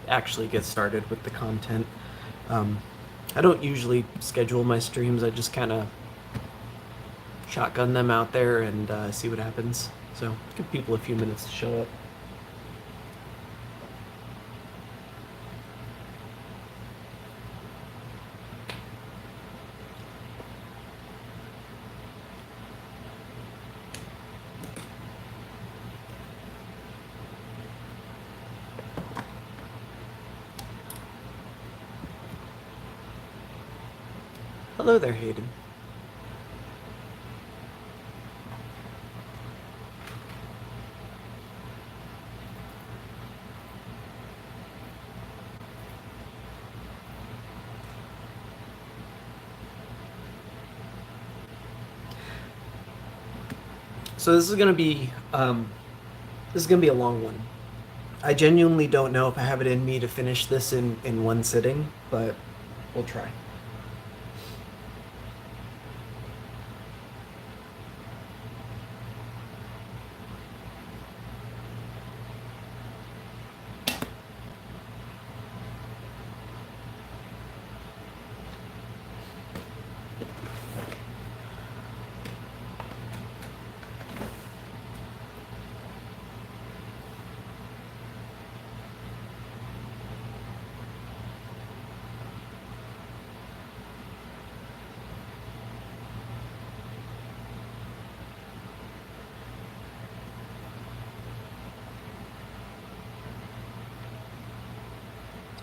actually get started with the content. I don't usually schedule my streams. I just kind of shotgun them out there and see what happens. So give people a few minutes to show up. Hello there, Hayden. So this is gonna be a long one. I genuinely don't know if I have it in me to finish this in one sitting, but we'll try.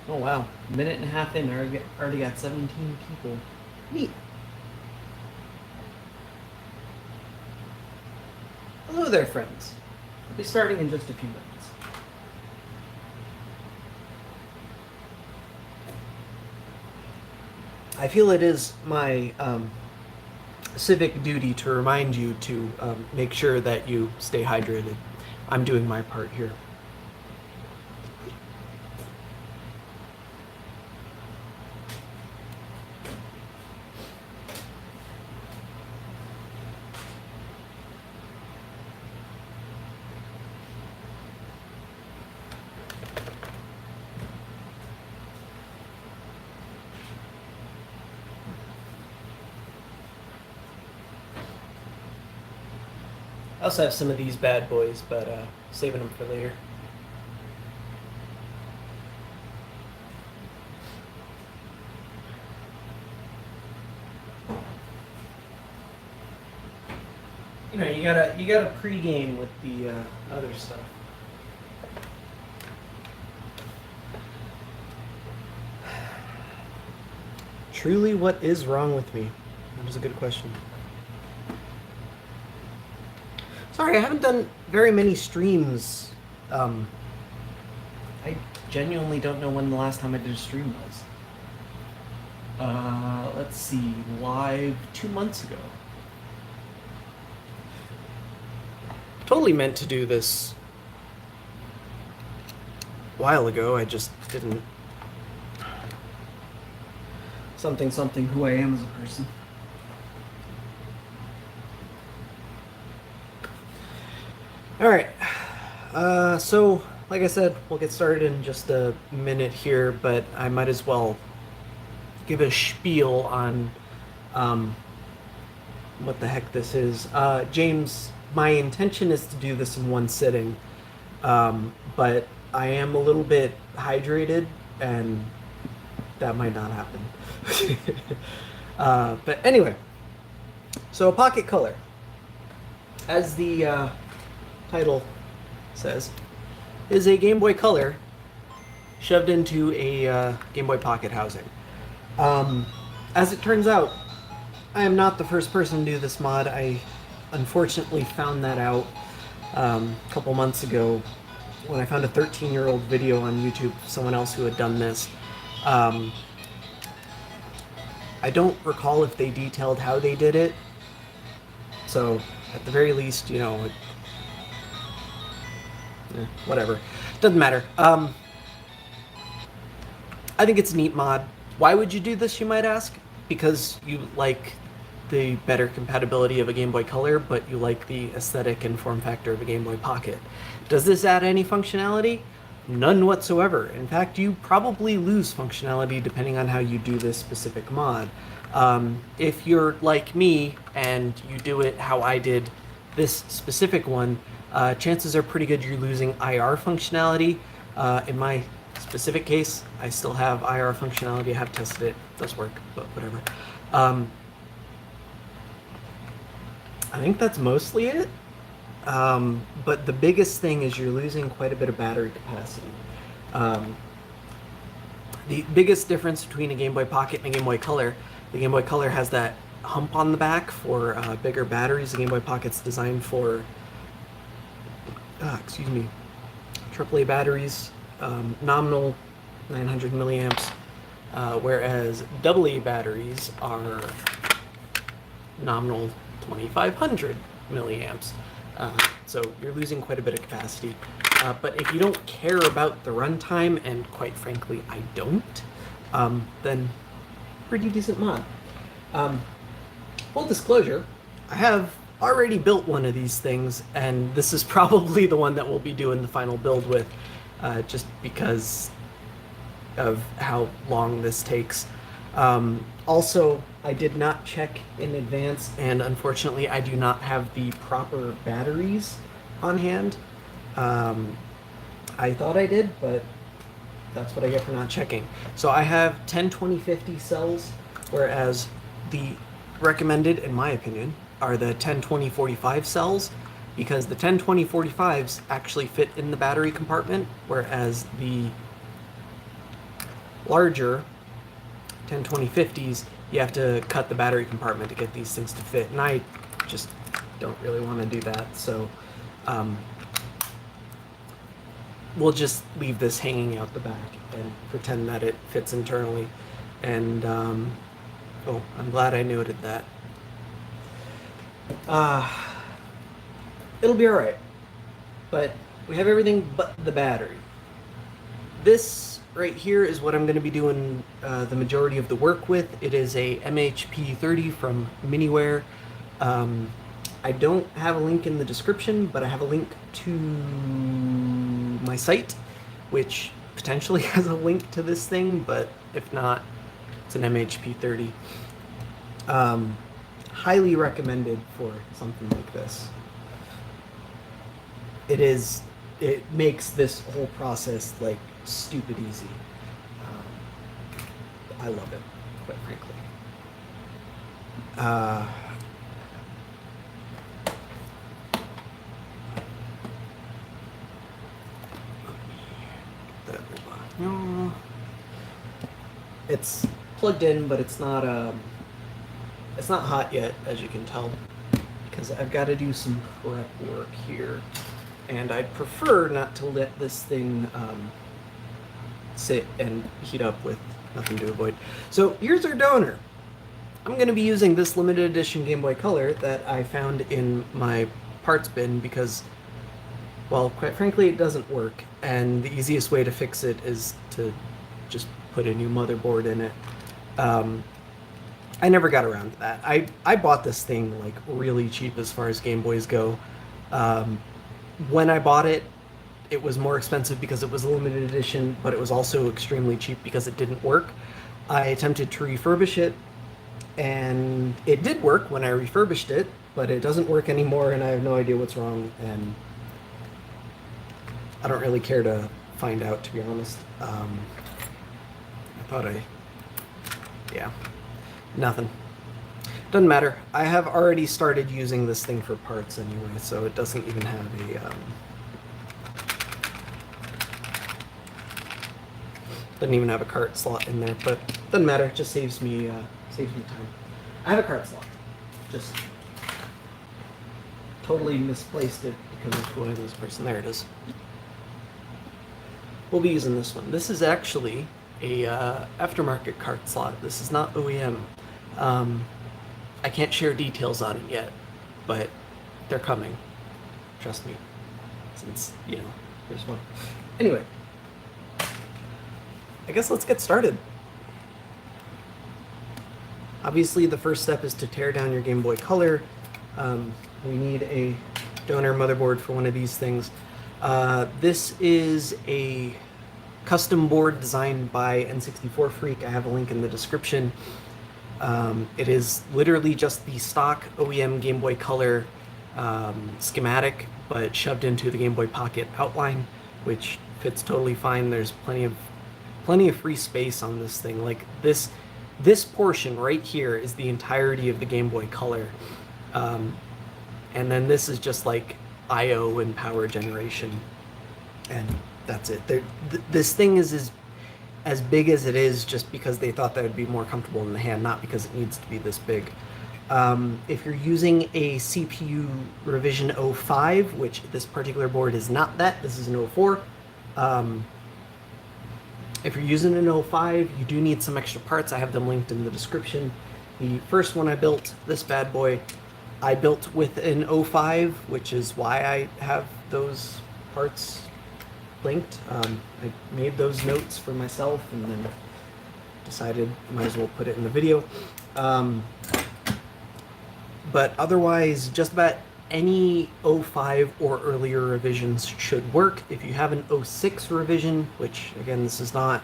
Oh wow, a minute and a half in, already got 17 people. Neat. Hello there, friends. I'll be starting in just a few minutes. I feel it is my civic duty to remind you to make sure that you stay hydrated. I'm doing my part here. I also have some of these bad boys, but saving them for later. You know, you gotta pregame with the other stuff. Truly, what is wrong with me? That was a good question. Sorry, I haven't done very many streams. I genuinely don't know when the last time I did a stream was. Let's see, live 2 months ago. Totally meant to do this a while ago, I just didn't. Something, who I am as a person. Alright, so, like I said, we'll get started in just a minute here, but I might as well give a spiel on what the heck this is. James, my intention is to do this in one sitting, but I am a little bit hydrated, and that might not happen. But anyway, so Pocket Color, as the title says, is a Game Boy Color shoved into a Game Boy Pocket housing. As it turns out, I am not the first person to do this mod. I unfortunately found that out a couple months ago when I found a 13-year-old video on YouTube of someone else who had done this. I don't recall if they detailed how they did it, so at the very least, you know, whatever. Doesn't matter. I think it's a neat mod. Why would you do this, you might ask? Because you like the better compatibility of a Game Boy Color, but you like the aesthetic and form factor of a Game Boy Pocket. Does this add any functionality? None whatsoever. In fact, you probably lose functionality depending on how you do this specific mod. If you're like me and you do it how I did this specific one, chances are pretty good you're losing IR functionality. In my specific case, I still have IR functionality. I have tested it. It does work, but whatever. I think that's mostly it. But the biggest thing is you're losing quite a bit of battery capacity. The biggest difference between a Game Boy Pocket and a Game Boy Color, the Game Boy Color has that hump on the back for bigger batteries. The Game Boy Pocket's designed for, AAA batteries, nominal 900 milliamps, whereas AA batteries are nominal 2500 milliamps. So you're losing quite a bit of capacity. But if you don't care about the runtime, and quite frankly I don't, then pretty decent mod. Full disclosure, I have already built one of these things, and this is probably the one that we'll be doing the final build with, just because of how long this takes. Also, I did not check in advance, and unfortunately I do not have the proper batteries on hand. I thought I did, but that's what I get for not checking. So I have 10, 20, 50 cells, whereas the recommended, in my opinion, are the 10, 20, 45 cells, because the 10, 20, 45s actually fit in the battery compartment, whereas the larger 10, 20, 50s, you have to cut the battery compartment to get these things to fit, and I just don't really want to do that, so we'll just leave this hanging out the back and pretend that it fits internally. And oh, I'm glad I noted that. It'll be alright, but we have everything but the battery. This right here is what I'm going to be doing the majority of the work with. It is a MHP30 from Miniware. I don't have a link in the description, but I have a link to my site, which potentially has a link to this thing, but if not, it's an MHP30. Highly recommended for something like this. It makes this whole process like stupid easy. I love it, quite frankly. It's plugged in, but it's not hot yet, as you can tell, because I've got to do some prep work here, and I'd prefer not to let this thing sit and heat up with nothing to avoid. So here's our donor. I'm going to be using this limited edition Game Boy Color that I found in my parts bin because, well, quite frankly, it doesn't work, and the easiest way to fix it is to just put a new motherboard in it. I never got around to that. I bought this thing like really cheap as far as Game Boys go. When I bought it, it was more expensive because it was a limited edition, but it was also extremely cheap because it didn't work. I attempted to refurbish it, and it did work when I refurbished it, but it doesn't work anymore, and I have no idea what's wrong, and I don't really care to find out, to be honest. Yeah, nothing. Doesn't matter. I have already started using this thing for parts anyway, so it doesn't even have a, doesn't even have a cart slot in there, but doesn't matter. It just saves me time. I have a cart slot. Just totally misplaced it because of who I was person. There it is. We'll be using this one. This is actually a aftermarket cart slot. This is not OEM. I can't share details on it yet, but they're coming. Trust me. Since, you know, here's one. Anyway, I guess let's get started. Obviously, the first step is to tear down your Game Boy Color. We need a donor motherboard for one of these things. This is a custom board designed by N64-Freak. I have a link in the description. It is literally just the stock OEM Game Boy Color schematic, but shoved into the Game Boy Pocket outline, which fits totally fine. There's plenty of free space on this thing. Like this portion right here is the entirety of the Game Boy Color, and then this is just like I/O and power generation, and that's it. This thing is as big as it is just because they thought that would be more comfortable in the hand, not because it needs to be this big. If you're using a CPU revision 05, which this particular board is not that, this is an 04. If you're using an 05, you do need some extra parts. I have them linked in the description. The first one I built, this bad boy, I built with an 05, which is why I have those parts linked. I made those notes for myself and then decided might as well put it in the video. But otherwise, just about any 05 or earlier revisions should work. If you have an 06 revision, which again this is not,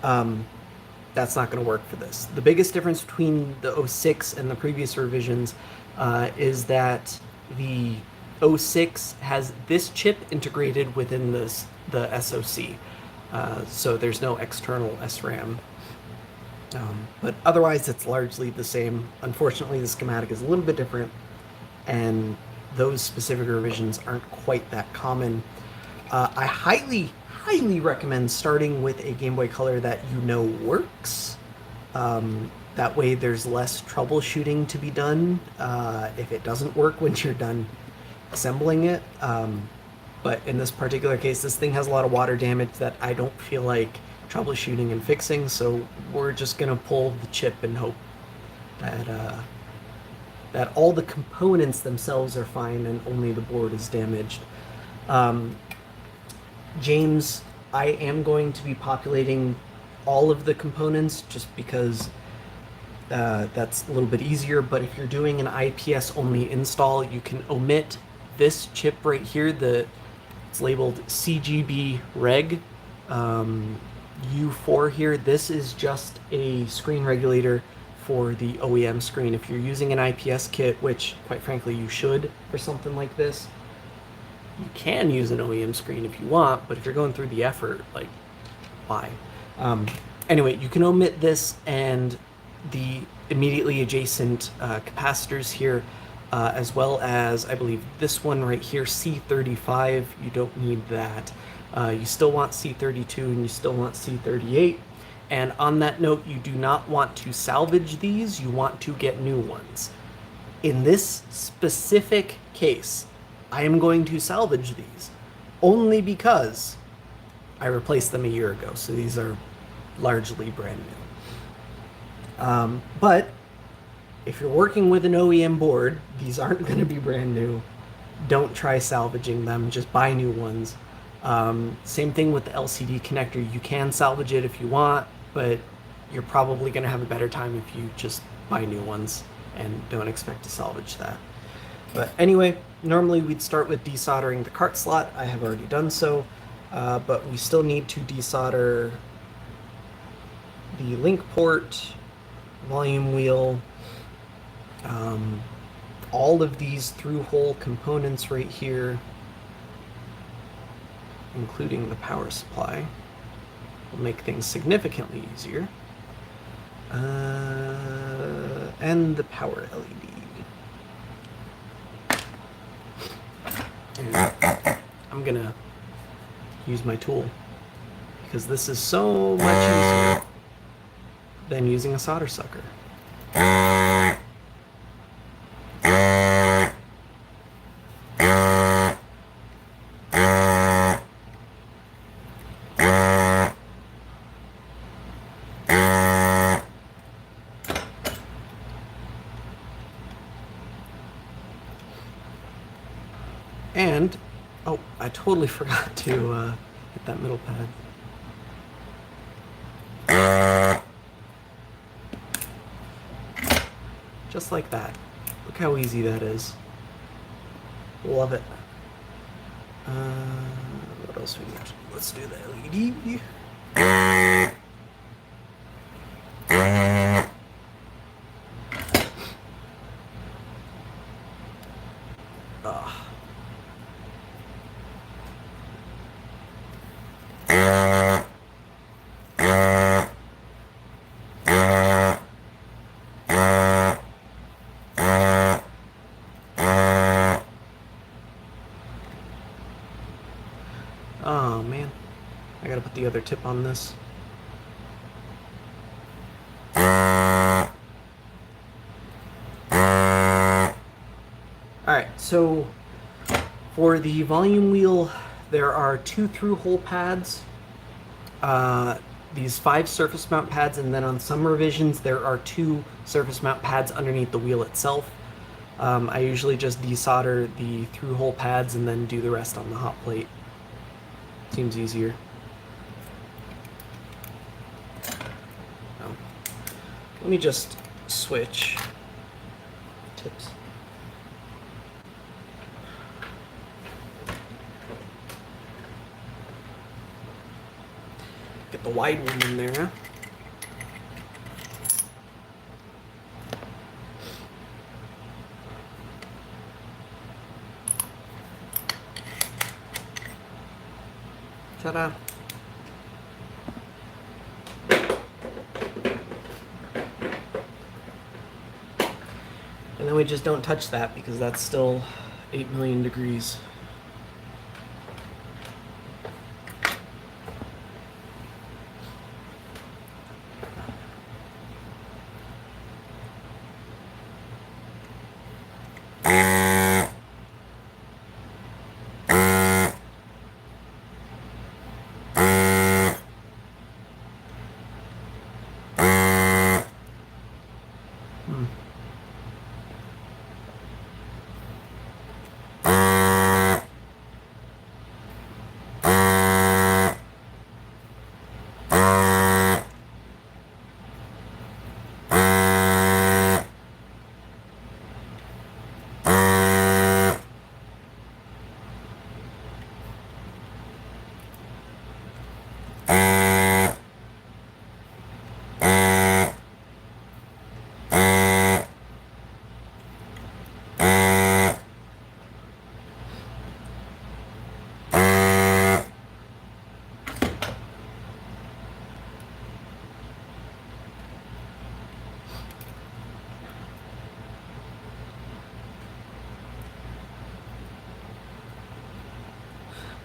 that's not going to work for this. The biggest difference between the 06 and the previous revisions is that the 06 has this chip integrated within the SoC, so there's no external SRAM. But otherwise, it's largely the same. Unfortunately, the schematic is a little bit different, and those specific revisions aren't quite that common. I highly recommend starting with a Game Boy Color that you know works. That way there's less troubleshooting to be done if it doesn't work when you're done assembling it. But in this particular case, this thing has a lot of water damage that I don't feel like troubleshooting and fixing, so we're just gonna pull the chip and hope that that all the components themselves are fine and only the board is damaged. James, I am going to be populating all of the components just because that's a little bit easier, but if you're doing an IPS only install, you can omit this chip right here. It's labeled CGB Reg U4 here. This is just a screen regulator for the OEM screen. If you're using an IPS kit, which quite frankly you should for something like this, you can use an OEM screen if you want, but if you're going through the effort, like, why? Anyway, you can omit this and the immediately adjacent capacitors here, as well as, I believe, this one right here, C35. You don't need that. You still want C32 and you still want C38. And on that note, you do not want to salvage these, you want to get new ones. In this specific case, I am going to salvage these only because I replaced them a year ago, so these are largely brand new. But if you're working with an OEM board, these aren't going to be brand new. Don't try salvaging them, just buy new ones. Same thing with the LCD connector. You can salvage it if you want, but you're probably going to have a better time if you just buy new ones and don't expect to salvage that. But anyway, normally we'd start with desoldering the cart slot. I have already done so, but we still need to desolder the link port, volume wheel, all of these through-hole components right here, including the power supply. Will make things significantly easier. And the power LED. And I'm gonna use my tool because this is so much easier than using a solder sucker. And, oh, I totally forgot to hit that middle pad. Just like that. Look how easy that is. Love it. What else we got? Let's do the LED. other tip on this. Alright, so for the volume wheel, there are 2 through-hole pads, these 5 surface mount pads, and then on some revisions there are 2 surface mount pads underneath the wheel itself. I usually just desolder the through-hole pads and then do the rest on the hot plate. Seems easier. Let me just switch tips. Get the wide one in there, huh? Ta-da! And then we just don't touch that because that's still 8 million degrees.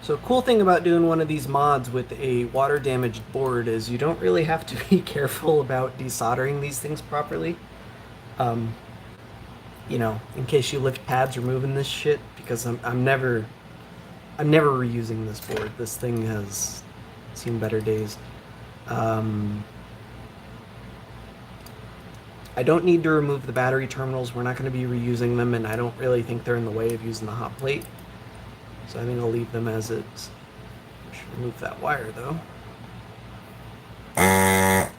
So cool thing about doing one of these mods with a water damaged board is you don't really have to be careful about desoldering these things properly. You know, in case you lift pads or moving this shit, because I'm never reusing this board. This thing has seen better days. I don't need to remove the battery terminals. We're not going to be reusing them, and I don't really think they're in the way of using the hot plate. So I think I'll leave them as is. I should remove that wire, though. I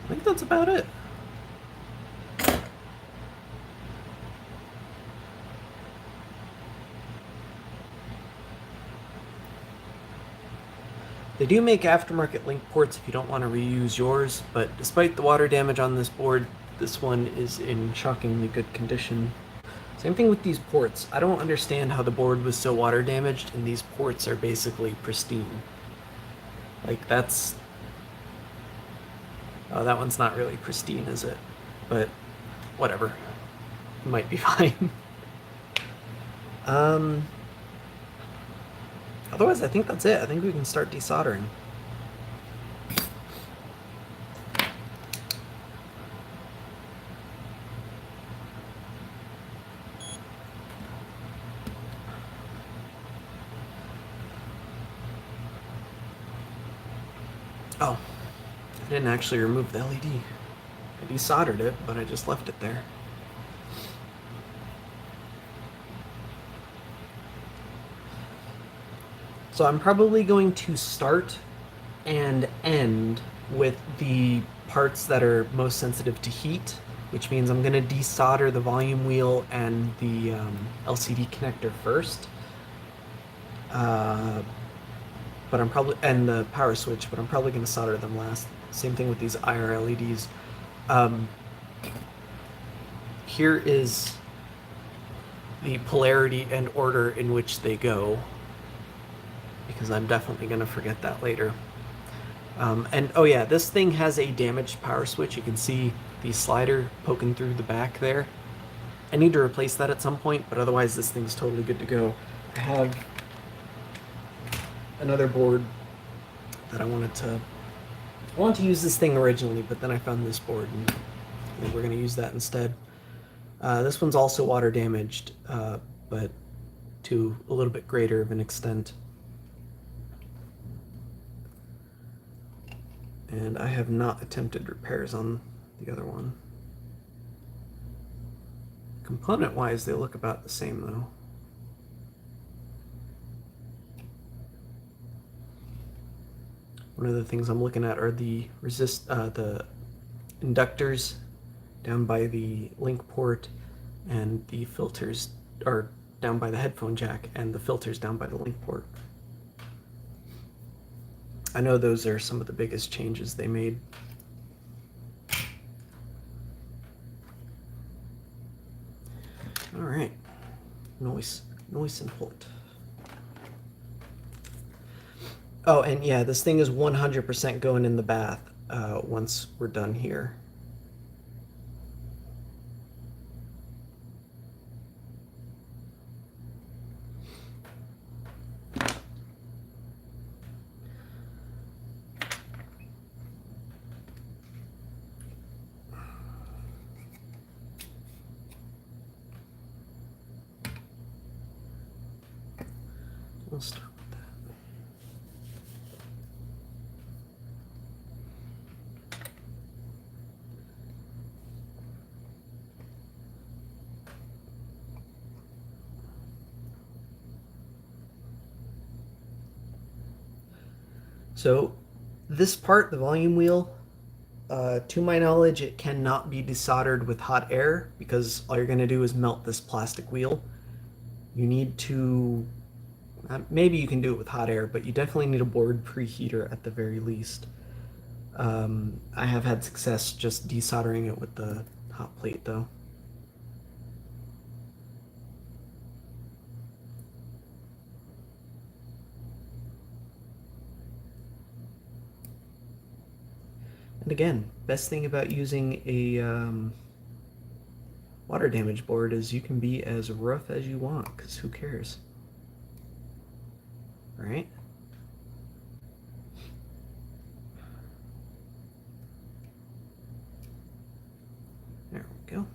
think that's about it. They do make aftermarket link ports if you don't want to reuse yours, but despite the water damage on this board, this one is in shockingly good condition. Same thing with these ports. I don't understand how the board was so water damaged and these ports are basically pristine. Like that's... Oh, that one's not really pristine, is it? But whatever. It might be fine. Otherwise, I think that's it. I think we can start desoldering. Oh, I didn't actually remove the LED. I desoldered it, but I just left it there. So I'm probably going to start and end with the parts that are most sensitive to heat, which means I'm going to desolder the volume wheel and the LCD connector first. But I'm probably, and the power switch, but I'm probably going to solder them last. Same thing with these IR LEDs. Here is the polarity and order in which they go, because I'm definitely going to forget that later. And oh yeah, this thing has a damaged power switch. You can see the slider poking through the back there. I need to replace that at some point, but otherwise this thing's totally good to go. I have another board that I wanted to use this thing originally, but then I found this board and I think we're going to use that instead. This one's also water damaged, but to a little bit greater of an extent. And I have not attempted repairs on the other one. Component-wise, they look about the same though. One of the things I'm looking at are the inductors down by the link port, and the filters are down by the headphone jack, and the filters down by the link port. I know those are some of the biggest changes they made. All right, noise import. Oh, and yeah, this thing is 100% going in the bath once we're done here. We'll start with that. So this part, the volume wheel, to my knowledge, it cannot be desoldered with hot air because all you're going to do is melt this plastic wheel. You need to, maybe you can do it with hot air, but you definitely need a board preheater at the very least. I have had success just desoldering it with the hot plate though. And again, best thing about using a water damage board is you can be as rough as you want, because who cares? Right? There we go.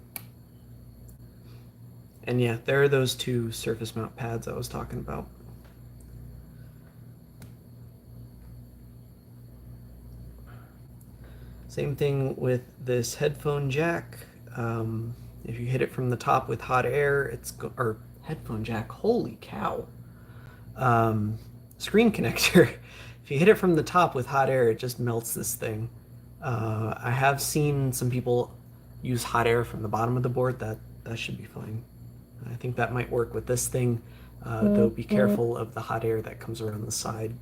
And yeah, there are those two surface mount pads I was talking about. Same thing with this headphone jack. If you hit it from the top with hot air, or headphone jack, holy cow. Screen connector. If you hit it from the top with hot air, it just melts this thing. I have seen some people use hot air from the bottom of the board. That should be fine. I think that might work with this thing, though be careful of the hot air that comes around the side.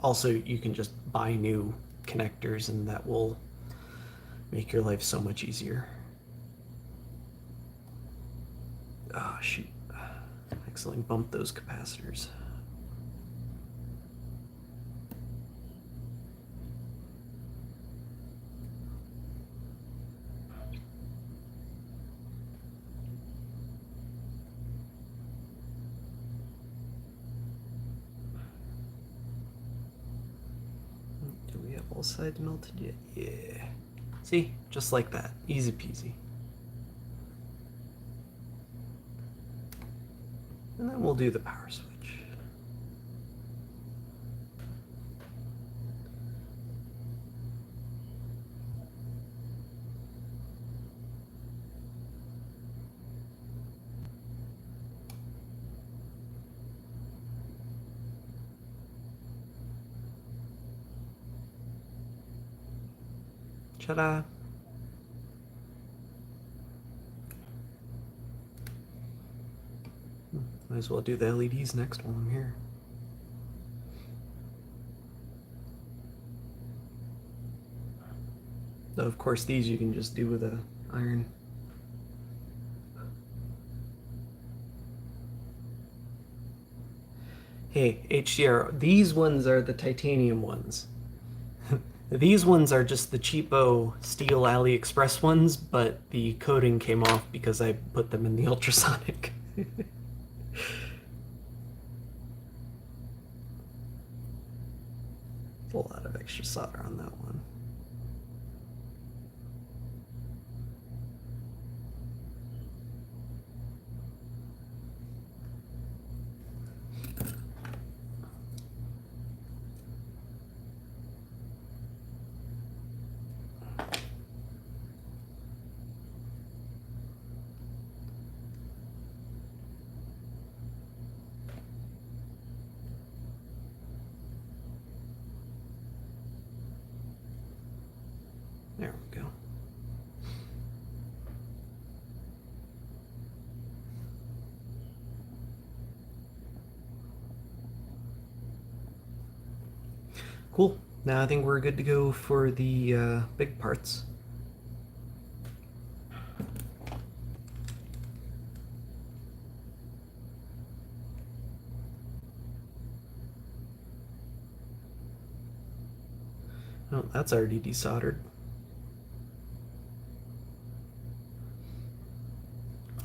Also, you can just buy new connectors and that will make your life so much easier. Ah, shoot. I accidentally bumped those capacitors. Do we have all sides melted yet? Yeah. See? Just like that. Easy peasy. And then we'll do the power switch. Ta-da! Might as well do the LEDs next while I'm here. Though of course these you can just do with a iron. Hey, HDR, these ones are the titanium ones. These ones are just the cheapo steel AliExpress ones, but the coating came off because I put them in the ultrasonic. A lot of extra solder on that one. There we go. Cool. Now I think we're good to go for the big parts. Oh, that's already desoldered.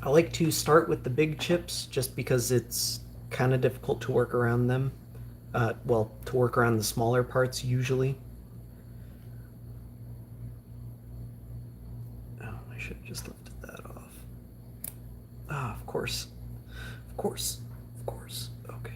I like to start with the big chips just because it's kind of difficult to work around them. Well, to work around the smaller parts usually. Oh, I should have just lifted that off. Ah, of course. Of course. Of course. Okay.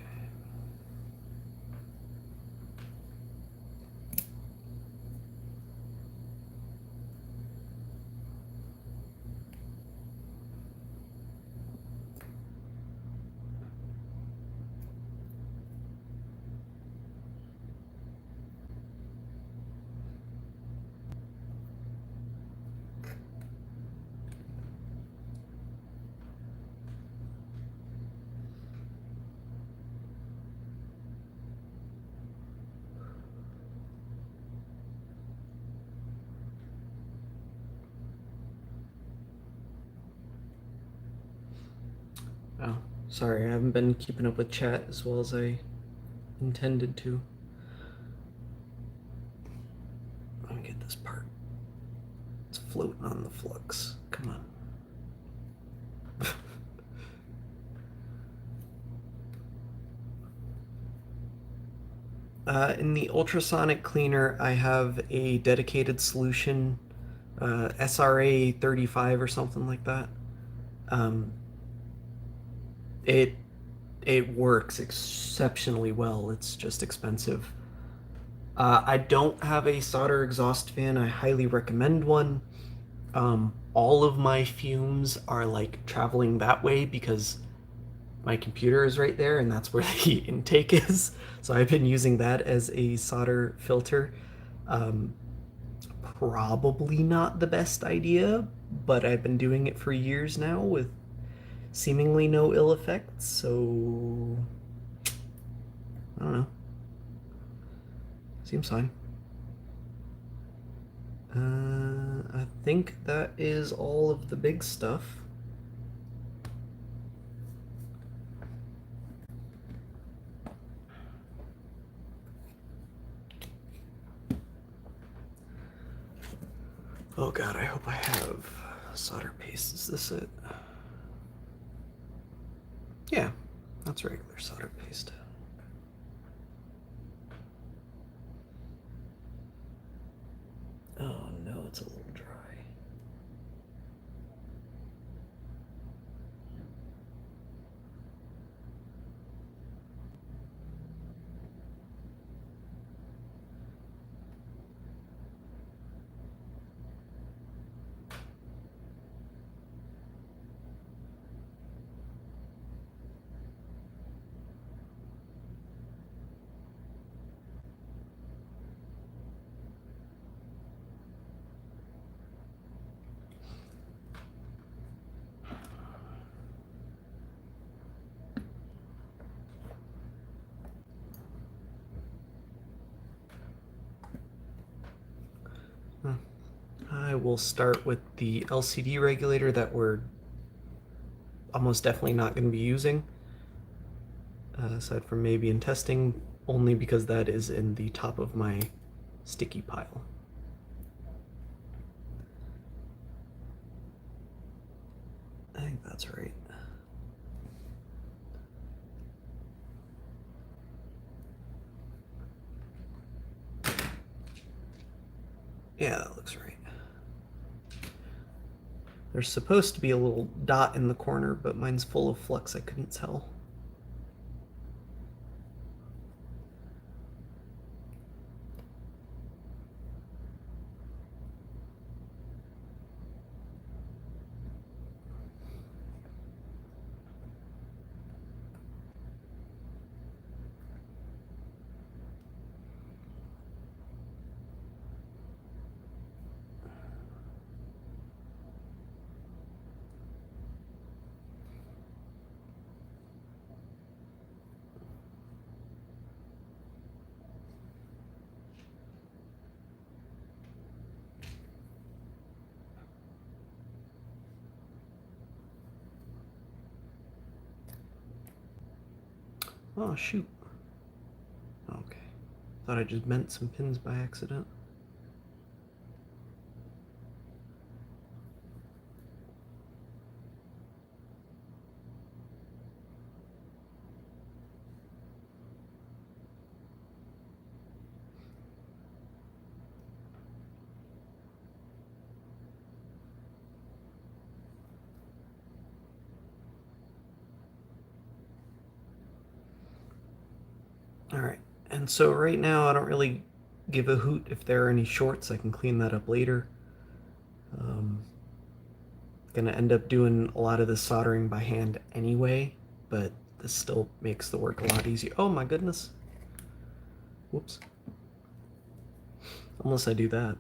Oh, sorry, I haven't been keeping up with chat as well as I intended to. Let me get this part. It's floating on the flux. Come on. In the ultrasonic cleaner, I have a dedicated solution, SRA 35 or something like that. Um, it it works exceptionally well. It's just expensive. I don't have a solder exhaust fan. I highly recommend one. All of my fumes are like traveling that way because my computer is right there and that's where the heat intake is. So I've been using that as a solder filter. Um, Probably not the best idea, but I've been doing it for years now with seemingly no ill effects, so I don't know. Seems fine. I think that is all of the big stuff. Oh god, I hope I have solder paste. Is this it? Yeah, that's regular solder paste. Oh no, it's a little dry. I will start with the LCD regulator that we're almost definitely not going to be using. aside from maybe in testing, only because that is in the top of my sticky pile. I think that's right. Yeah, that looks right. There's supposed to be a little dot in the corner, but mine's full of flux, I couldn't tell. Oh, shoot. Okay. Thought I just bent some pins by accident. Alright, and so right now I don't really give a hoot if there are any shorts. I can clean that up later. Gonna end up doing a lot of the soldering by hand anyway, but this still makes the work a lot easier. Oh my goodness. Whoops. Unless I do that.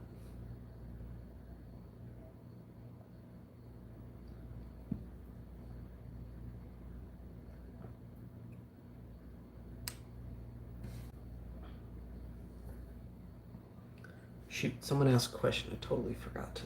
Shoot, someone asked a question. I totally forgot to.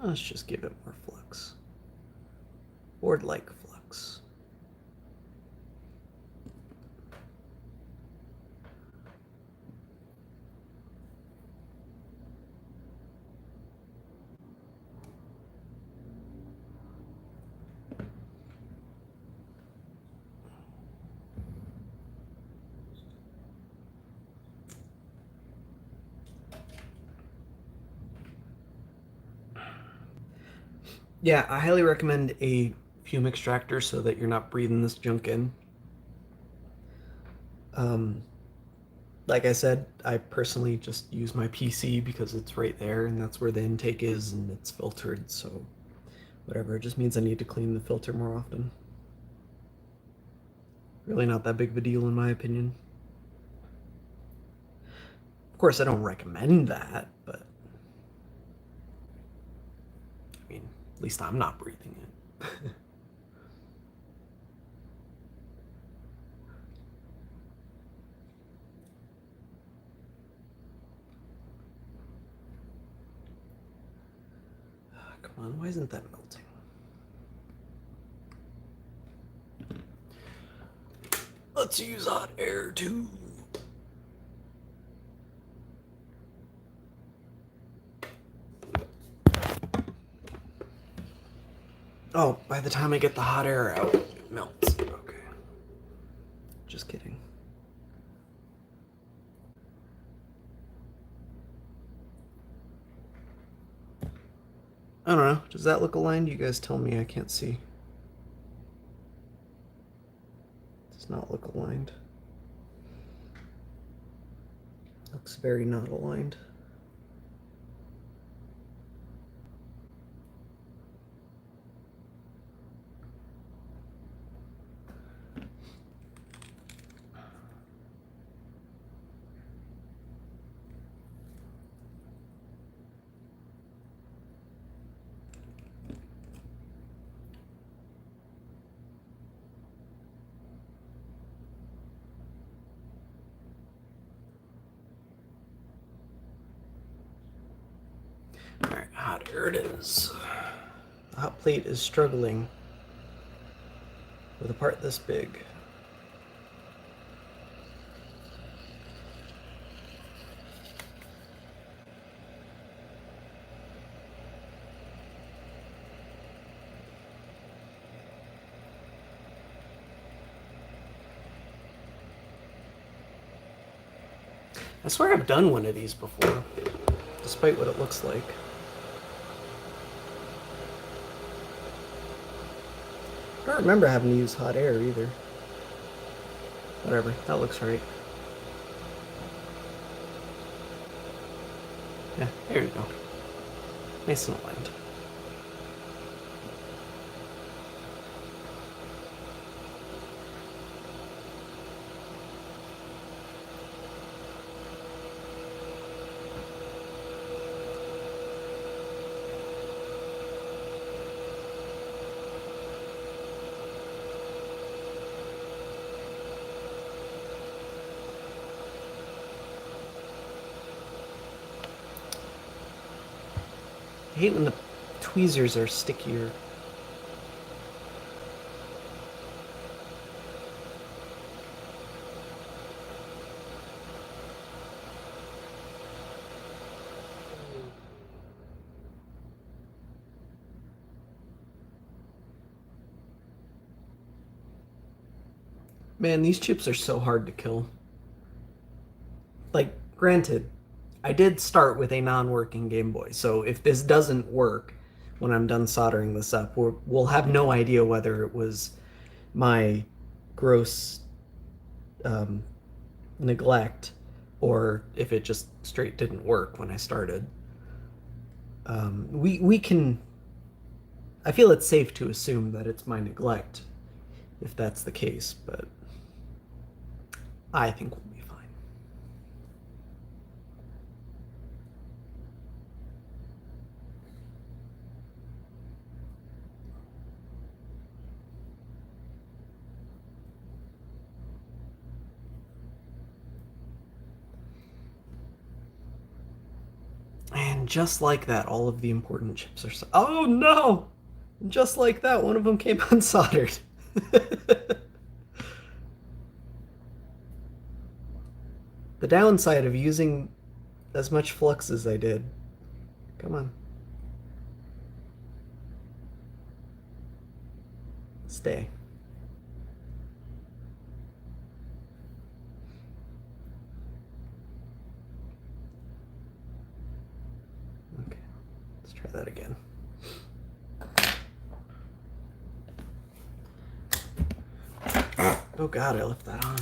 Let's just give it more flux. Board-like flux. Yeah, I highly recommend a fume extractor so that you're not breathing this junk in. Like I said, I personally just use my PC because it's right there and that's where the intake is and it's filtered, so whatever. It just means I need to clean the filter more often. Really not that big of a deal in my opinion. Of course, I don't recommend that, but I mean, at least I'm not breathing it. Come on, why isn't that melting? Let's use hot air too. Oh, by the time I get the hot air out, it melts. Okay. Just kidding. I don't know. Does that look aligned? You guys tell me. I can't see. Does not look aligned. Looks very not aligned. There it is. The hot plate is struggling with a part this big. I swear I've done one of these before, despite what it looks like. I don't remember having to use hot air either. Whatever, that looks right. Yeah, there you go. Nice and aligned. I hate when the tweezers are stickier. Man, these chips are so hard to kill. Like, granted, I did start with a non-working Game Boy, so if this doesn't work when I'm done soldering this up, we'll have no idea whether it was my gross neglect or if it just straight didn't work when I started. We can. I feel it's safe to assume that it's my neglect, if that's the case, but I think we'll be fine. And just like that, all of the important chips are. Oh no! Just like that, one of them came unsoldered. The downside of using as much flux as I did. Come on. Stay. Okay, let's try that again. Oh god, I left that on.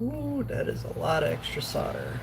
Ooh, that is a lot of extra solder.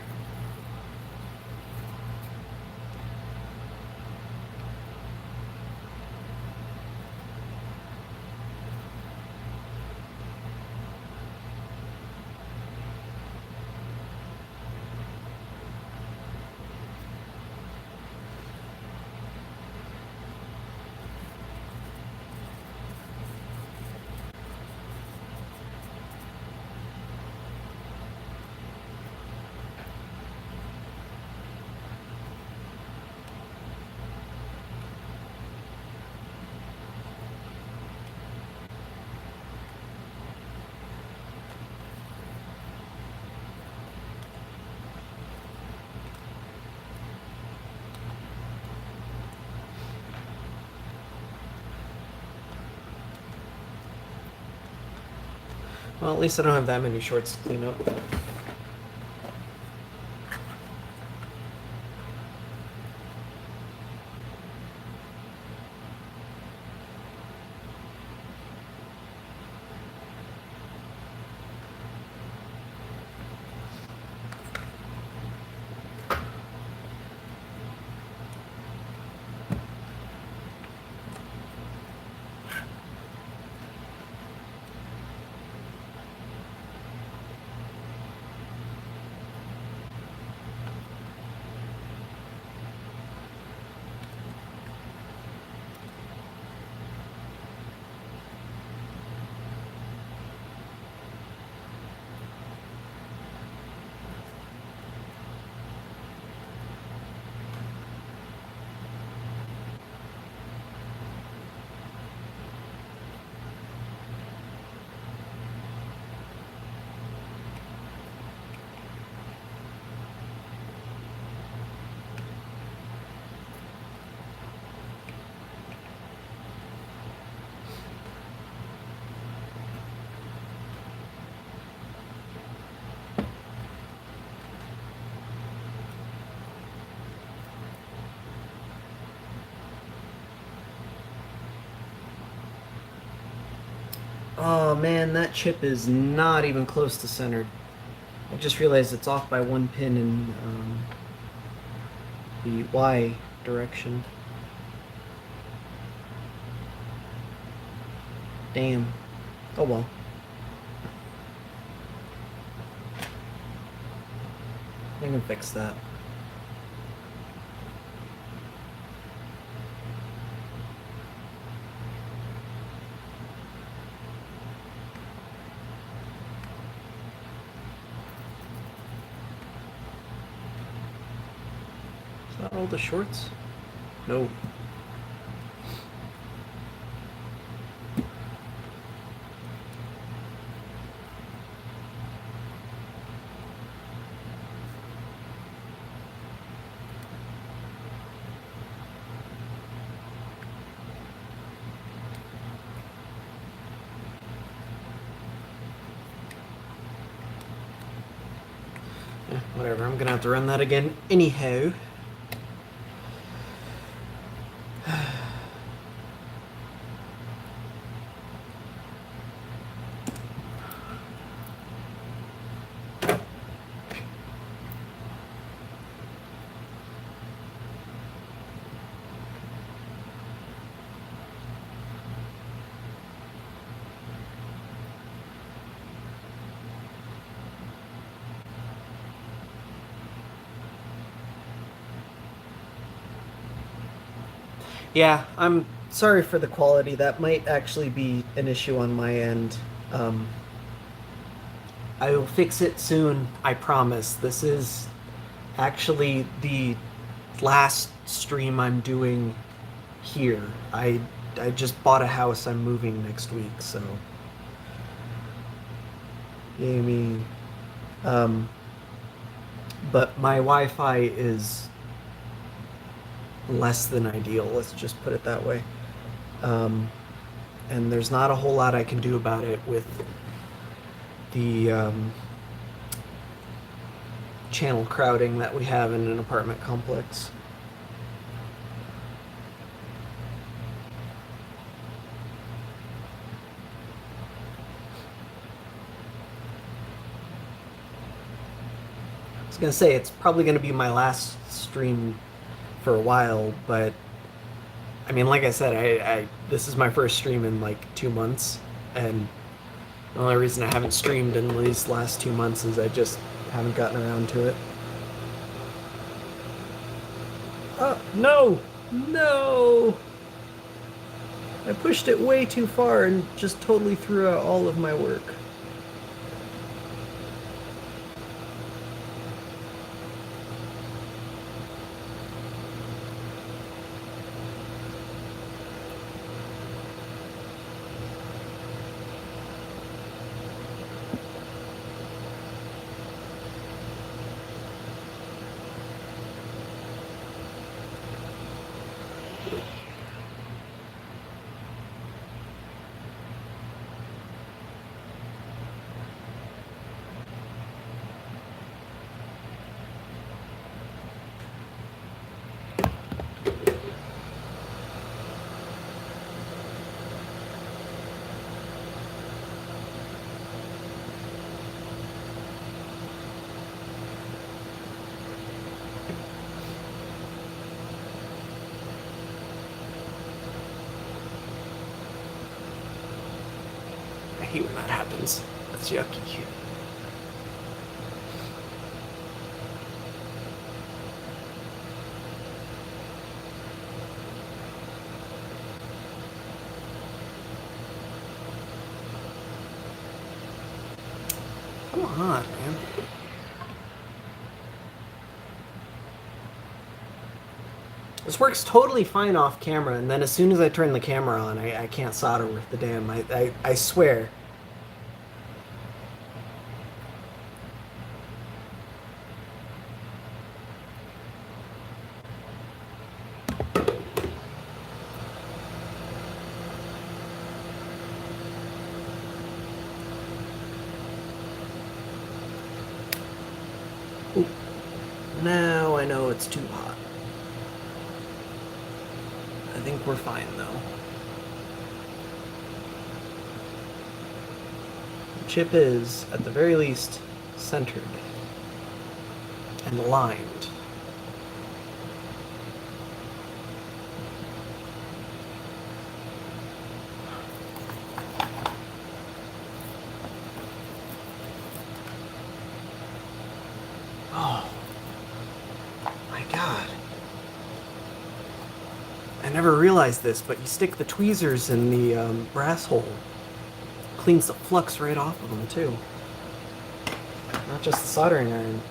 Well, at least I don't have that many shorts to clean up. Oh man, that chip is not even close to centered. I just realized it's off by one pin in the Y direction. Damn. Oh well. I can fix that. Is that all the shorts? No. Whatever, I'm gonna have to run that again anyhow. Yeah, I'm sorry for the quality. That might actually be an issue on my end. Um, I will fix it soon, I promise. This is actually the last stream I'm doing here. I just bought a house. I'm moving next week, so yeah, I mean, um, but my Wi-Fi is less than ideal. Let's just put it that way. And there's not a whole lot I can do about it with the channel crowding that we have in an apartment complex. I was gonna say it's probably gonna be my last stream for a while, but I mean, like I said, I this is my first stream in like 2 months, and the only reason I haven't streamed in these last 2 months is I just haven't gotten around to it. Oh, no! No! I pushed it way too far and just totally threw out all of my work. I hate when that happens. That's yucky. Come on, man. This works totally fine off camera, and then as soon as I turn the camera on, I can't solder worth the damn. I swear. Ooh. Now I know it's too hot. I think we're fine, though. chip is, at the very least, centered and aligned. Oh my God. I never realized this, but you stick the tweezers in the brass hole. Cleans the flux right off of them too. Not just the soldering iron.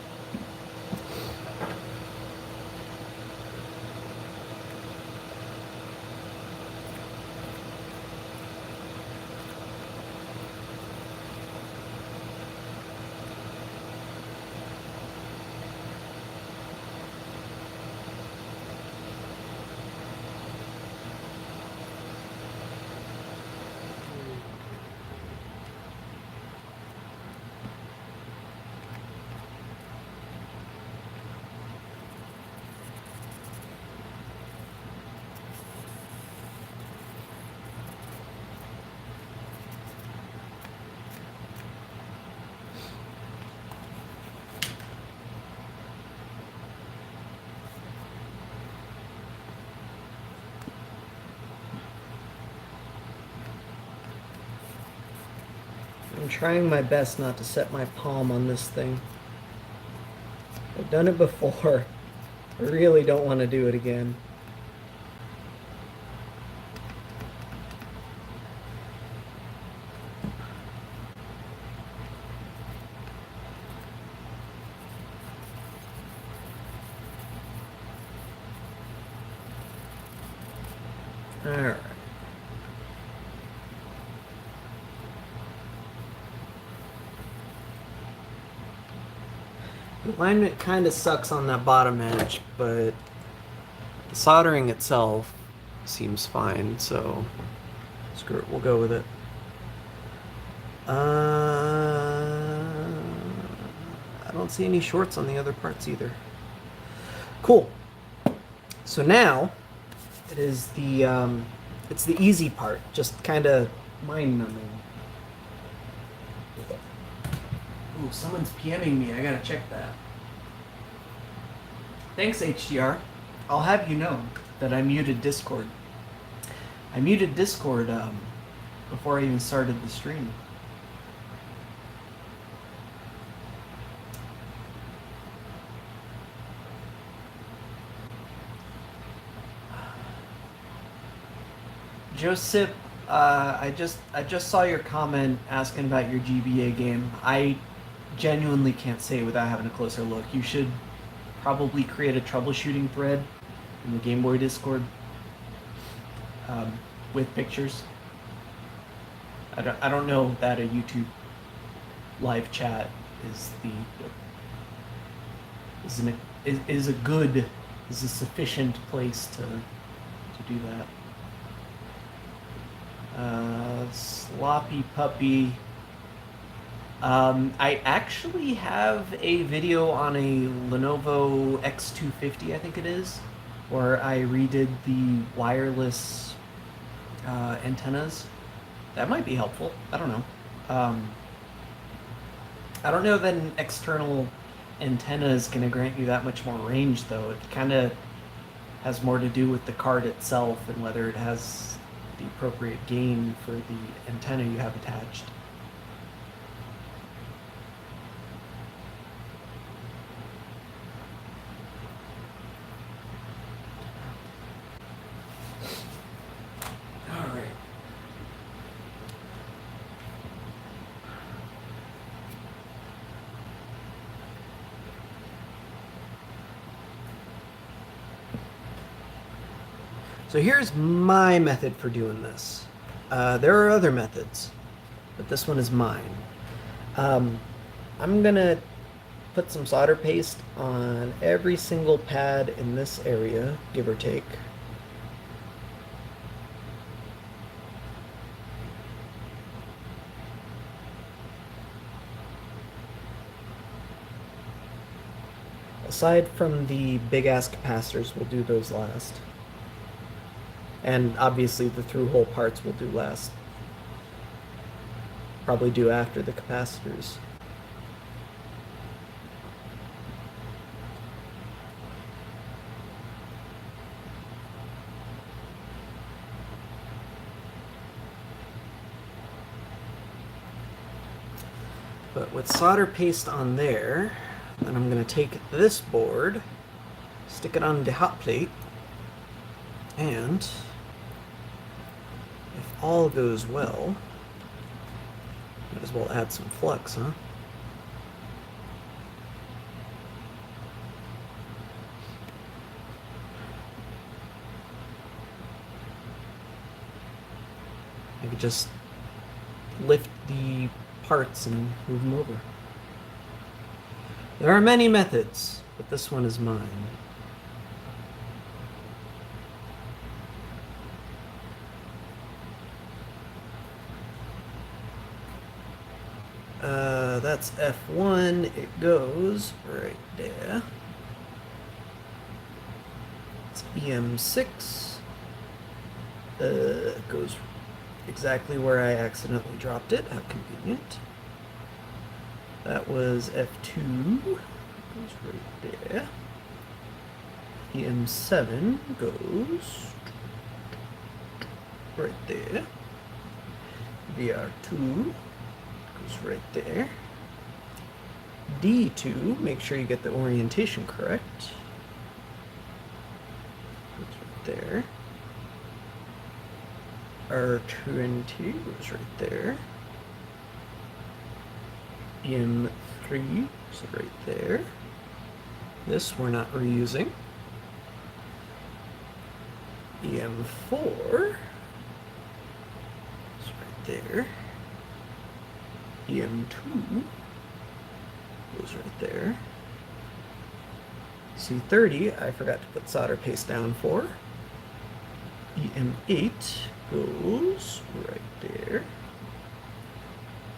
I'm trying my best not to set my palm on this thing. I've done it before. I really don't want to do it again. Alright. The alignment kind of sucks on that bottom edge, but the soldering itself seems fine, so screw it, we'll go with it. I don't see any shorts on the other parts either. Cool. So now it is it's the easy part, just kind of mind-numbing. Ooh, someone's PMing me. I gotta check that. Thanks, HDR. I'll have you know that I muted Discord. I muted Discord before I even started the stream. Joseph, I just saw your comment asking about your GBA game. I genuinely can't say without having a closer look. You should probably create a troubleshooting thread in the Game Boy Discord with pictures. I don't know that a YouTube live chat is a sufficient place to do that. Sloppy puppy. I actually have a video on a Lenovo X250, I think it is, where I redid the wireless antennas. That might be helpful. I don't know. I don't know that an external antenna is going to grant you that much more range, though. It kind of has more to do with the card itself and whether it has the appropriate gain for the antenna you have attached. All right. So here's my method for doing this. There are other methods, but this one is mine. I'm gonna put some solder paste on every single pad in this area, give or take. Aside from the big-ass capacitors, we'll do those last. And obviously the through-hole parts will do last. probably do after the capacitors. But with solder paste on there, then I'm going to take this board, stick it on the hot plate, and if all goes well, might as well add some flux, huh? I could just lift the parts and move them over. There are many methods, but this one is mine. That's F1. It goes right there. It's EM6. It goes exactly where I accidentally dropped it. How convenient. That was F2. Goes right there. EM7 goes right there. VR2 goes right there. D2, make sure you get the orientation correct. Goes right there. R20 goes right there. EM3 is right there. This we're not reusing. EM4 is right there. EM2 goes right there. C30, I forgot to put solder paste down for. EM8 goes right there.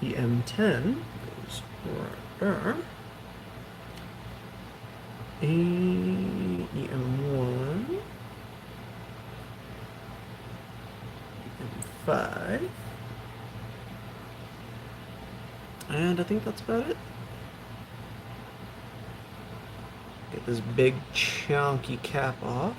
EM10 goes right there. EM1. EM5. And I think that's about it. Get this big chunky cap off.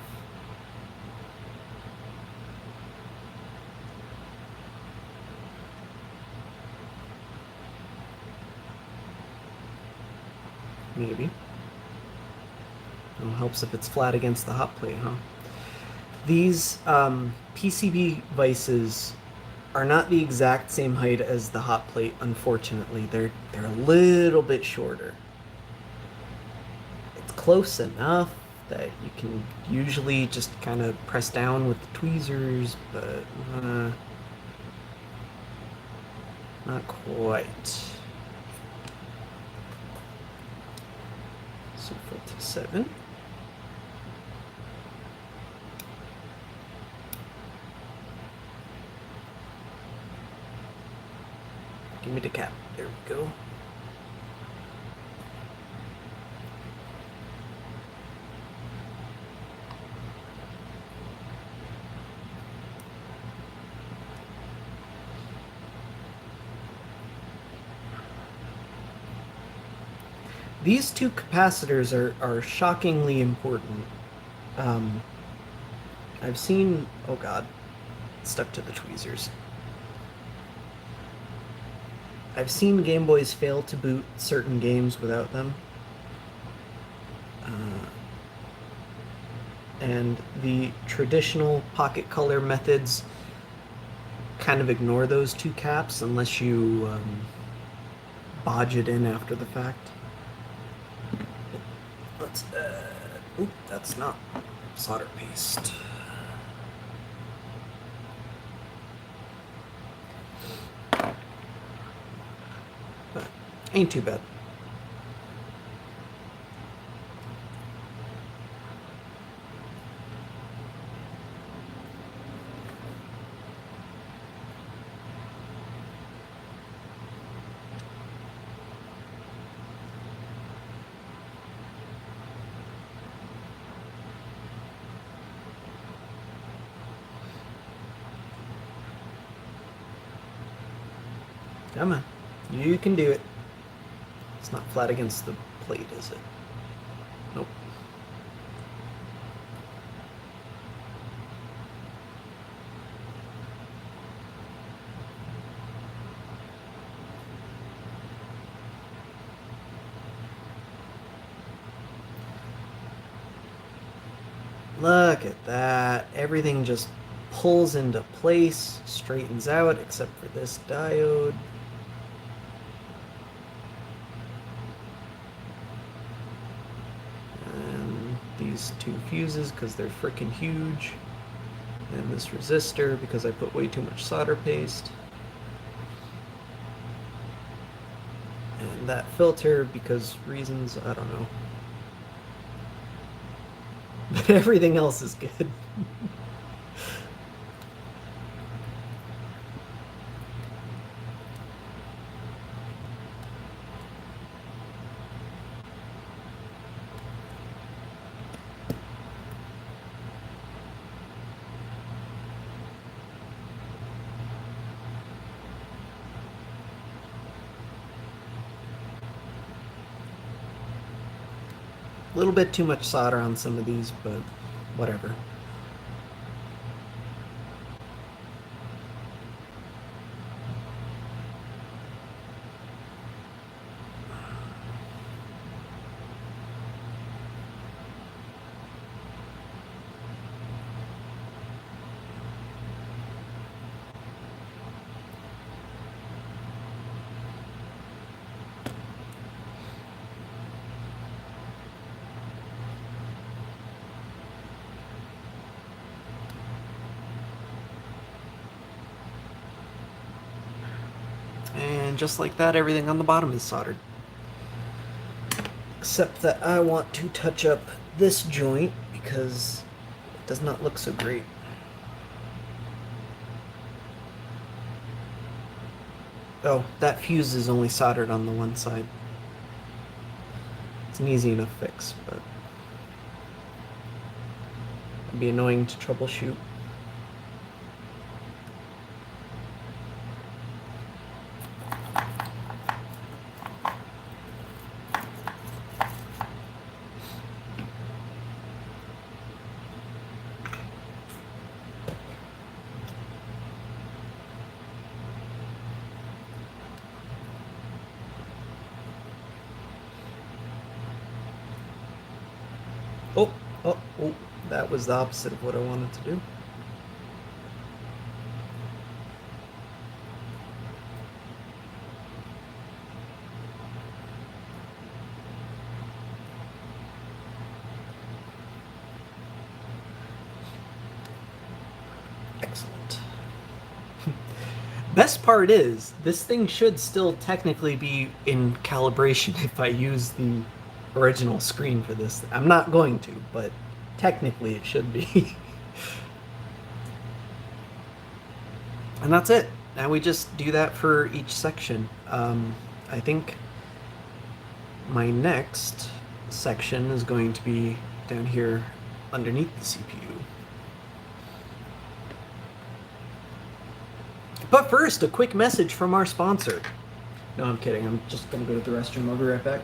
Maybe. It helps if it's flat against the hot plate, huh? These PCB vices are not the exact same height as the hot plate, unfortunately. They're a little bit shorter. It's close enough that you can usually just kind of press down with the tweezers, but not quite. So 47. Give me the cap. There we go. These two capacitors are shockingly important. I've seen, oh god, it's stuck to the tweezers. I've seen Game Boys fail to boot certain games without them. And the traditional pocket color methods kind of ignore those two caps unless you bodge it in after the fact. Let's, oop, that's not solder paste. But ain't too bad. Come on. You can do it. It's not flat against the plate, is it? Nope. Look at that. Everything just pulls into place, straightens out, except for this diode. And these two fuses, because they're freaking huge. And this resistor, because I put way too much solder paste. And that filter, because reasons, I don't know. But everything else is good. A little bit too much solder on some of these, but whatever. And just like that, everything on the bottom is soldered. Except that I want to touch up this joint because it does not look so great. Oh, that fuse is only soldered on the one side. It's an easy enough fix, but it'd be annoying to troubleshoot. Oh, that was the opposite of what I wanted to do. Excellent. Best part is, this thing should still technically be in calibration if I use the original screen for this. I'm not going to, but technically it should be. And that's it. Now we just do that for each section. I think my next section is going to be down here underneath the CPU. But first, a quick message from our sponsor. No, I'm kidding. I'm just going to go to the restroom. I'll be right back.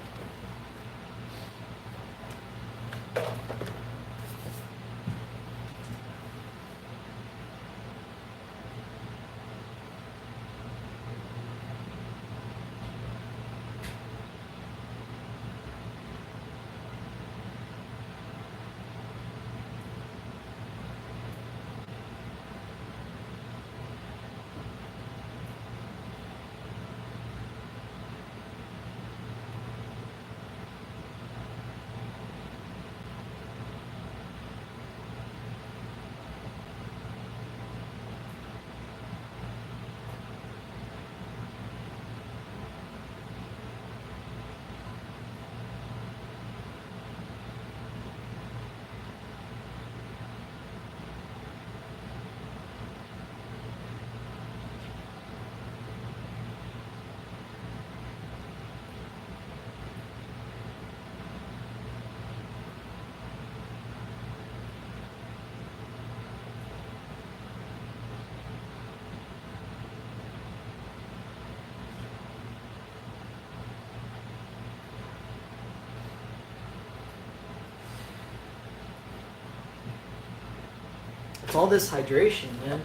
It's all this hydration, man.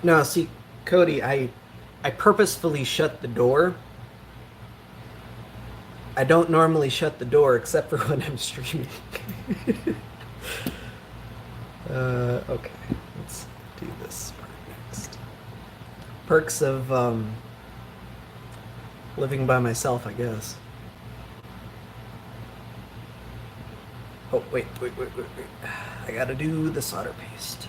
No, see, Cody, I purposefully shut the door. I don't normally shut the door except for when I'm streaming. Okay, let's do this part next. Perks of living by myself, I guess. Oh, wait. I gotta do the solder paste.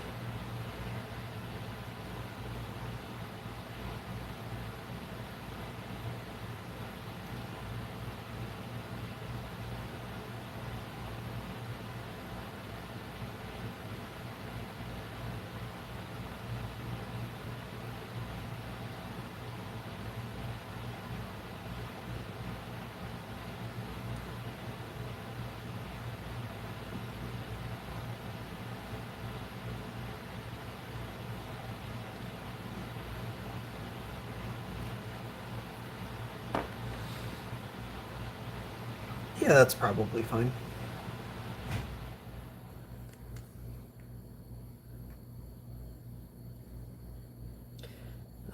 Yeah, that's probably fine.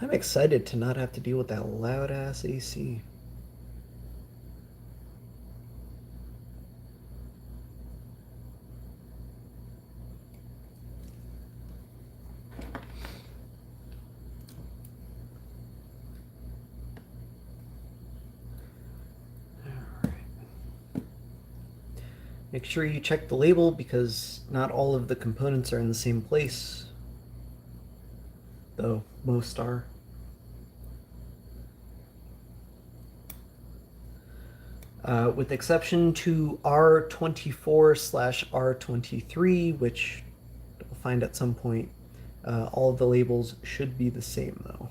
I'm excited to not have to deal with that loud ass AC. Make sure you check the label because not all of the components are in the same place, though most are. With exception to R24/R23, which we'll find at some point, all of the labels should be the same, though.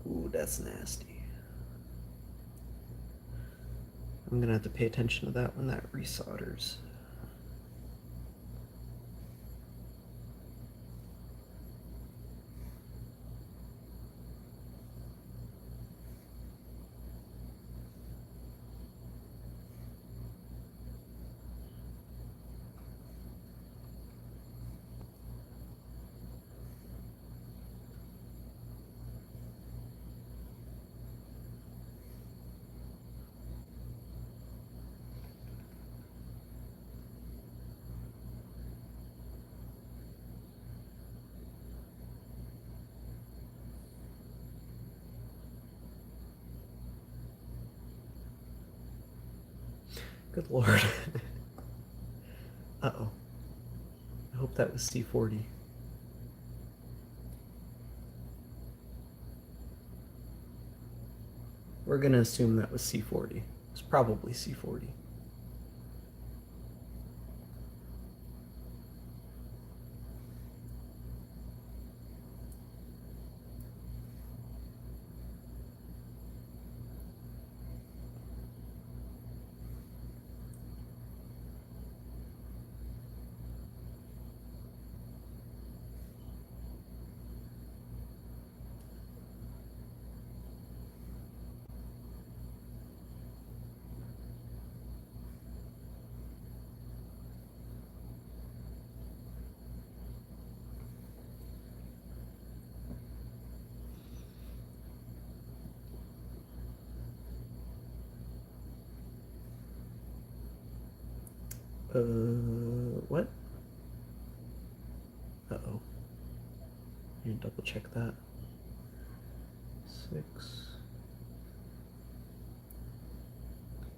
Ooh, that's nasty. I'm gonna have to pay attention to that when that resolders. Good lord. Uh-oh. I hope that was C40. We're gonna assume that was C40. It's probably C40. What? Uh-oh. I need to double check that. 6.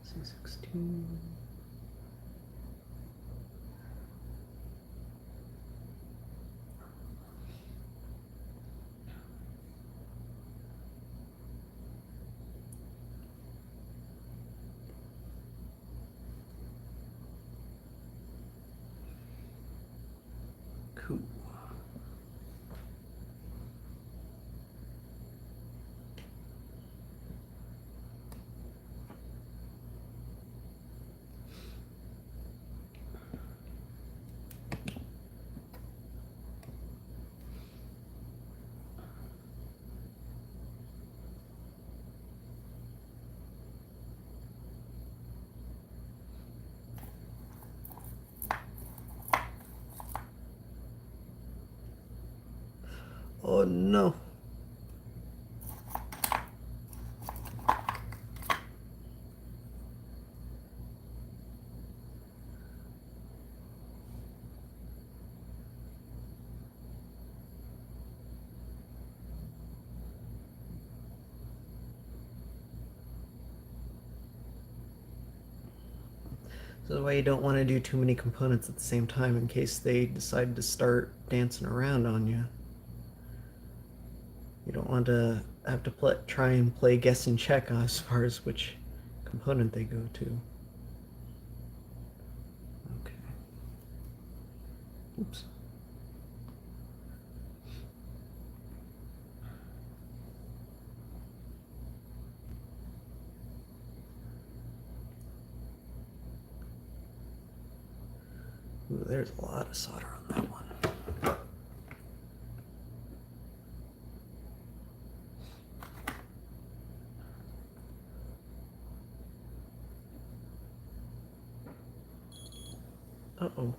C16. Cool. Oh no. So that's why you don't want to do too many components at the same time in case they decide to start dancing around on you. You don't want to have to try and play guess and check as far as which component they go to. Okay. Oops. Ooh, there's a lot of solder on that one. Uh-oh.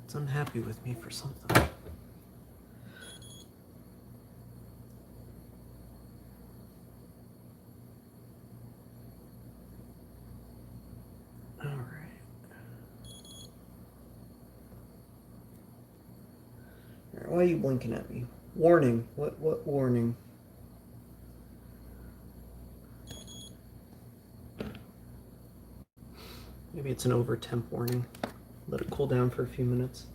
It's unhappy with me for something. All right. Why are you blinking at me? Warning. What warning? Maybe it's an over temp warning. Let it cool down for a few minutes.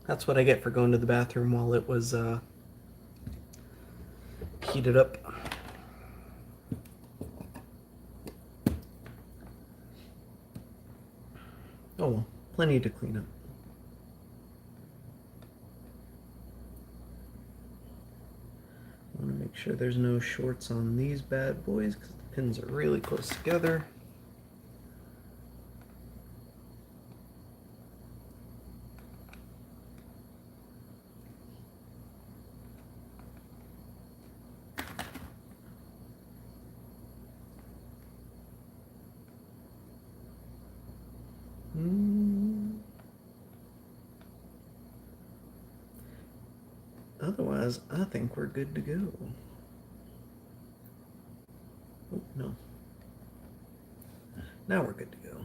That's what I get for going to the bathroom while it was heated up. Oh well, plenty to clean up. I want to make sure there's no shorts on these bad boys because the pins are really close together. Otherwise, I think we're good to go. Oh, no. Now we're good to go.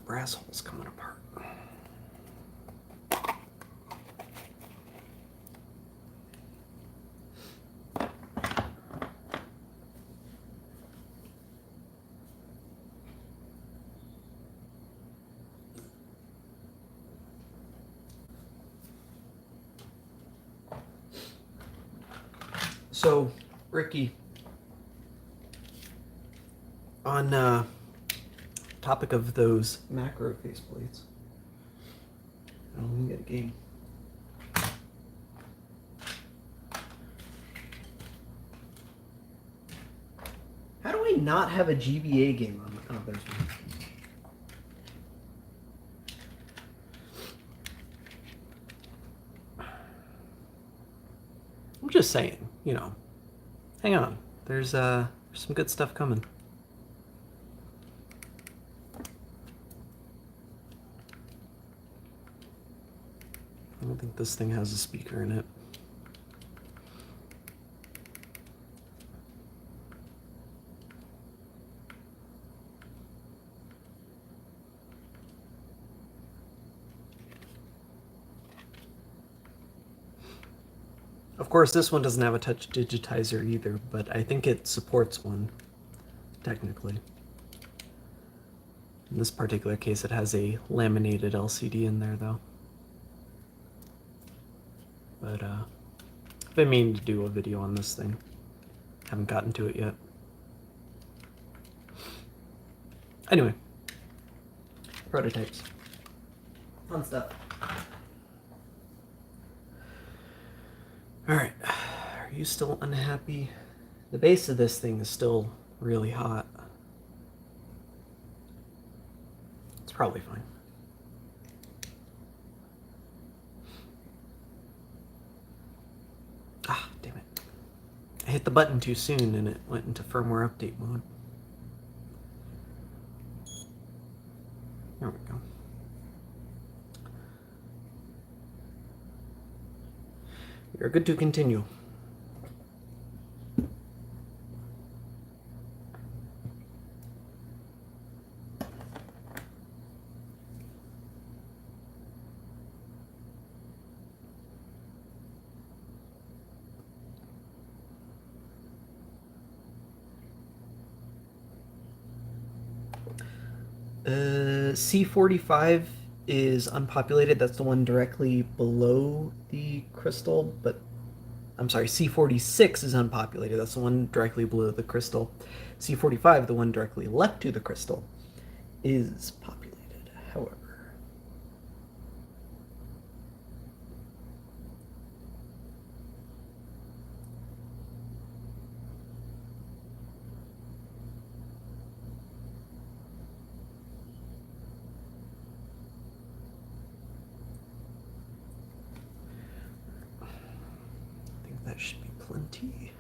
Brass hole's coming apart. So, Ricky, on topic of those macro faceplates, let me get a game. How do I not have a GBA game on? Oh, there's one. I'm just saying, you know, hang on. There's some good stuff coming. I don't think this thing has a speaker in it. Of course, this one doesn't have a touch digitizer either, but I think it supports one, technically. In this particular case, it has a laminated LCD in there, though. But I've been meaning to do a video on this thing. Haven't gotten to it yet. Anyway, prototypes. Fun stuff. Alright, are you still unhappy? The base of this thing is still really hot. It's probably fine. Ah, damn it. I hit the button too soon and it went into firmware update mode. There we go. You're good to continue. C45 is unpopulated. That's the one directly below the crystal, but I'm sorry, C46 is unpopulated. That's the one directly below the crystal. C45, the one directly left to the crystal, is populated, however. I think that should be plenty.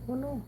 Oh no.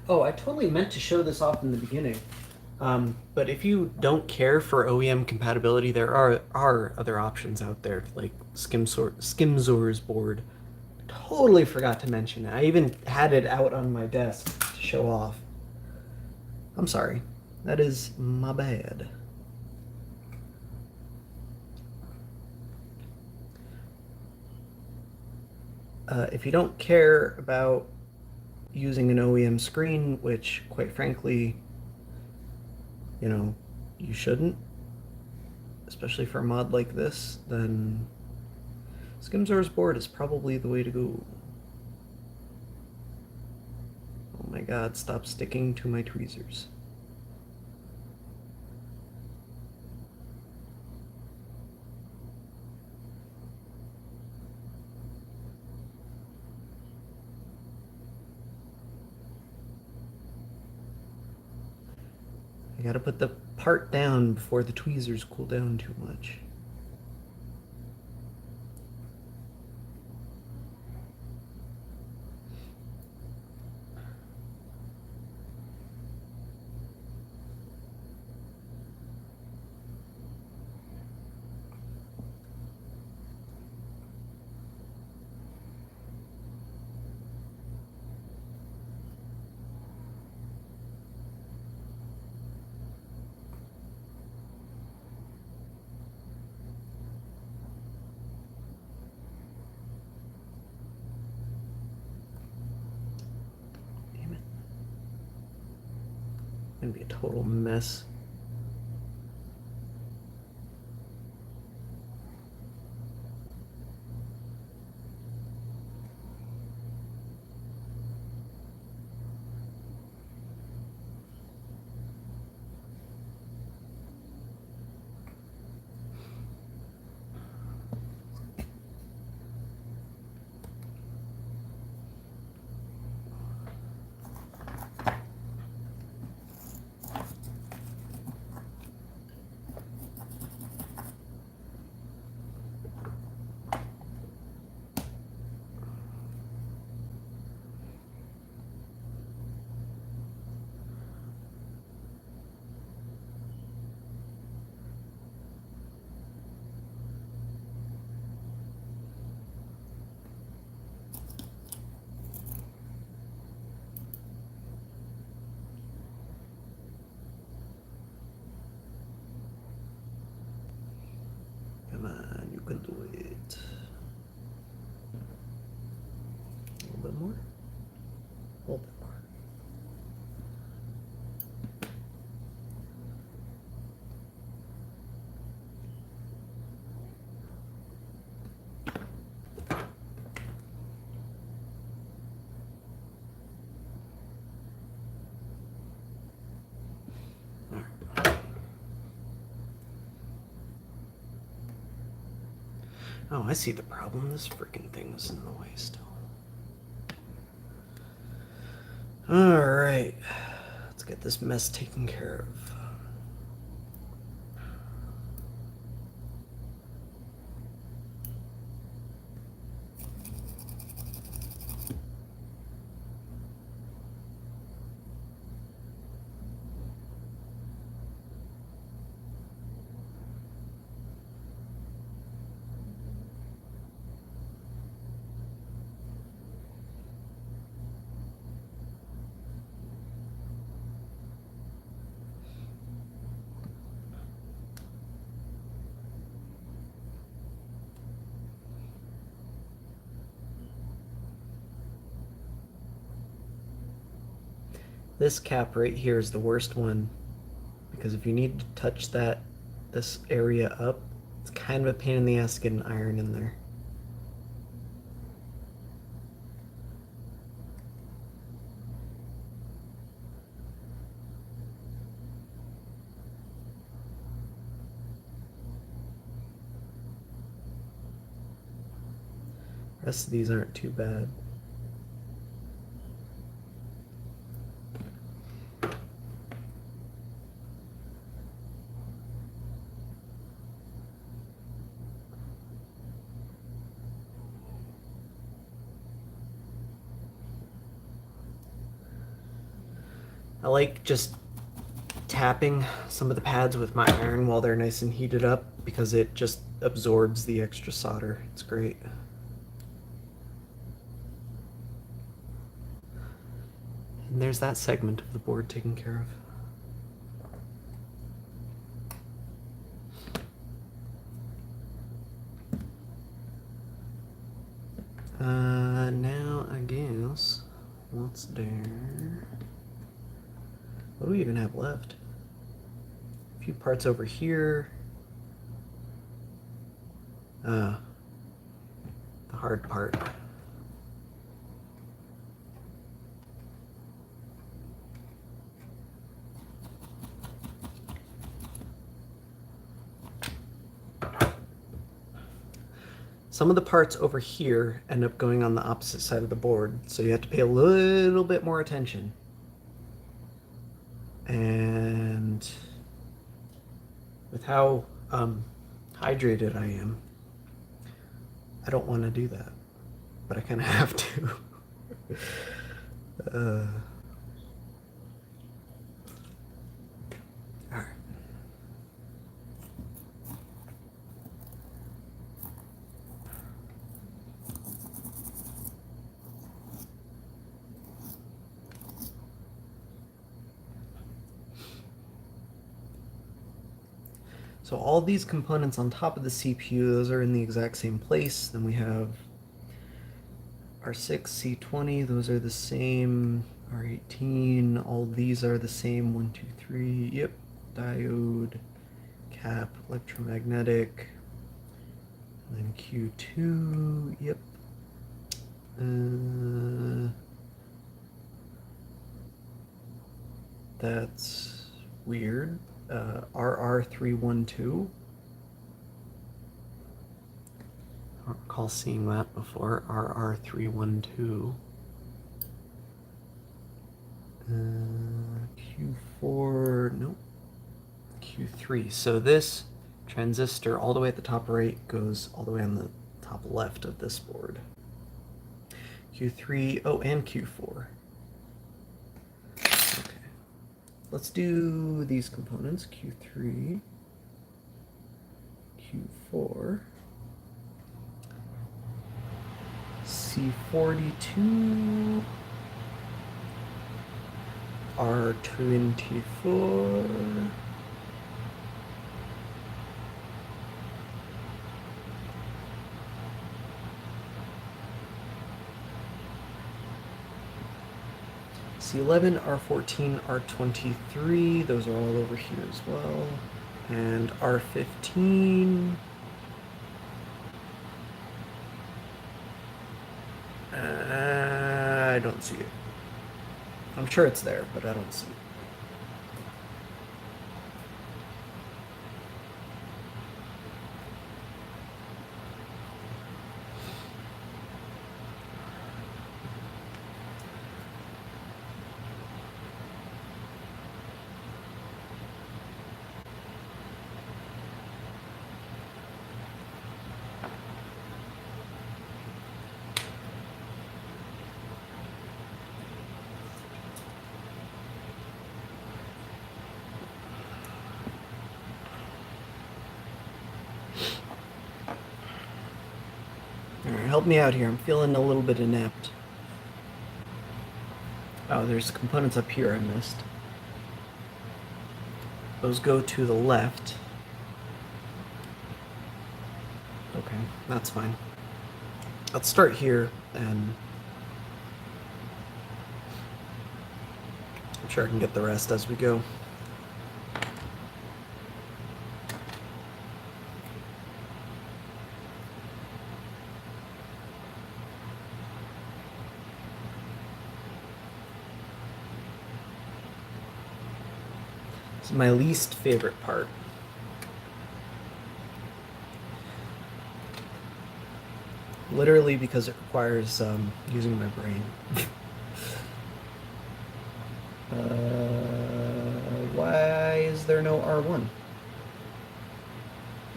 Oh, I totally meant to show this off in the beginning. But if you don't care for OEM compatibility, there are other options out there, like Skimzor's board. Totally forgot to mention it. I even had it out on my desk to show off. I'm sorry. That is my bad. If you don't care about using an OEM screen, which quite frankly, you know, you shouldn't, especially for a mod like this, then Skimzor's board is probably the way to go. Oh my god, stop sticking to my tweezers. I gotta put the part down before the tweezers cool down too much. Gonna be a total mess. Come on, you can do it. A little bit more. A little bit more. Oh, I see the problem. This freaking thing is in the way still. Alright. Let's get this mess taken care of. This cap right here is the worst one, because if you need to touch this area up, it's kind of a pain in the ass to get an iron in there. The rest of these aren't too bad. I like just tapping some of the pads with my iron while they're nice and heated up because it just absorbs the extra solder. It's great. And there's that segment of the board taken care of. Now I guess what's there? What do we even have left? A few parts over here. The hard part. Some of the parts over here end up going on the opposite side of the board, so you have to pay a little bit more attention. And with how hydrated I am, I don't want to do that, but I kind of have to. All right. So all these components on top of the CPU, those are in the exact same place. Then we have R6, C20, those are the same. R18, all these are the same. 1, 2, 3, yep. Diode, cap, electromagnetic. And then Q2, yep. That's weird. RR312. I don't recall seeing that before. RR312. Q4, nope. Q3. So this transistor all the way at the top right goes all the way on the top left of this board. Q3, oh, and Q4. Okay. Let's do these components. Q3, Q4, C42, R24, C11, R14, R23, those are all over here as well, and R15, I don't see it. I'm sure it's there, but I don't see it. Alright, help me out here. I'm feeling a little bit inept. Oh, there's components up here I missed. Those go to the left. Okay, that's fine. Let's start here, and I'm sure I can get the rest as we go. This is my least favorite part. Literally because it requires using my brain. Why is there no R1?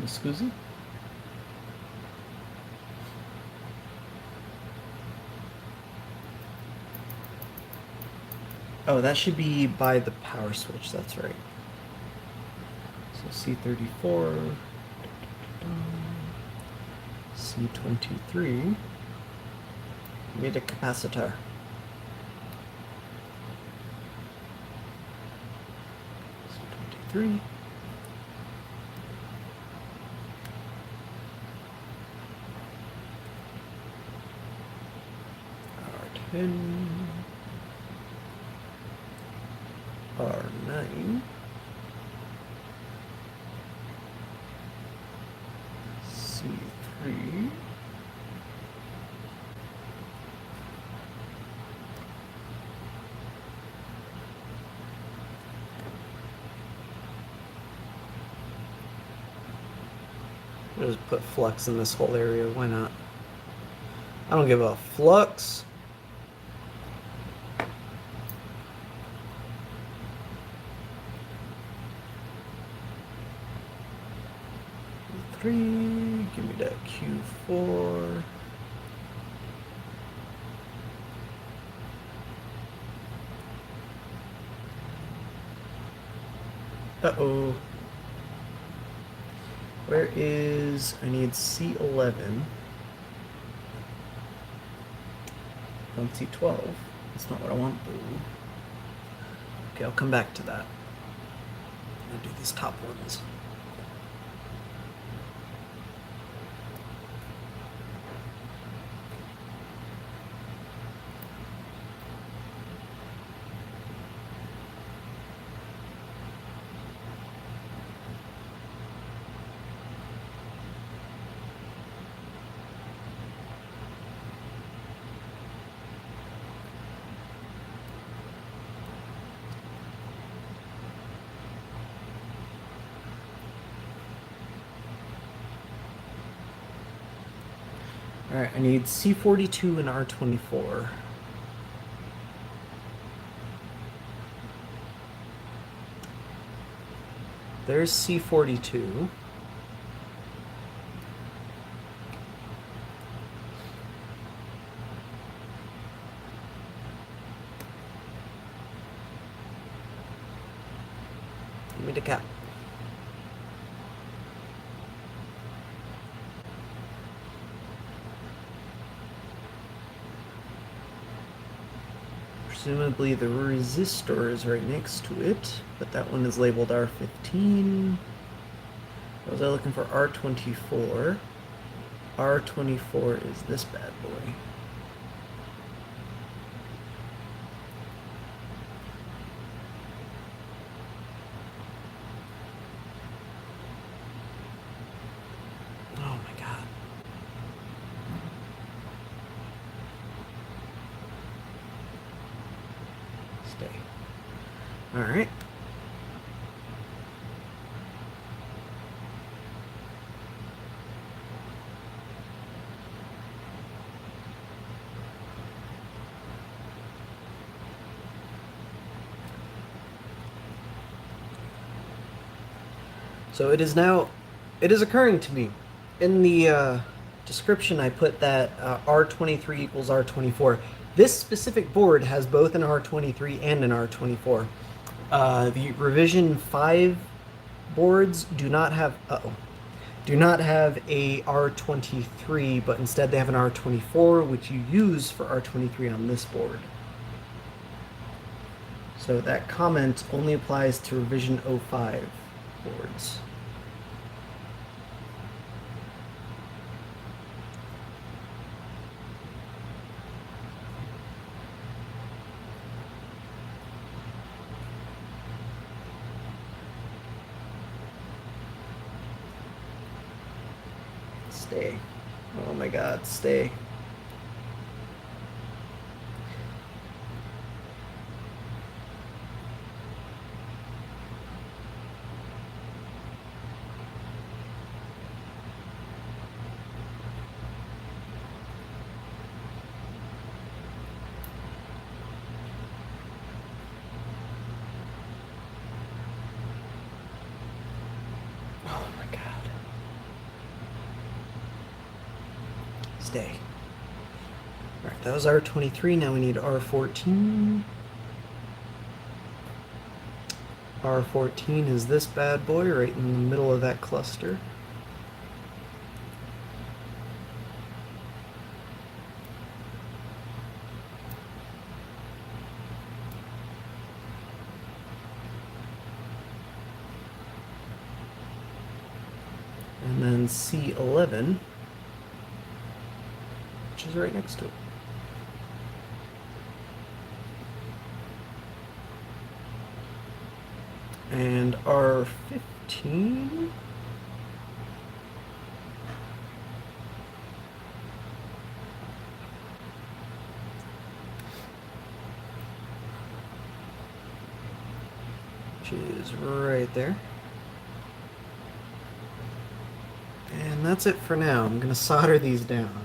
Scusi? Oh, that should be by the power switch, that's right. So C34, C23, need a capacitor. C23. R10. R9. C3. I'll just put flux in this whole area, why not? I don't give a flux. Three, give me that Q4. Uh-oh. Where is, I need C11. On C12. That's not what I want. Ooh. Okay, I'll come back to that. I'll do these top ones. Alright, I need C42 and R24. There's C42. Give me the cap. Presumably the resistor is right next to it, but that one is labeled R15. Was I looking for R24? R24 is this bad boy. Oh my god. Stay. Alright. So it is occurring to me. In the description I put that R23 equals R24. This specific board has both an R23 and an R24. The revision 5 boards do not have a R23, but instead they have an R24, which you use for R23 on this board. So that comment only applies to revision 05 boards. Stay. Oh my god, stay. Oh my god. Stay. Alright, that was R23, now we need R14. R14 is this bad boy right in the middle of that cluster. And then C11, which is right next to it. And R15, which is right there. And that's it for now. I'm gonna solder these down.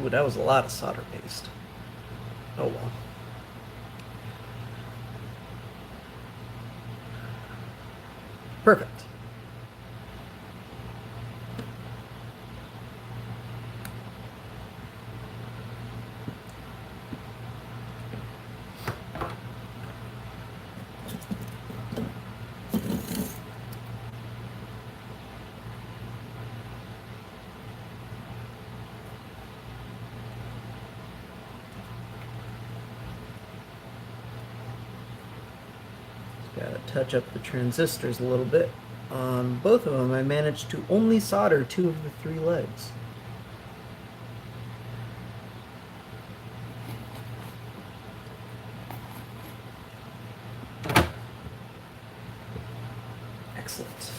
Ooh, that was a lot of solder paste. Oh well. Perfect. Gotta touch up the transistors a little bit. On both of them, I managed to only solder 2 of the 3 legs. Excellent.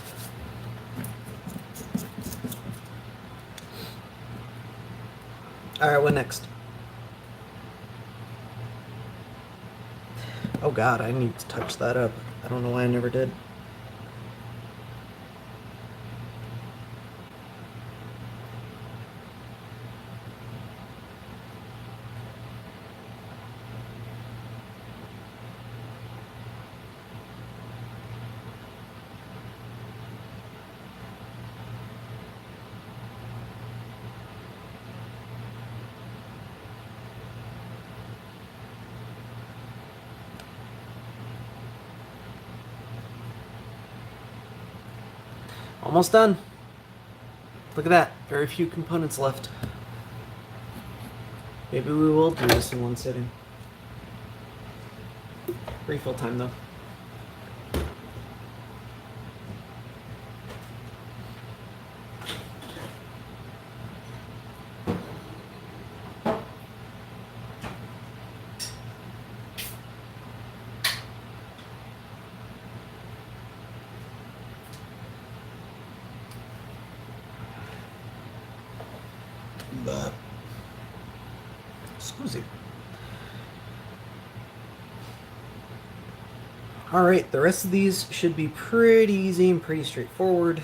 Alright, what next? Oh god, I need to touch that up. I don't know why I never did. Almost done. Look at that. Very few components left. Maybe we will do this in one sitting. Refill time, though. Scusi. Alright, the rest of these should be pretty easy and pretty straightforward.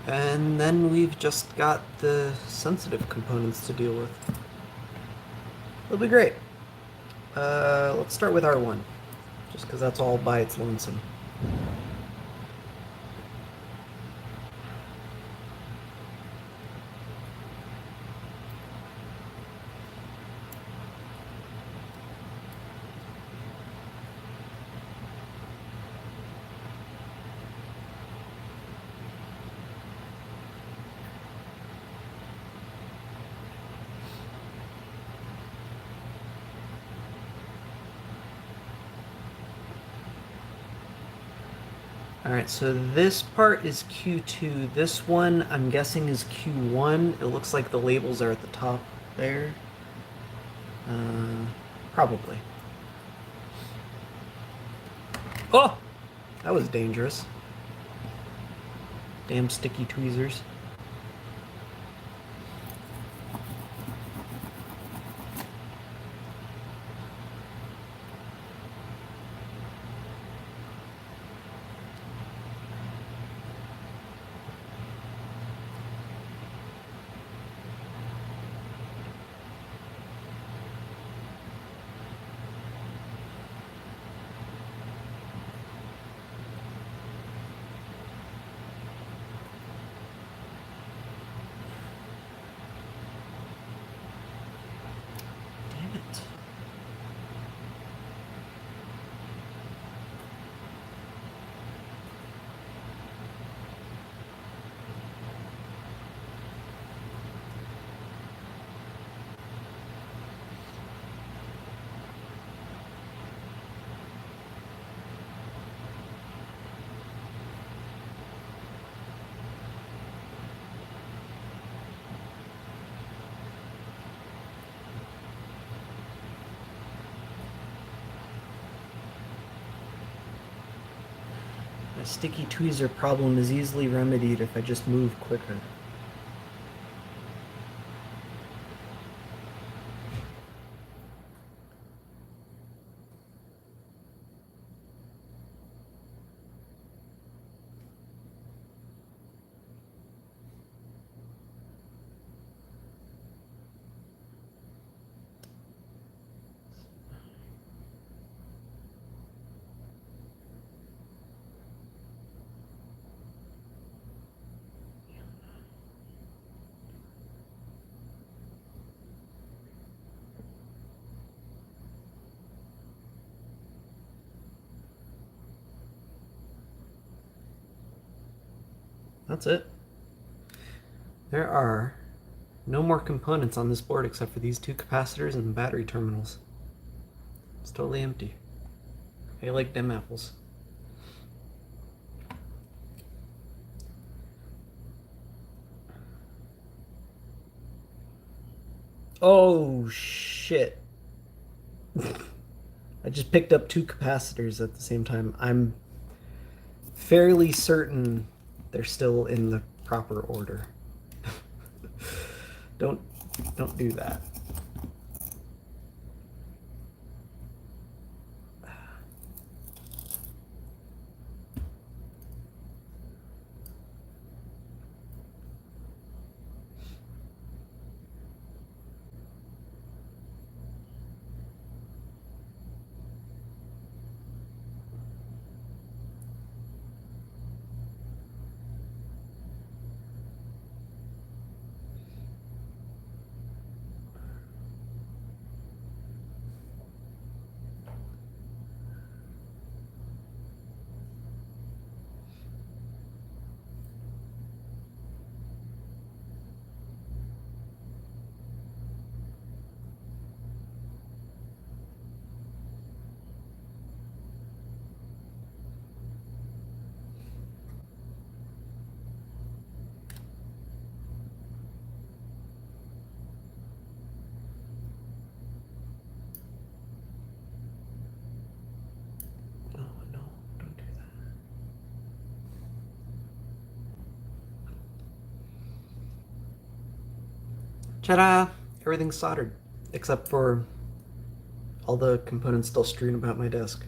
And then we've just got the sensitive components to deal with. It'll be great. Let's start with R1, just because that's all by its lonesome. Alright, so this part is Q2. This one, I'm guessing, is Q1. It looks like the labels are at the top there. Probably. Oh! That was dangerous. Damn sticky tweezers. sticky tweezer problem is easily remedied if I just move quicker. That's it. There are no more components on this board except for these two capacitors and the battery terminals. It's totally empty. I like them apples. Oh shit. I just picked up two capacitors at the same time. I'm fairly certain they're still in the proper order. Don't do that. Oh no, don't do that. Ta-da! Everything's soldered, except for all the components still strewn about my desk.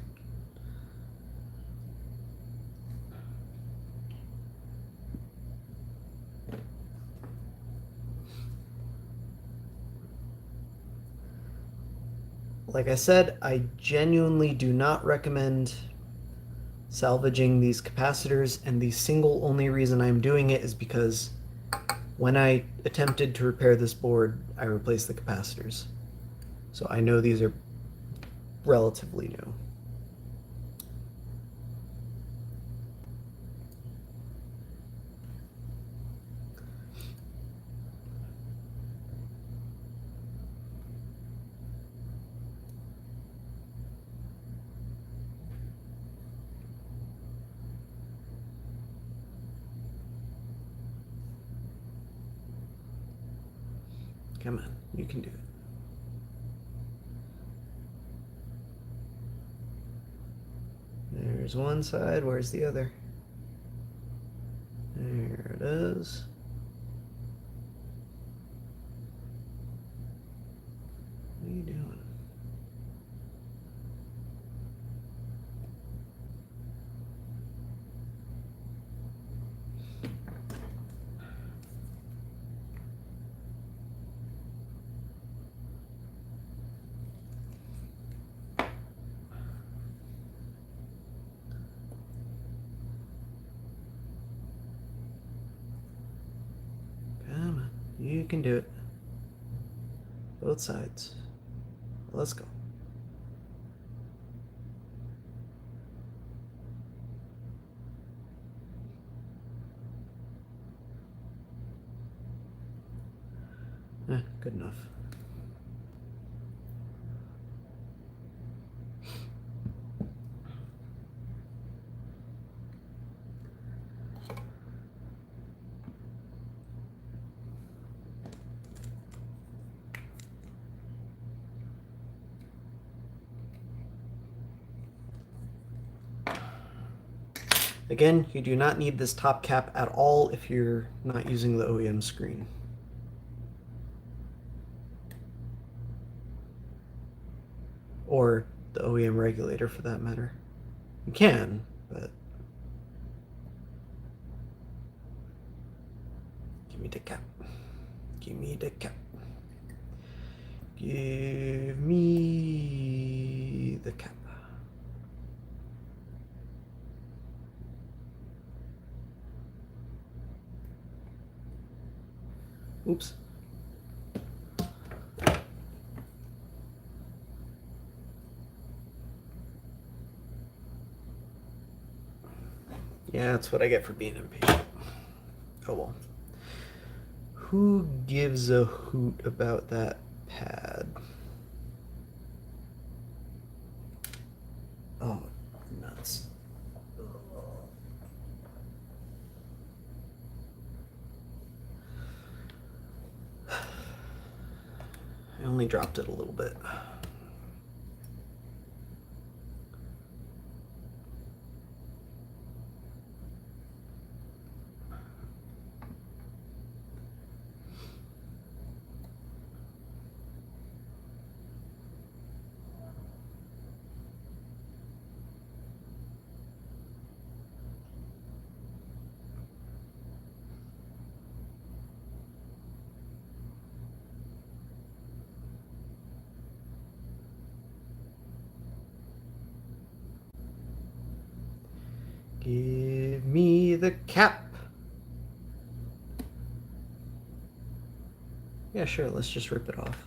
Like I said, I genuinely do not recommend salvaging these capacitors, and the single only reason I'm doing it is because when I attempted to repair this board, I replaced the capacitors. So I know these are relatively new. Come on, you can do it. There's one side, where's the other? There it is. What are you doing? Come on, you can do it. Both sides. Let's go. Good enough. Again, you do not need this top cap at all if you're not using the OEM screen. Or the OEM regulator for that matter. You can, but give me the cap. Give me the cap. Give me the cap. Oops. Yeah, that's what I get for being impatient. Oh well. Who gives a hoot about that pad? Oh, nuts. I only dropped it a little bit. Give me the cap. Yeah, sure, let's just rip it off.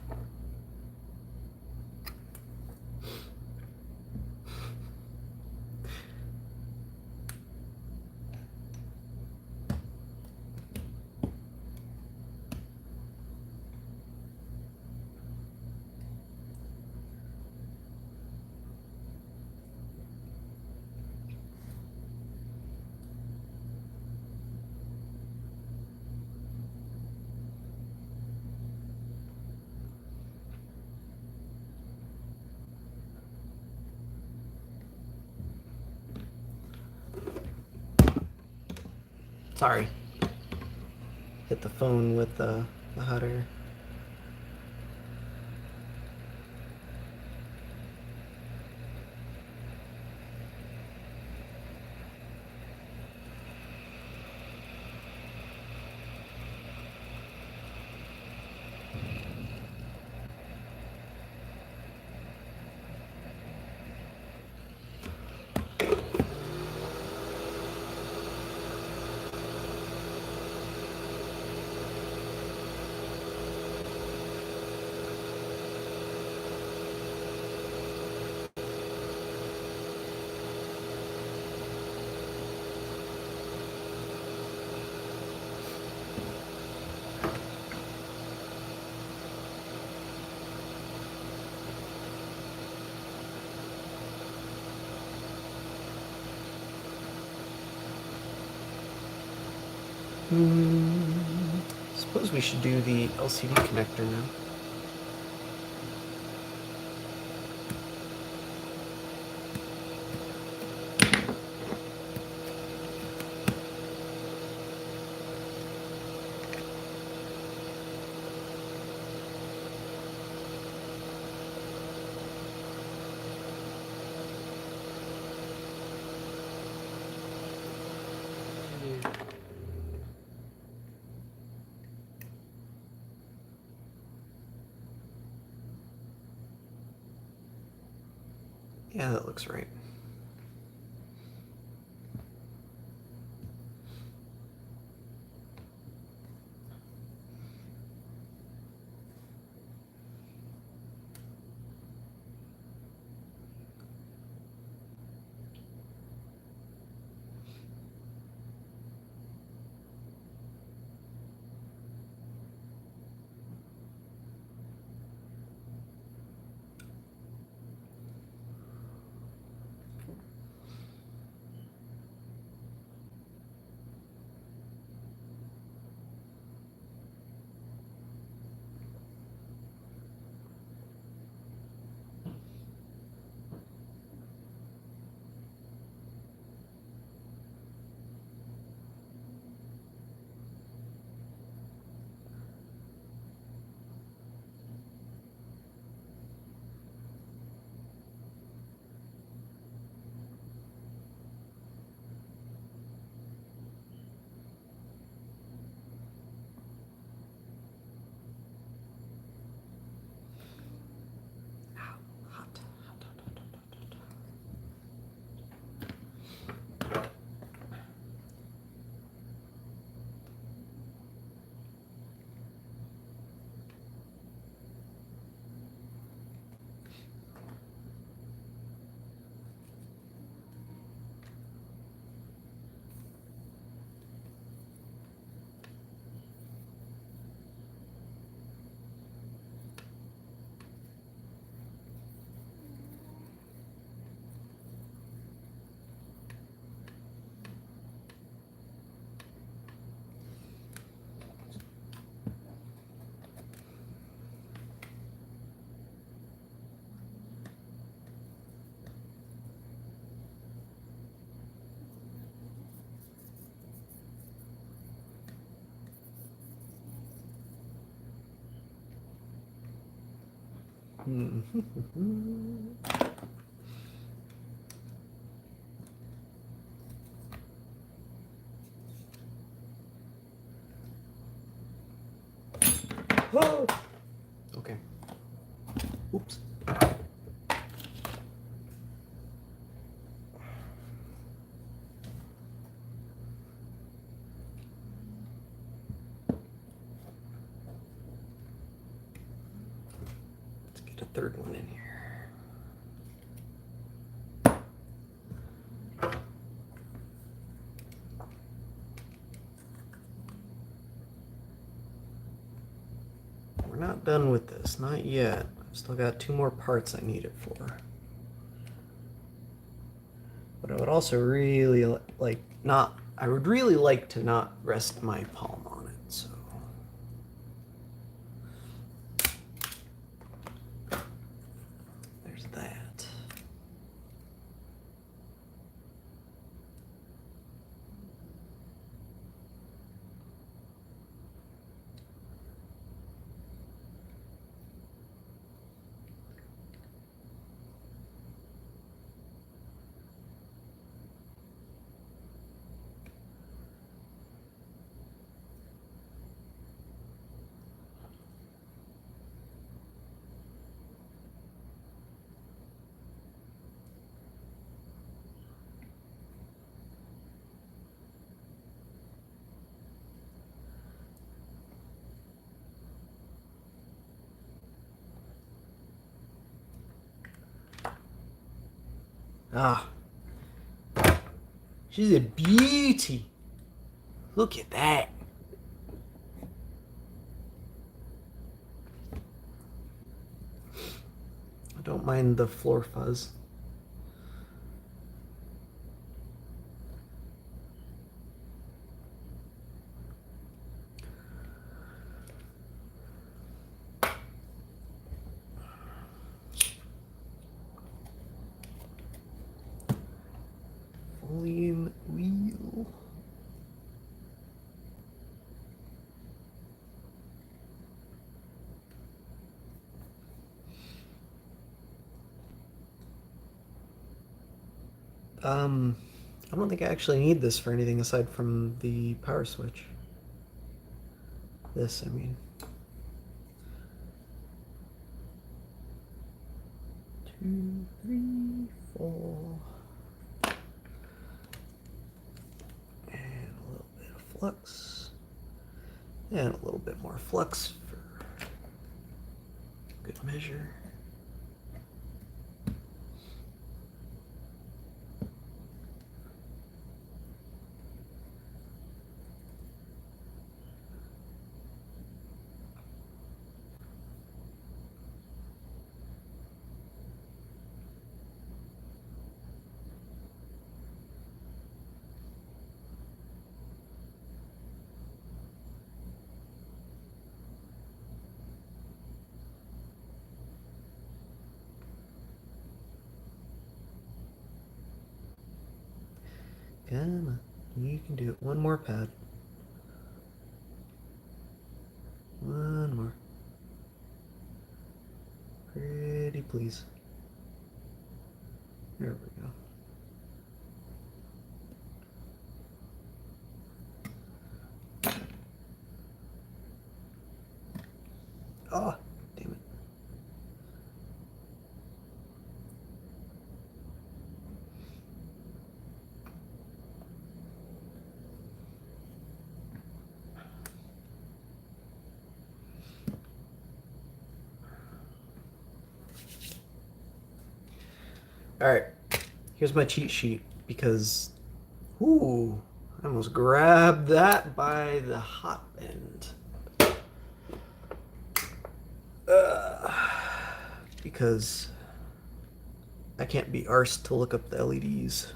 Sorry. Hit the phone with the hot air. Suppose we should do the LCD connector now. Yeah, that looks right. Whoa! Okay. Oops. Let's get a third one in here. We're not done with this, not yet. I've still got 2 more parts I need it for. But I would also really I would really like to not rest my palm on it, so. There's that. Ah, she's a beauty. Look at that. I don't mind the floor fuzz. Volume wheel. I don't think I actually need this for anything aside from the power switch. This, I mean. 2, 3, 4. And a little bit of flux. And a little bit more flux for good measure. Come on, you can do it. One more pad. One more. Pretty please. There we go. Oh, damn it. Alright, here's my cheat sheet because, ooh, I almost grabbed that by the hot end. Because I can't be arsed to look up the LEDs.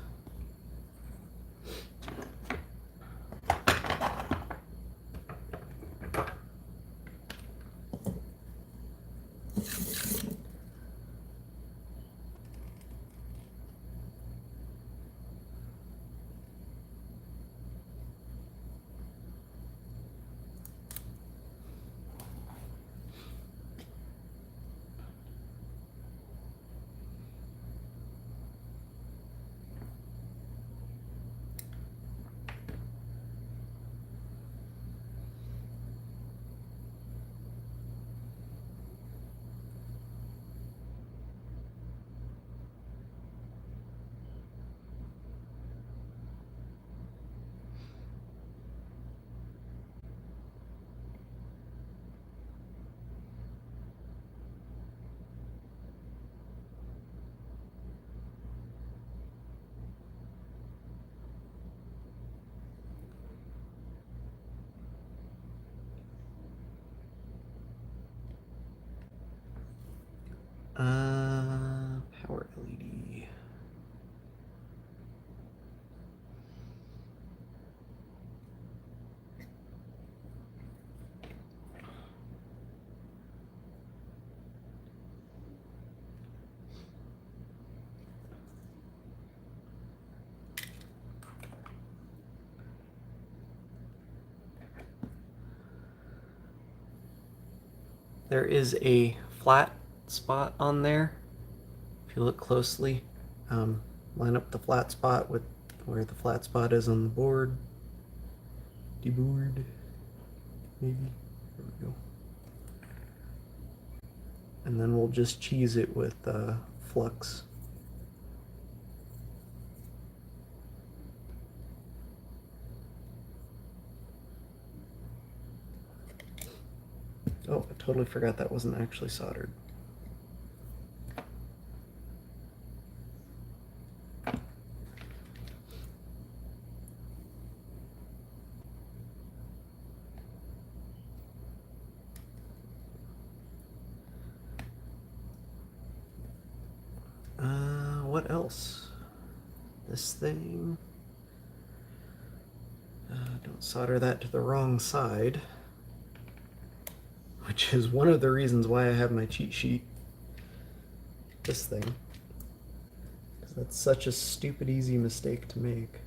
there is a flat spot on there. If you look closely, line up the flat spot with where the flat spot is on the board. The board, maybe. There we go. And then we'll just cheese it with flux. Oh, I totally forgot that wasn't actually soldered. What else? This thing. Don't solder that to the wrong side, which is one of the reasons why I have my cheat sheet. This thing. Because that's such a stupid easy mistake to make.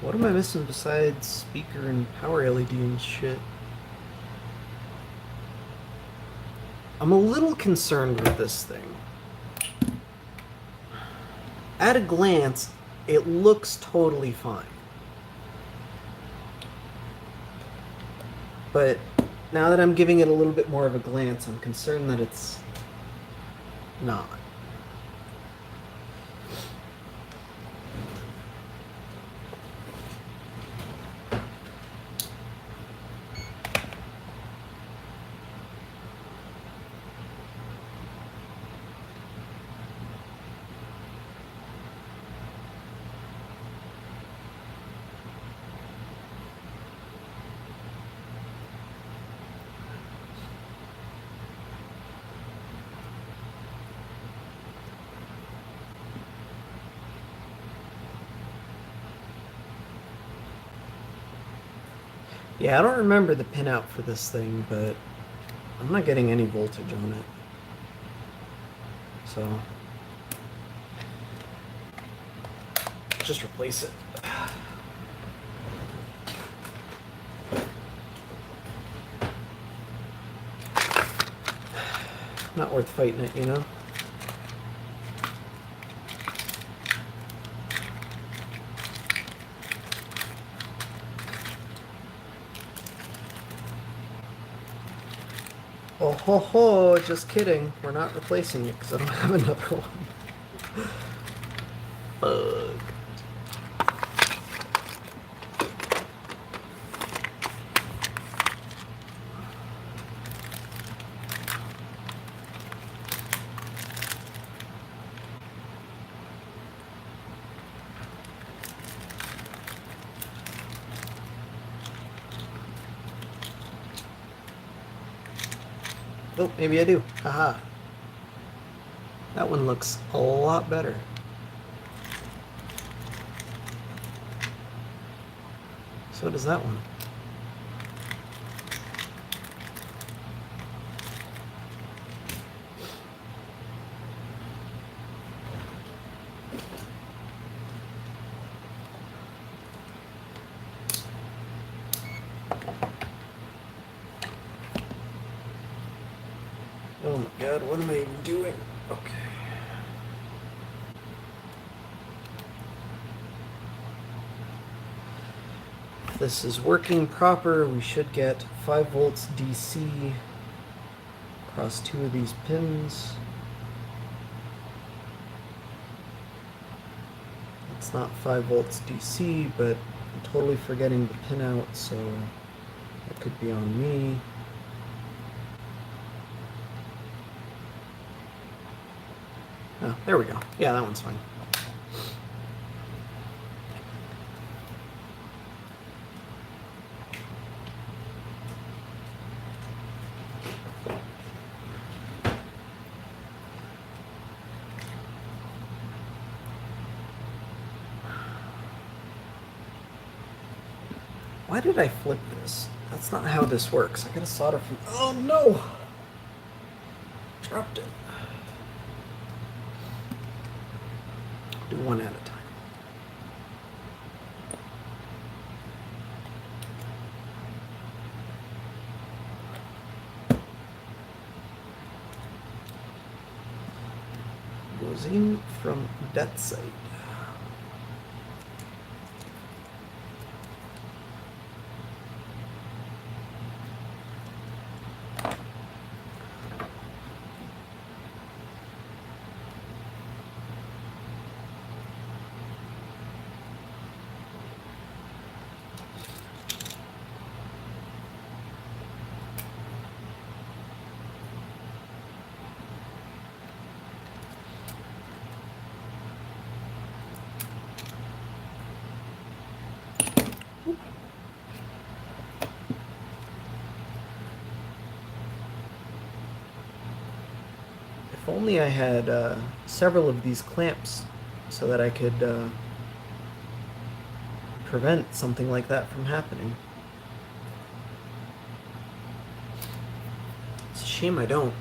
What am I missing besides speaker and power LED and shit? I'm a little concerned with this thing. At a glance, it looks totally fine. But now that I'm giving it a little bit more of a glance, I'm concerned that it's not. Yeah, I don't remember the pinout for this thing, but I'm not getting any voltage on it. So, just replace it. Not worth fighting it, you know? Oh ho ho, just kidding. We're not replacing it because I don't have another one. Bug. Oh, maybe I do. Haha. That one looks a lot better. So does that one. Oh my god, what am I even doing? Okay. If this is working proper, we should get 5 volts DC across 2 of these pins. It's not 5 volts DC, but I'm totally forgetting the pin out, so it could be on me. Oh, there we go. Yeah, that one's fine. Why did I flip this? That's not how this works. I gotta solder from... Oh no! Dropped it. Do one at a time. Goes in from that side. If only I had several of these clamps so that I could prevent something like that from happening. It's a shame I don't.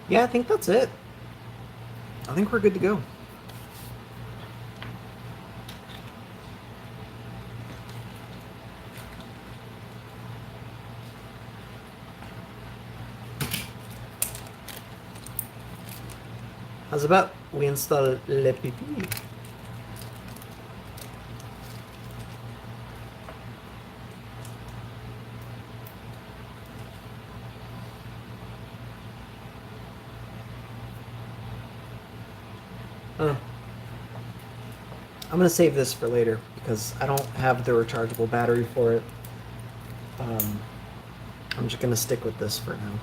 Yeah, I think that's it. I think we're good to go. How's about we install le pipi? I'm gonna save this for later because I don't have the rechargeable battery for it. I'm just gonna stick with this for now.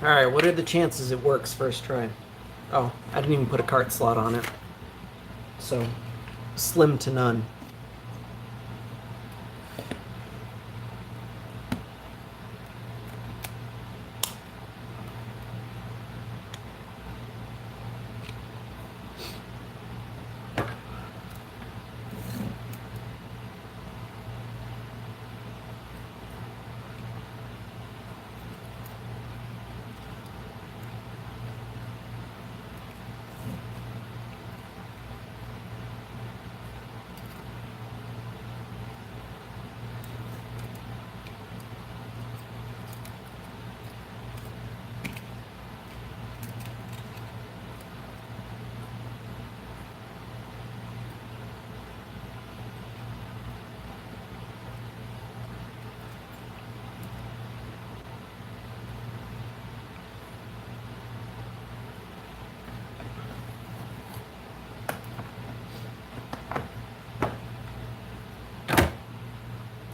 Alright, what are the chances it works first try? Oh, I didn't even put a cart slot on it. So, slim to none.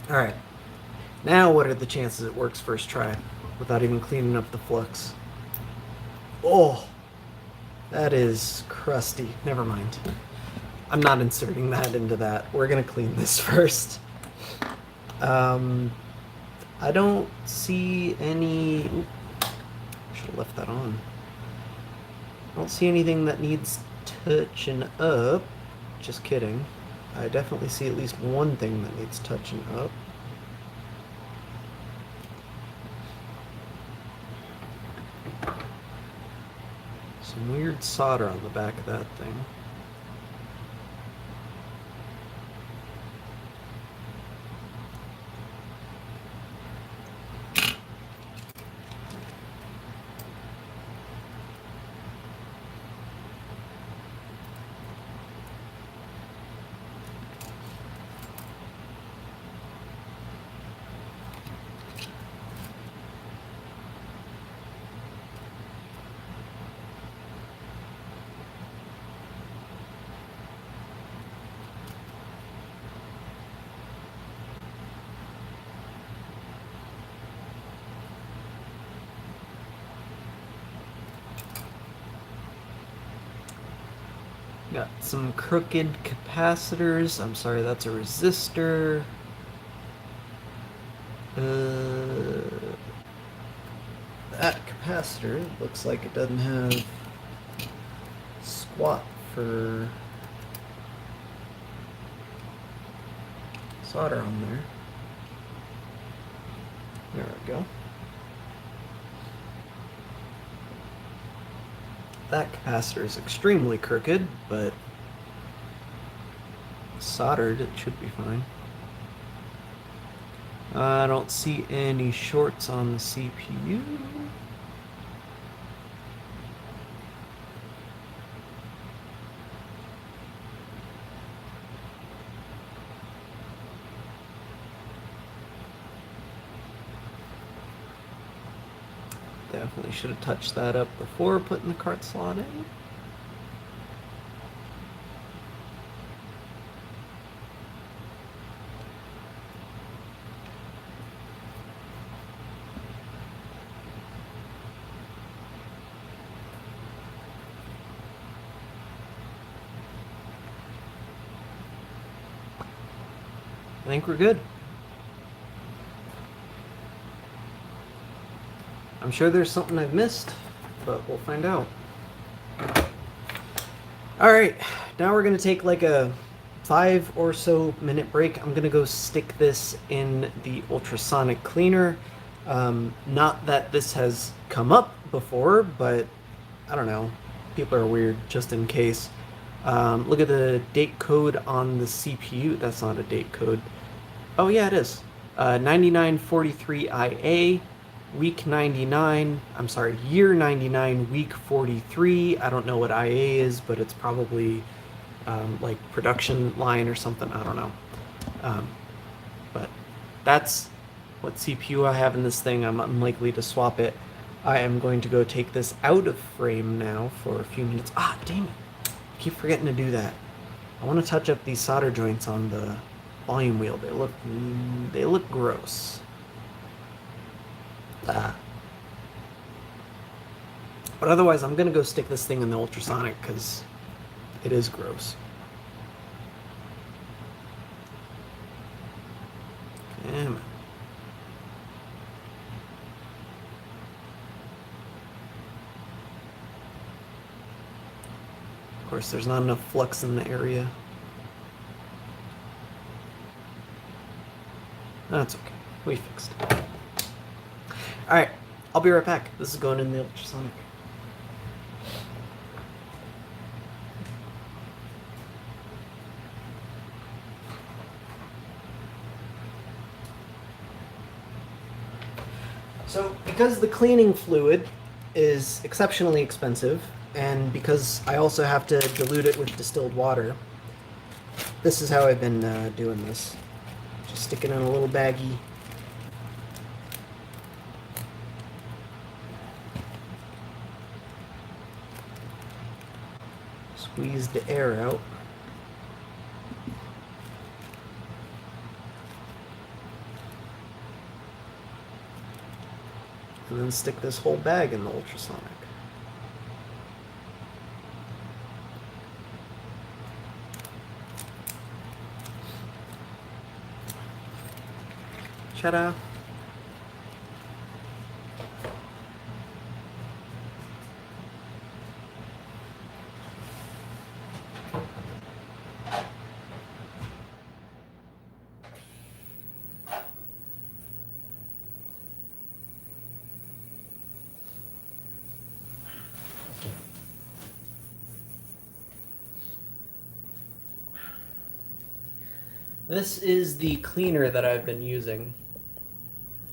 Alright. Now what are the chances it works first try without even cleaning up the flux? Oh, that is crusty. Never mind. I'm not inserting that into that. We're gonna clean this first. I don't see any... Oop, should have left that on. I don't see anything that needs touching up. Just kidding. I definitely see at least one thing that needs touching up. Some weird solder on the back of that thing. Got some crooked capacitors. I'm sorry, that's a resistor. That capacitor looks like it doesn't have squat for solder on there. There we go. That capacitor is extremely crooked, but soldered, it should be fine. I don't see any shorts on the CPU. Definitely should have touched that up before putting the cart slot in. I think we're good. I'm sure there's something I've missed, but we'll find out. Alright, now we're going to take like a 5 or so minute break. I'm going to go stick this in the ultrasonic cleaner. Not that this has come up before, but I don't know. People are weird, just in case. Look at the date code on the CPU. That's not a date code. Oh yeah, it is. 9943IA, week 99. I'm sorry, year 99, week 43. I don't know what IA is, but it's probably like production line or something. I don't know. But that's what CPU I have in this thing. I'm unlikely to swap it. I am going to go take this out of frame now for a few minutes. Ah, dang it. I keep forgetting to do that. I want to touch up these solder joints on the volume wheel. They look gross. But otherwise, I'm gonna go stick this thing in the ultrasonic because it is gross. Damn it. Of course, there's not enough flux in the area. That's okay. We fixed it. Alright, I'll be right back. This is going in the ultrasonic. So, because the cleaning fluid is exceptionally expensive, and because I also have to dilute it with distilled water, this is how I've been doing this. Just stick it in a little baggie. Squeeze the air out. and then stick this whole bag in the ultrasonic. Ta-da! This is the cleaner that I've been using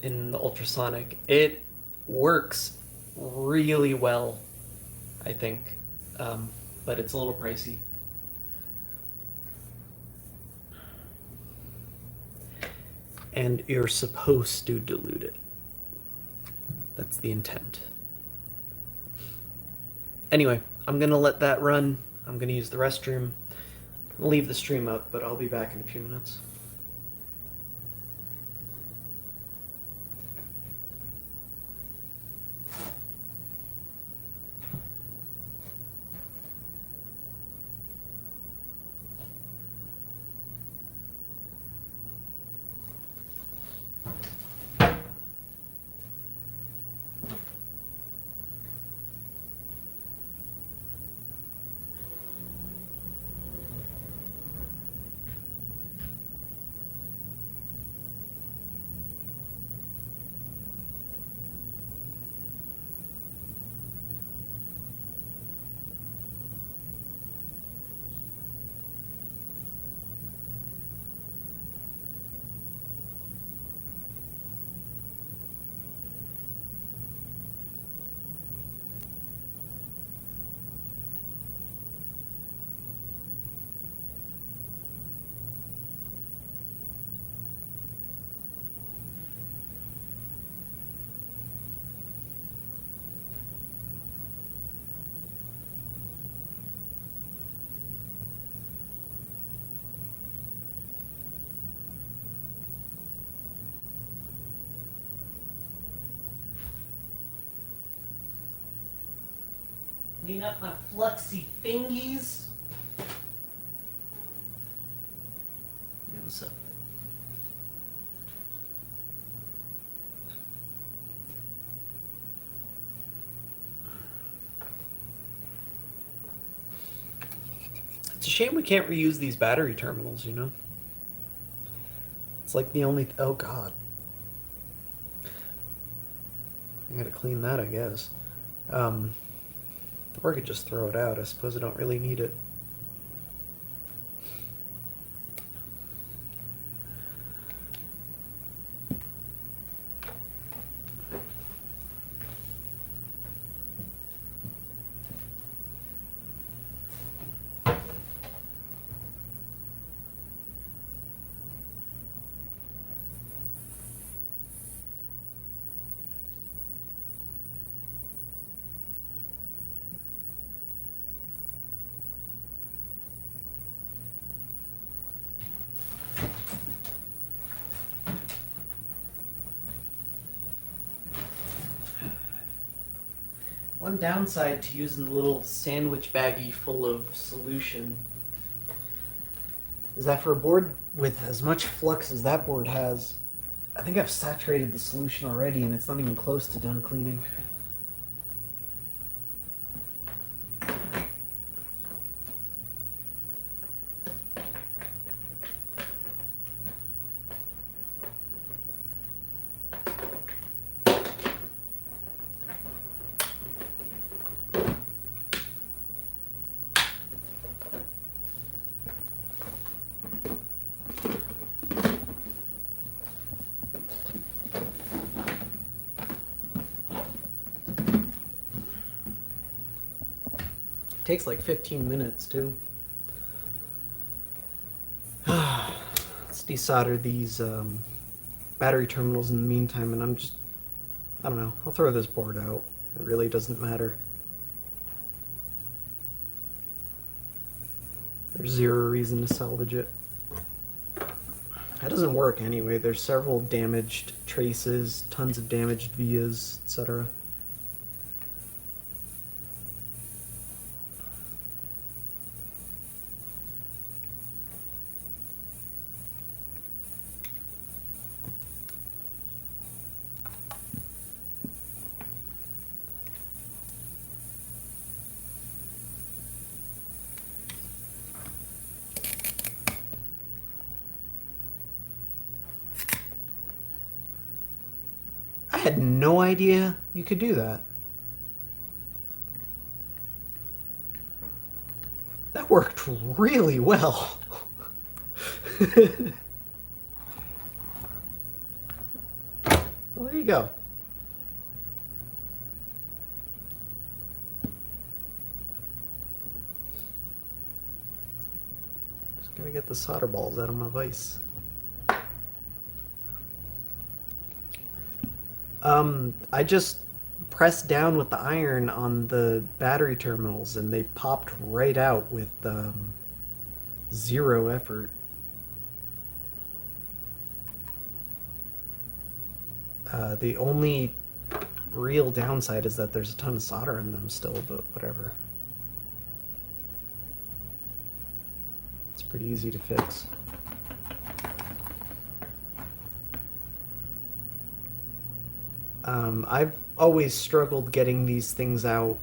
in the ultrasonic. It works really well, I think, but it's a little pricey. And you're supposed to dilute it. That's the intent. Anyway, I'm gonna let that run. I'm gonna use the restroom. I'll leave the stream up, but I'll be back in a few minutes. Clean up my fluxy fingies. Yeah, what's up? It's a shame we can't reuse these battery terminals, you know? It's like the only... Oh, God. I gotta clean that, I guess. Or I could just throw it out. I suppose I don't really need it. One downside to using the little sandwich baggie full of solution is that for a board with as much flux as that board has, I think I've saturated the solution already and it's not even close to done cleaning. Takes like 15 minutes too. Let's desolder these battery terminals in the meantime, and I don't know, I'll throw this board out. It really doesn't matter. There's zero reason to salvage it. That doesn't work anyway. There's several damaged traces, tons of damaged vias, etc. I had no idea you could do that. That worked really well. Well, there you go. Just gotta get the solder balls out of my vise. I just pressed down with the iron on the battery terminals and they popped right out with zero effort. The only real downside is that there's a ton of solder in them still, but whatever. It's pretty easy to fix. I've always struggled getting these things out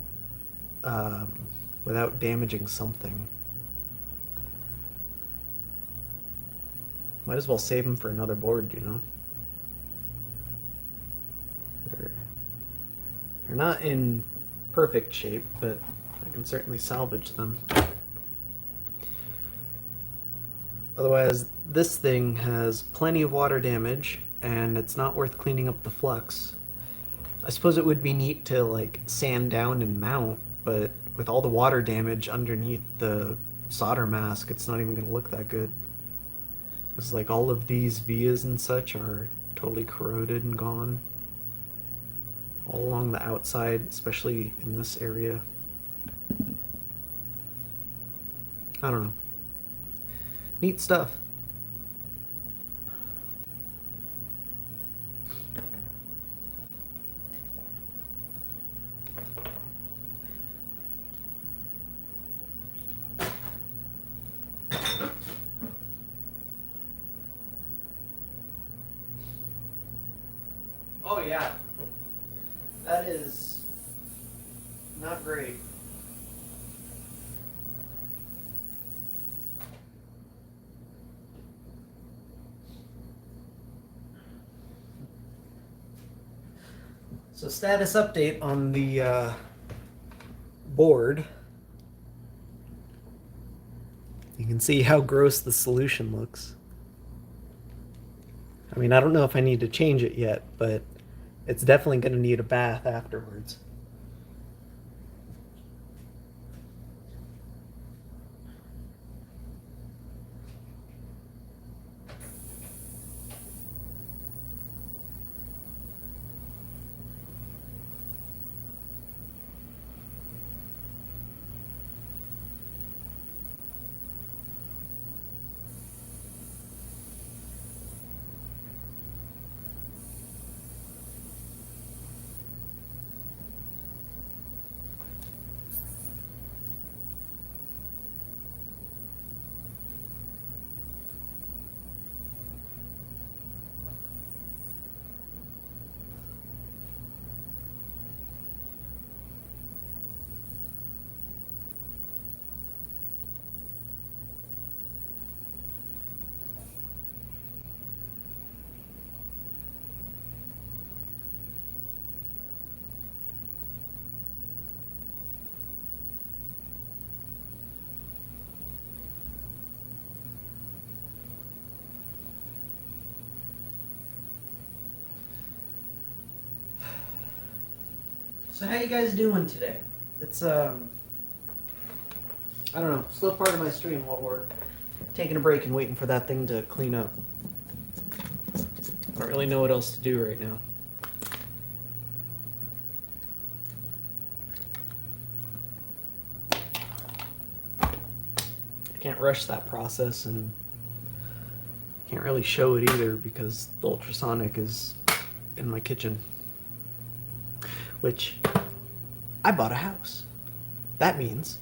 without damaging something. Might as well save them for another board, you know? They're not in perfect shape, but I can certainly salvage them. Otherwise, this thing has plenty of water damage, and it's not worth cleaning up the flux. I suppose it would be neat to like sand down and mount, but with all the water damage underneath the solder mask, it's not even going to look that good. Because like all of these vias and such are totally corroded and gone. All along the outside, especially in this area. I don't know. Neat stuff. Oh yeah. That is not great. So status update on the board. You can see how gross the solution looks. I mean, I don't know if I need to change it yet, but it's definitely going to need a bath afterwards. So how you guys doing today? It's I don't know, slow part of my stream while we're taking a break and waiting for that thing to clean up. I don't really know what else to do right now. I can't rush that process and Can't really show it either because the ultrasonic is in my kitchen. Which, I bought a house. That means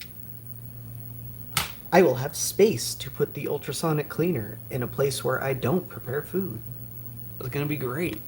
I will have space to put the ultrasonic cleaner in a place where I don't prepare food. It's gonna be great.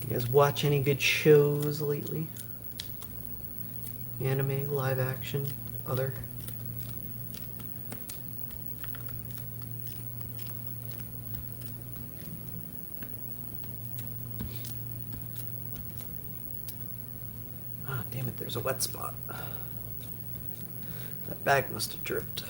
You guys watch any good shows lately? Anime, live action, other? Ah, damn it, there's a wet spot. That bag must have dripped.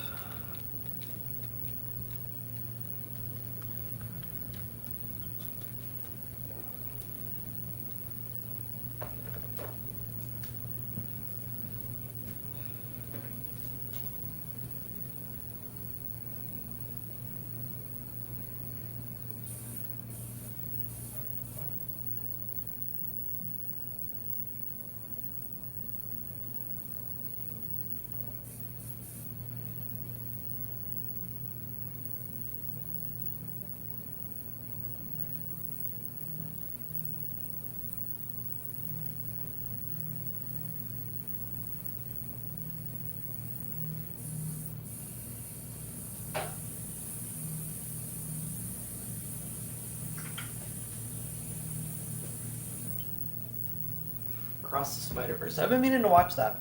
Across the Spider-Verse. I've been meaning to watch that.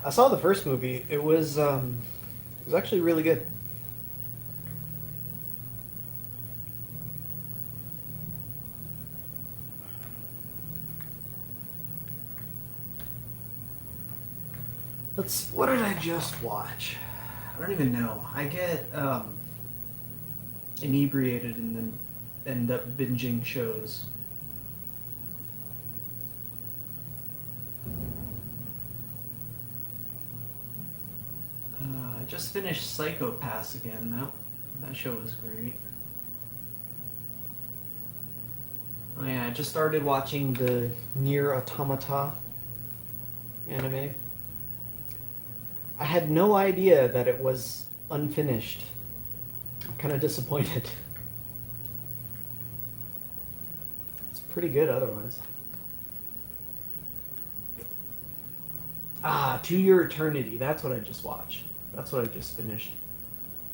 I saw the first movie. It was actually really good. Let's see, what did I just watch? I don't even know. I get inebriated and then end up binging shows. I just finished Psychopaths again. That show was great. Oh yeah, I just started watching the Nier Automata anime. I had no idea that it was unfinished. I'm kind of disappointed. It's pretty good otherwise. Ah, To Your Eternity. That's what I just watched. That's what I just finished.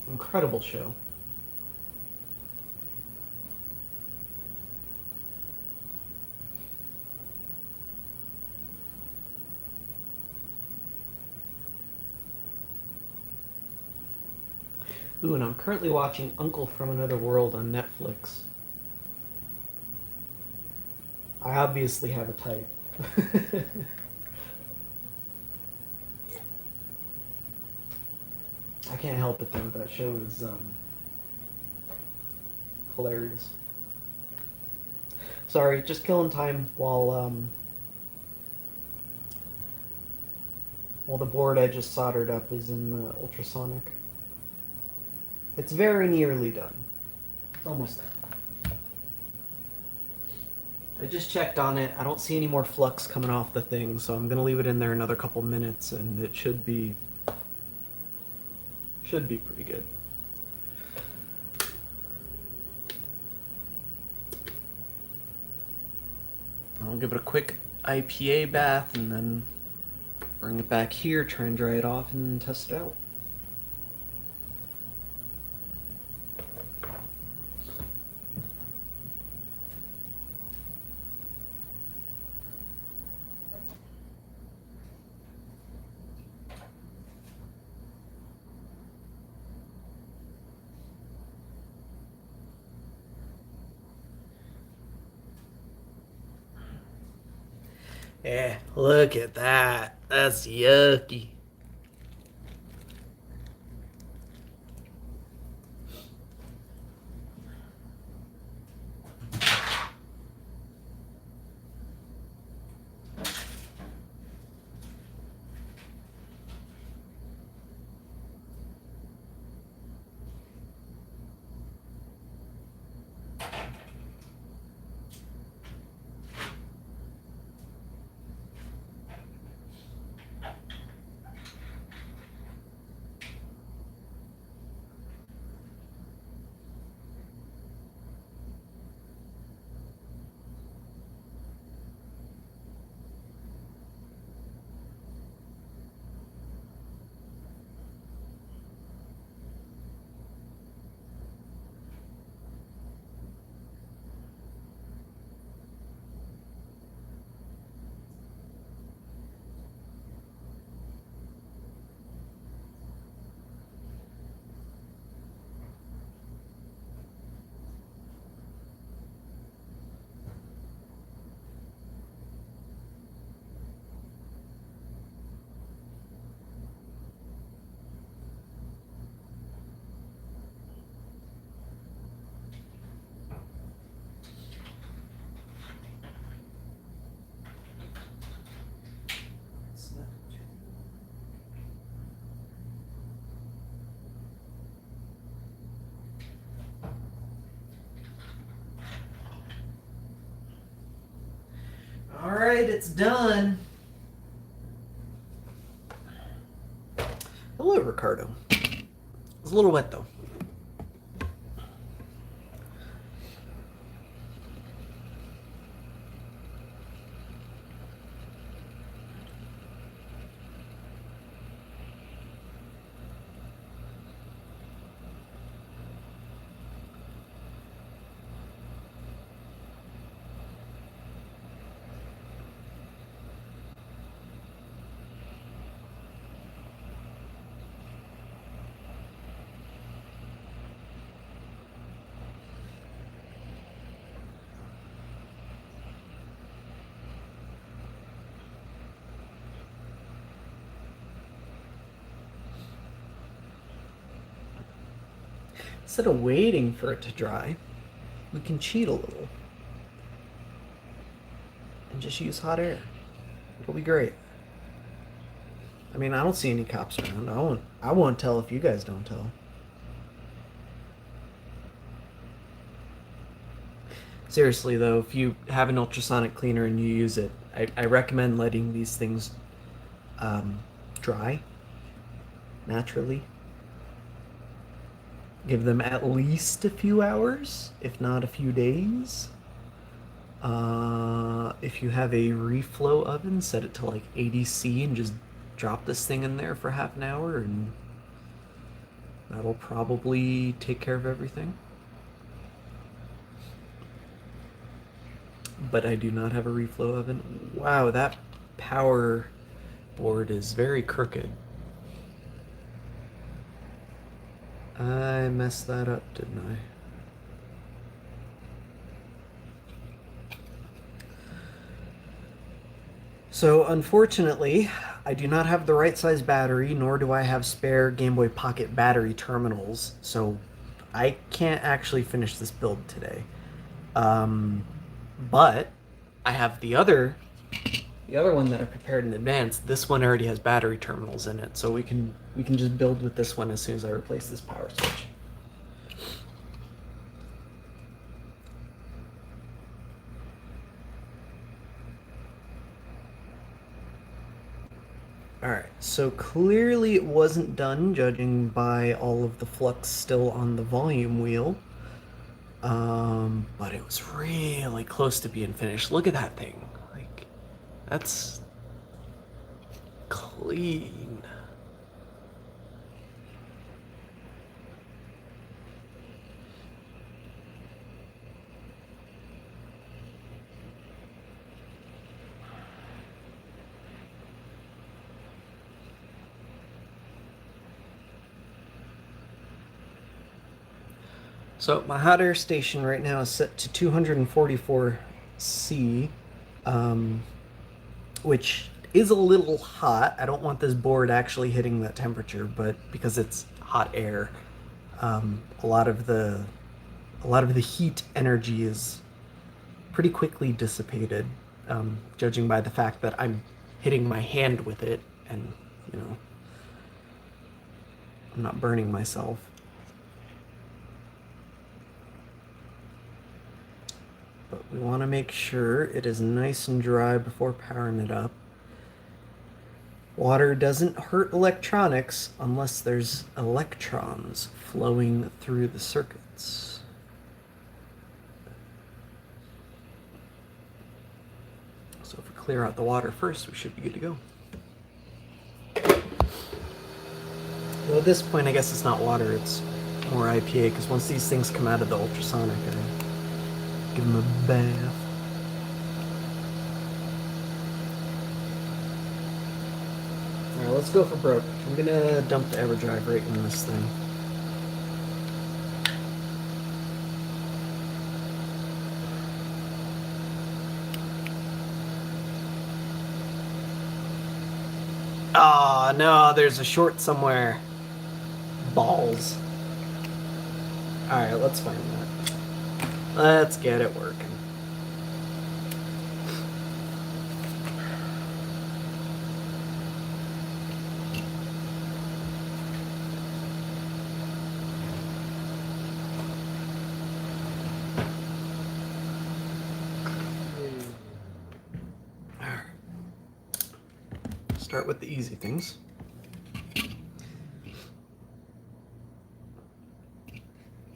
Incredible show. Ooh, and I'm currently watching Uncle from Another World on Netflix. I obviously have a type. I can't help it though. That show is hilarious. Sorry, just killing time while the board I just soldered up is in the ultrasonic. It's very nearly done. It's almost done. I just checked on it. I don't see any more flux coming off the thing, so I'm gonna leave it in there another couple minutes, and it should be pretty good. I'll give it a quick IPA bath and then bring it back here, try and dry it off, and test it out. Yeah, look at that. That's yucky. All right, it's done. Hello, Ricardo. It's a little wet though. Instead of waiting for it to dry, we can cheat a little and just use hot air. It'll be great. I mean, I don't see any cops around. I won't tell if you guys don't tell. Seriously though, if you have an ultrasonic cleaner and you use it, I recommend letting these things dry naturally. Give them at least a few hours, if not a few days. If you have a reflow oven, set it to like 80°C and just drop this thing in there for half an hour, and that'll probably take care of everything. But I do not have a reflow oven. Wow, that power board is very crooked. I messed that up, didn't I? So unfortunately, I do not have the right size battery, nor do I have spare Game Boy Pocket battery terminals, so I can't actually finish this build today. But I have the other one that I prepared in advance. This one already has battery terminals in it, so we can just build with this one as soon as I replace this power switch. Alright, so clearly it wasn't done, judging by all of the flux still on the volume wheel. But it was really close to being finished. Look at that thing. Like, that's clean. So my hot air station right now is set to 244°C. which is a little hot. I don't want this board actually hitting that temperature, but because it's hot air, a lot of the heat energy is pretty quickly dissipated, judging by the fact that I'm hitting my hand with it, and you know, I'm not burning myself. But we want to make sure it is nice and dry before powering it up. Water doesn't hurt electronics unless there's electrons flowing through the circuits. So if we clear out the water first, we should be good to go. Well, at this point, I guess it's not water, it's more IPA, because once these things come out of the ultrasonic, I give them a bath. Alright, let's go for broke. I'm gonna dump the EverDrive right in this thing. Oh no, there's a short somewhere. Balls. Alright, let's find that. Let's get it working. Start with the easy things.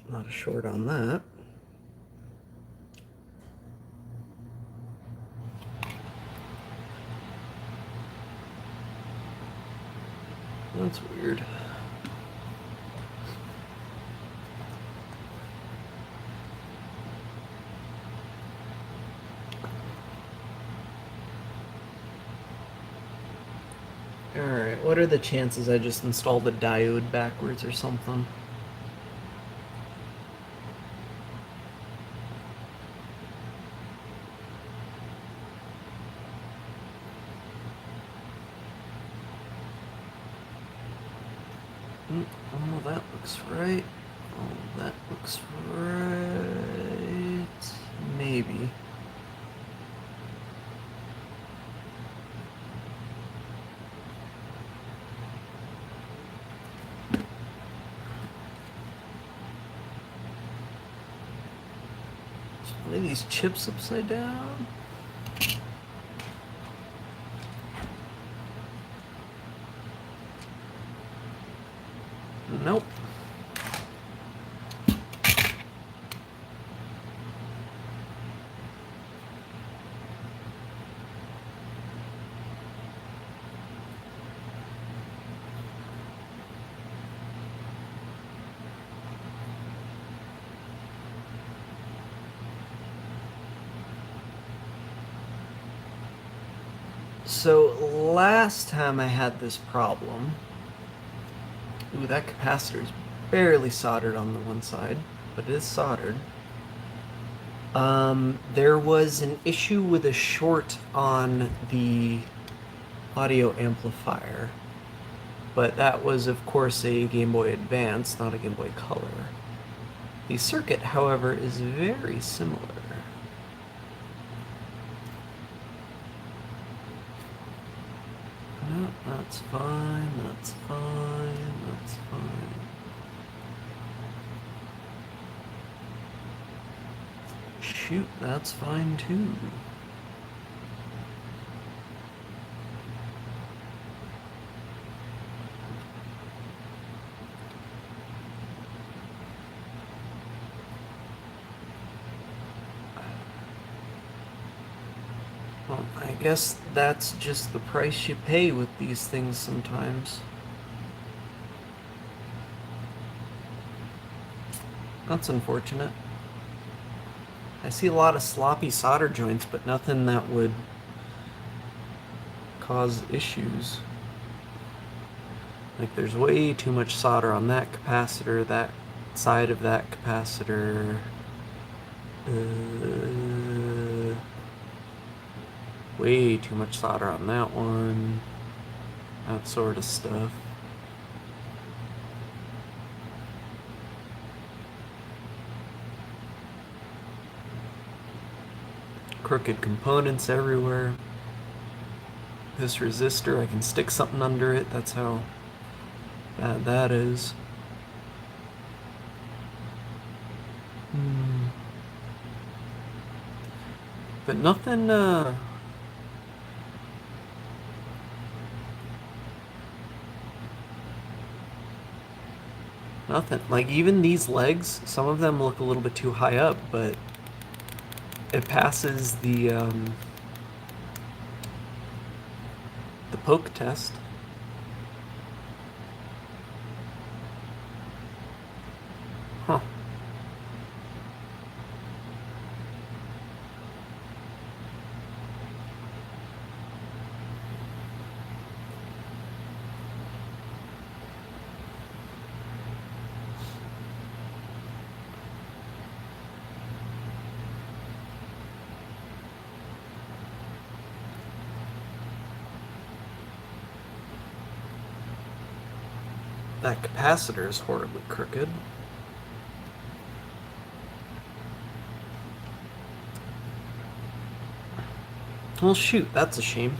Not a short on that. That's weird. Alright, what are the chances I just installed the diode backwards or something? Oh, that looks right. Oh, that looks right. Maybe. Are these chips upside down? Nope. So last time I had this problem, ooh, that capacitor is barely soldered on the one side, but it is soldered. There was an issue with a short on the audio amplifier, but that was of course a Game Boy Advance, not a Game Boy Color. The circuit, however, is very similar. No, that's fine, that's fine, that's fine. Shoot, that's fine too. Well, I guess that's just the price you pay with these things sometimes. That's unfortunate. I see a lot of sloppy solder joints, but nothing that would cause issues. Like, there's way too much solder on that capacitor, that side of that capacitor. Way too much solder on that one. That sort of stuff. Crooked components everywhere. This resistor, I can stick something under it. That's how bad that is. But nothing, nothing. Like, even these legs, some of them look a little bit too high up, but it passes the poke test. Huh. That capacitor is horribly crooked. Well, shoot, that's a shame.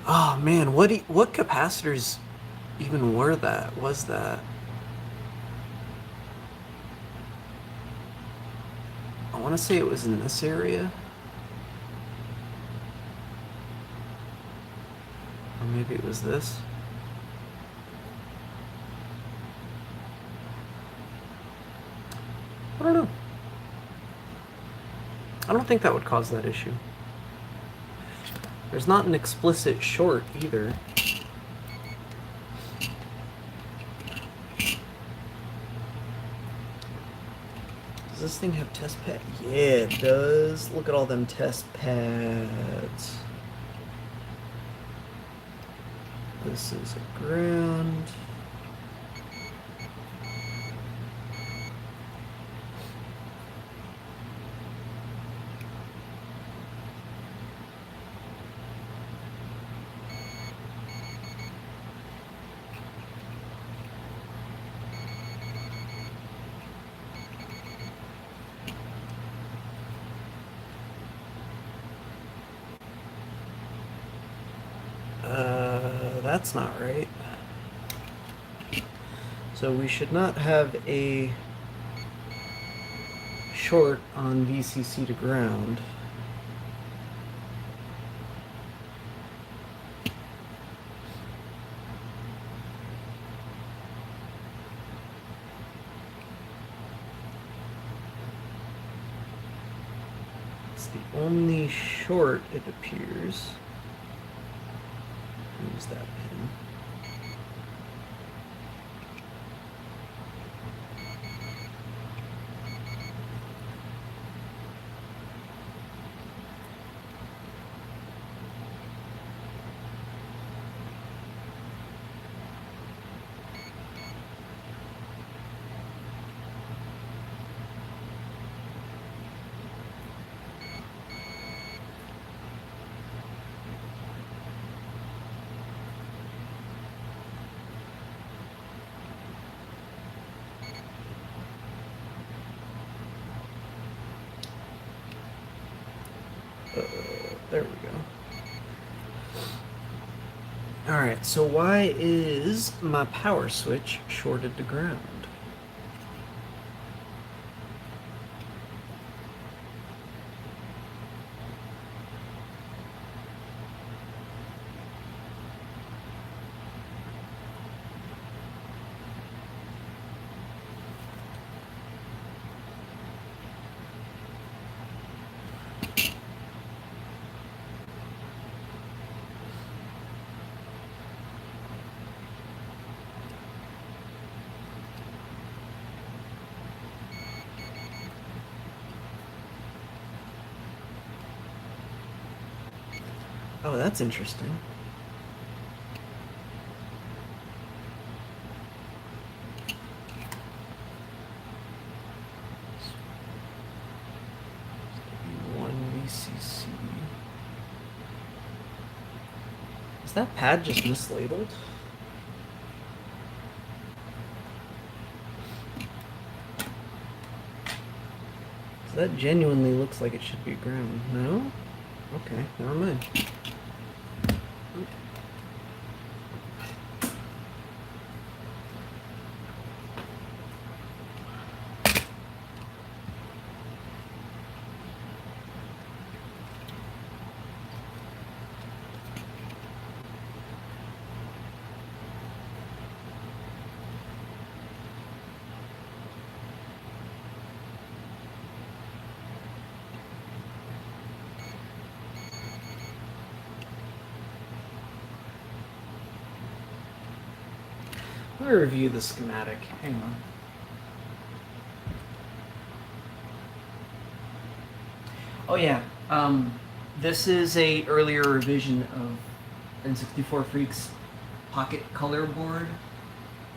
Oh man, what capacitors even was that? I want to say it was in this area. Or maybe it was this. I don't know. I don't think that would cause that issue. There's not an explicit short either. Does this thing have test pads? Yeah, it does. Look at all them test pads. This is a ground. That's not right. So we should not have a short on VCC to ground. It's the only short, it appears. Use that pin. There we go. Alright, so why is my power switch shorted to ground? Oh, that's interesting. that pad just mislabeled? So that genuinely looks like it should be ground. No? Okay, never mind. Let me review the schematic. Hang on. Oh yeah, this is a earlier revision of N64-Freak's Pocket Color board.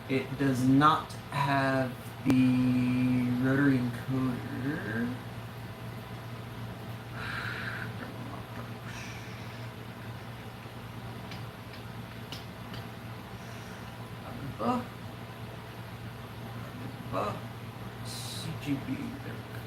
It does not have the rotary encoder. CGB. There we go.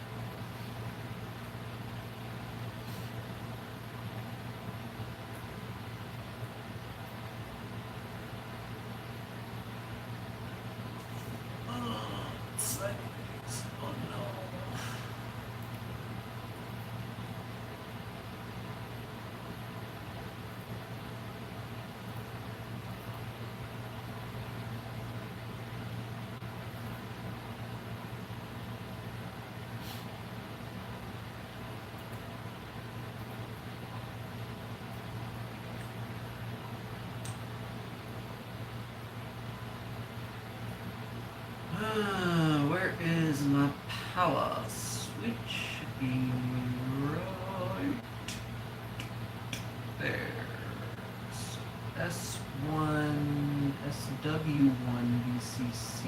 Sideways. Oh no. Where is my power switch? Should be right there. S1, SW1 VCC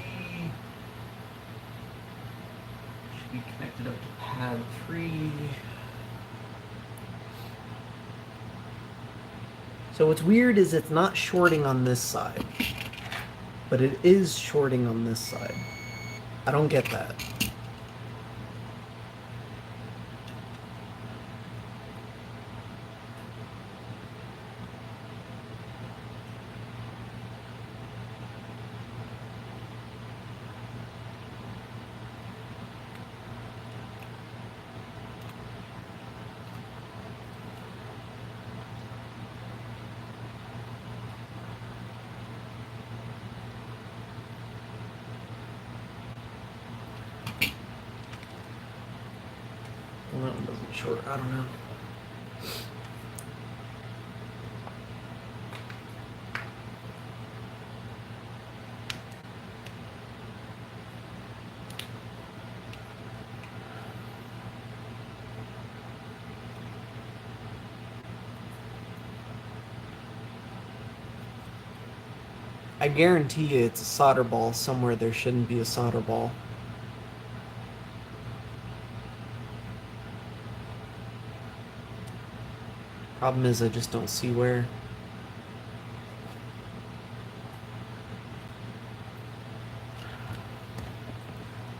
should be connected up to pad 3. So what's weird is it's not shorting on this side, but it is shorting on this side. I don't get that. Well, that one doesn't short. I don't know. I guarantee you it's a solder ball somewhere there shouldn't be a solder ball. Problem is I just don't see where.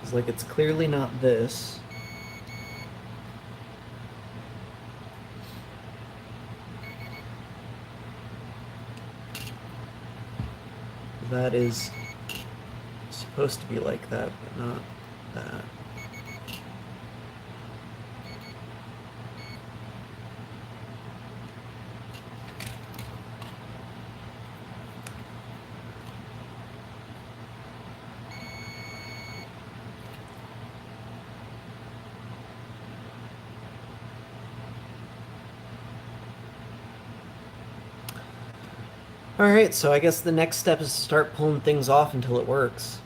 It's like it's clearly not this. That is supposed to be like that, but not that. Alright, so I guess the next step is to start pulling things off until it works.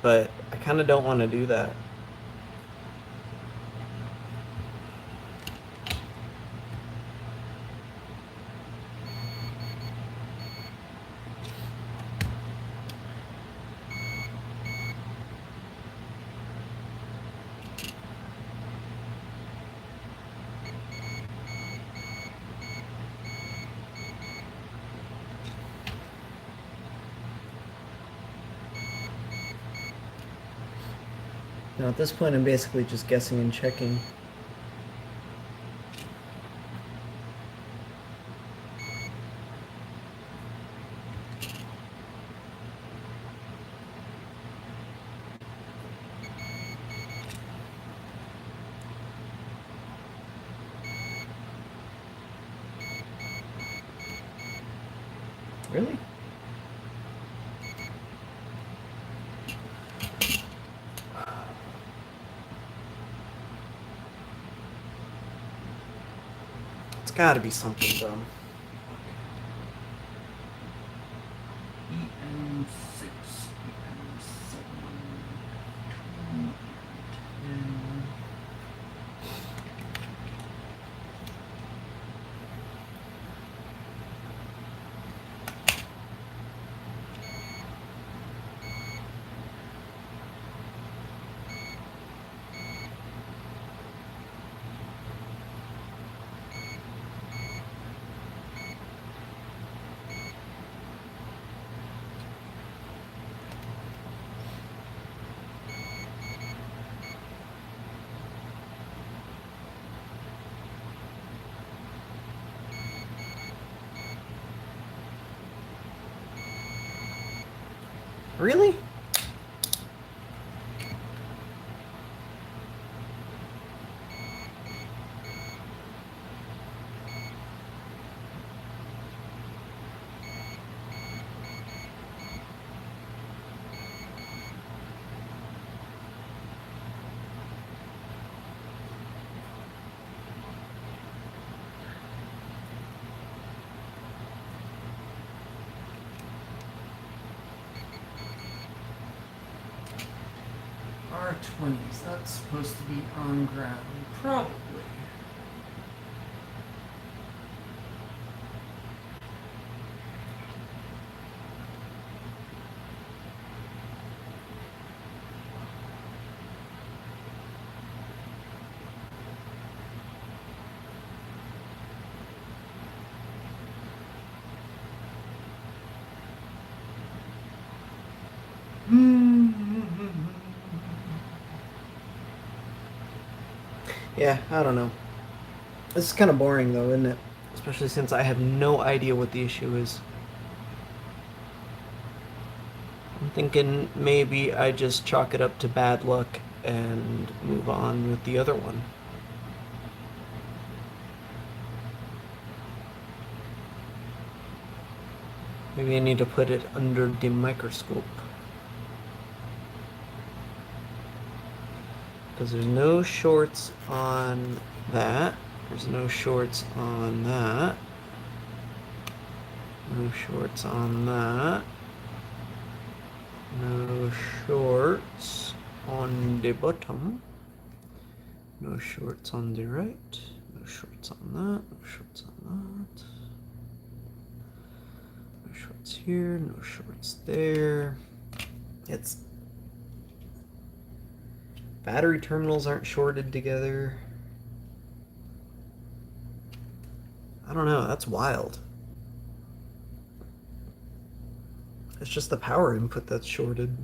But I kind of don't want to do that. Now at this point I'm basically just guessing and checking. Really? It's gotta be something dumb. EN6, EN7, 10. Really? R20s, that's supposed to be on ground, probably. Yeah, I don't know. This is kind of boring though, isn't it? Especially since I have no idea what the issue is. I'm thinking maybe I just chalk it up to bad luck and move on with the other one. Maybe I need to put it under the microscope. Because there's no shorts on that. There's no shorts on that. No shorts on that. No shorts on the bottom. No shorts on the right. No shorts on that. No shorts on that. No shorts here. No shorts there. It's... Battery terminals aren't shorted together. I don't know. That's wild. It's just the power input that's shorted.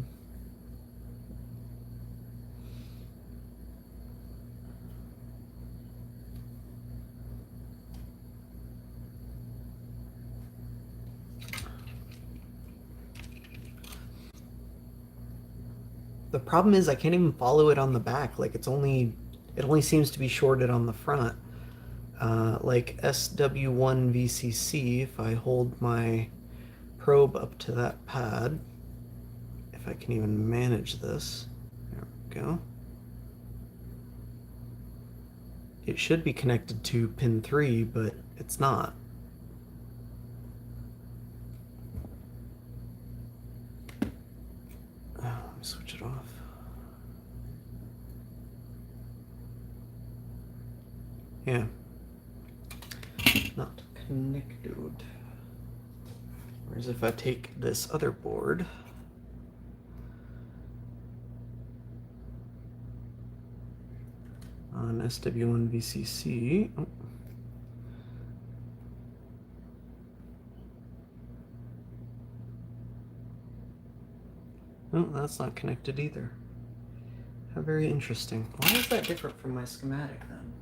The problem is I can't even follow it on the back. Like it only seems to be shorted on the front. Like SW1 VCC, if I hold my probe up to that pad, if I can even manage this, there we go. It should be connected to pin 3, but it's not. Oh, let me switch it off. Yeah. Not connected. Whereas if I take this other board, on SW1 VCC, oh. Oh, that's not connected either. How very interesting. Why is that different from my schematic then?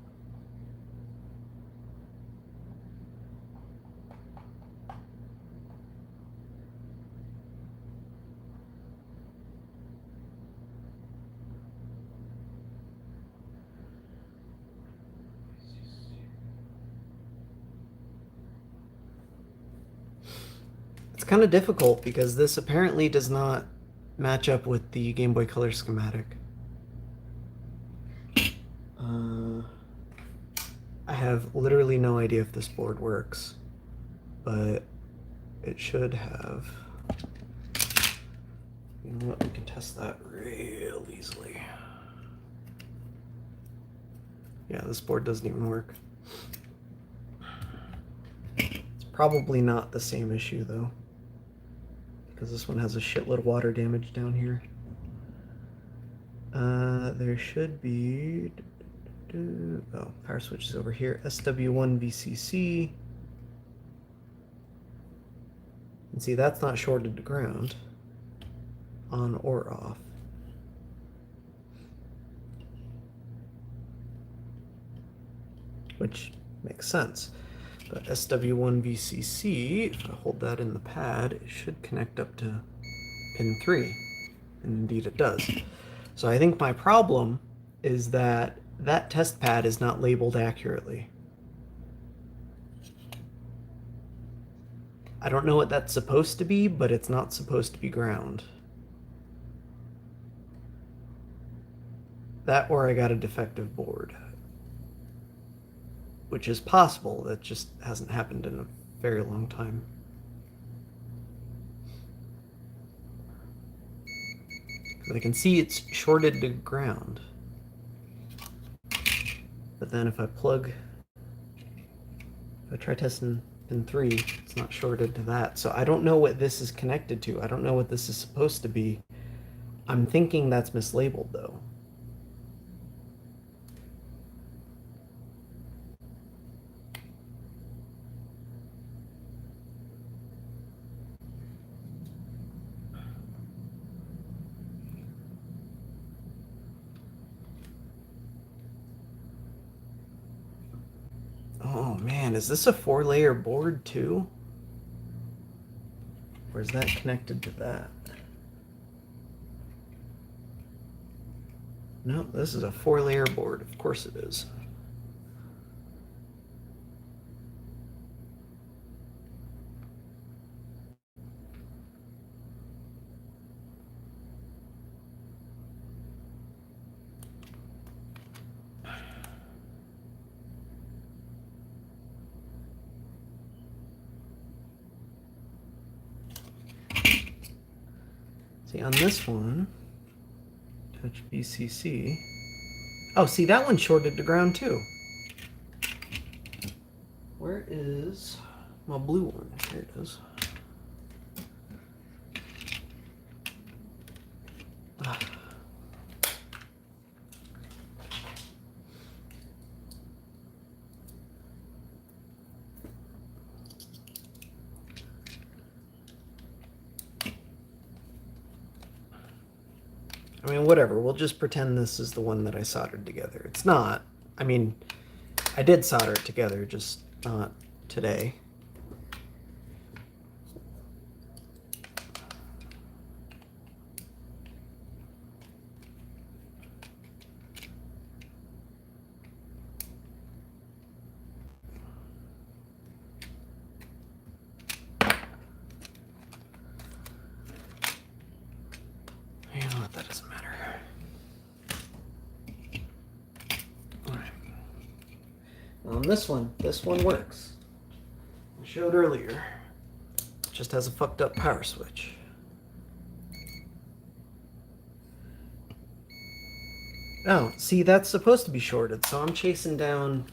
It's kind of difficult because this apparently does not match up with the Game Boy Color schematic. I have literally no idea if this board works, but it should have. You know what? We can test that real easily. Yeah, this board doesn't even work. It's probably not the same issue though, because this one has a shitload of water damage down here. There should be. Oh, power switch is over here. SW1 VCC. And see, that's not shorted to ground. On or off. Which makes sense. But SW1 VCC, if I hold that in the pad, it should connect up to pin 3. And indeed it does. So I think my problem is that that test pad is not labeled accurately. I don't know what that's supposed to be, but it's not supposed to be ground. That or I got a defective board. Which is possible, that just hasn't happened in a very long time. I can see it's shorted to ground. But then if I try testing pin 3, it's not shorted to that. So I don't know what this is connected to. I don't know what this is supposed to be. I'm thinking that's mislabeled though. Oh man, is this a 4-layer board too? Or is that connected to that? No, this is a 4-layer board. Of course it is. See, on this one, touch BCC. Oh, see, that one's shorted to ground too. Where is my blue one? Here it is. Ah. I mean, whatever. We'll just pretend this is the one that I soldered together. It's not. I mean, I did solder it together, just not today. You know what? That doesn't matter. All right. On this one works. I showed earlier. It just has a fucked up power switch. Oh, see, that's supposed to be shorted, so I'm chasing down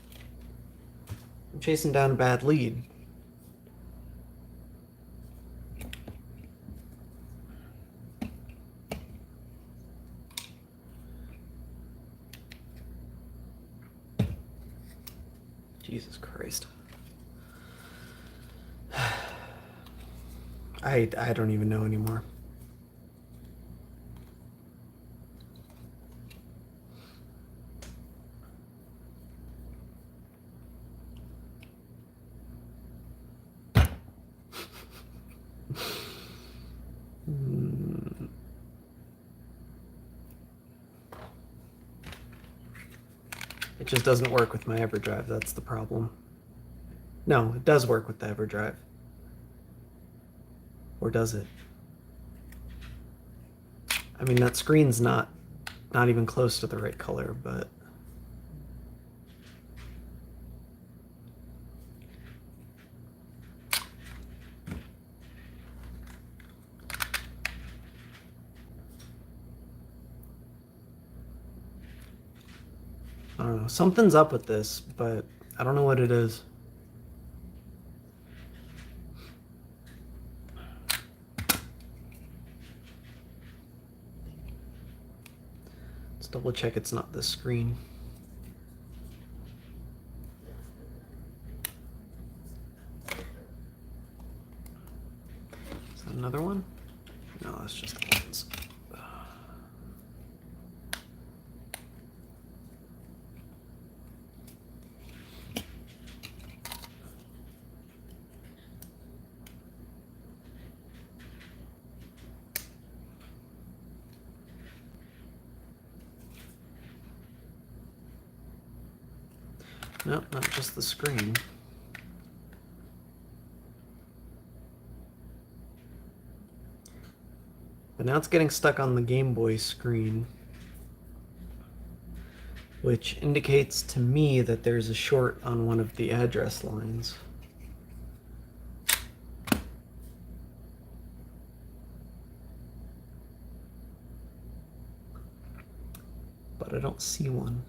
a bad lead. Jesus Christ. I don't even know anymore. just doesn't work with my EverDrive. That's the problem. No, it does work with the EverDrive. Or does it? I mean, that screen's not even close to the right color, but... I don't know. Something's up with this, but I don't know what it is. Let's double check it's not this screen. Is that another one? No, that's just the ones. Nope, not just the screen. But now it's getting stuck on the Game Boy screen, which indicates to me that there's a short on one of the address lines. But I don't see one.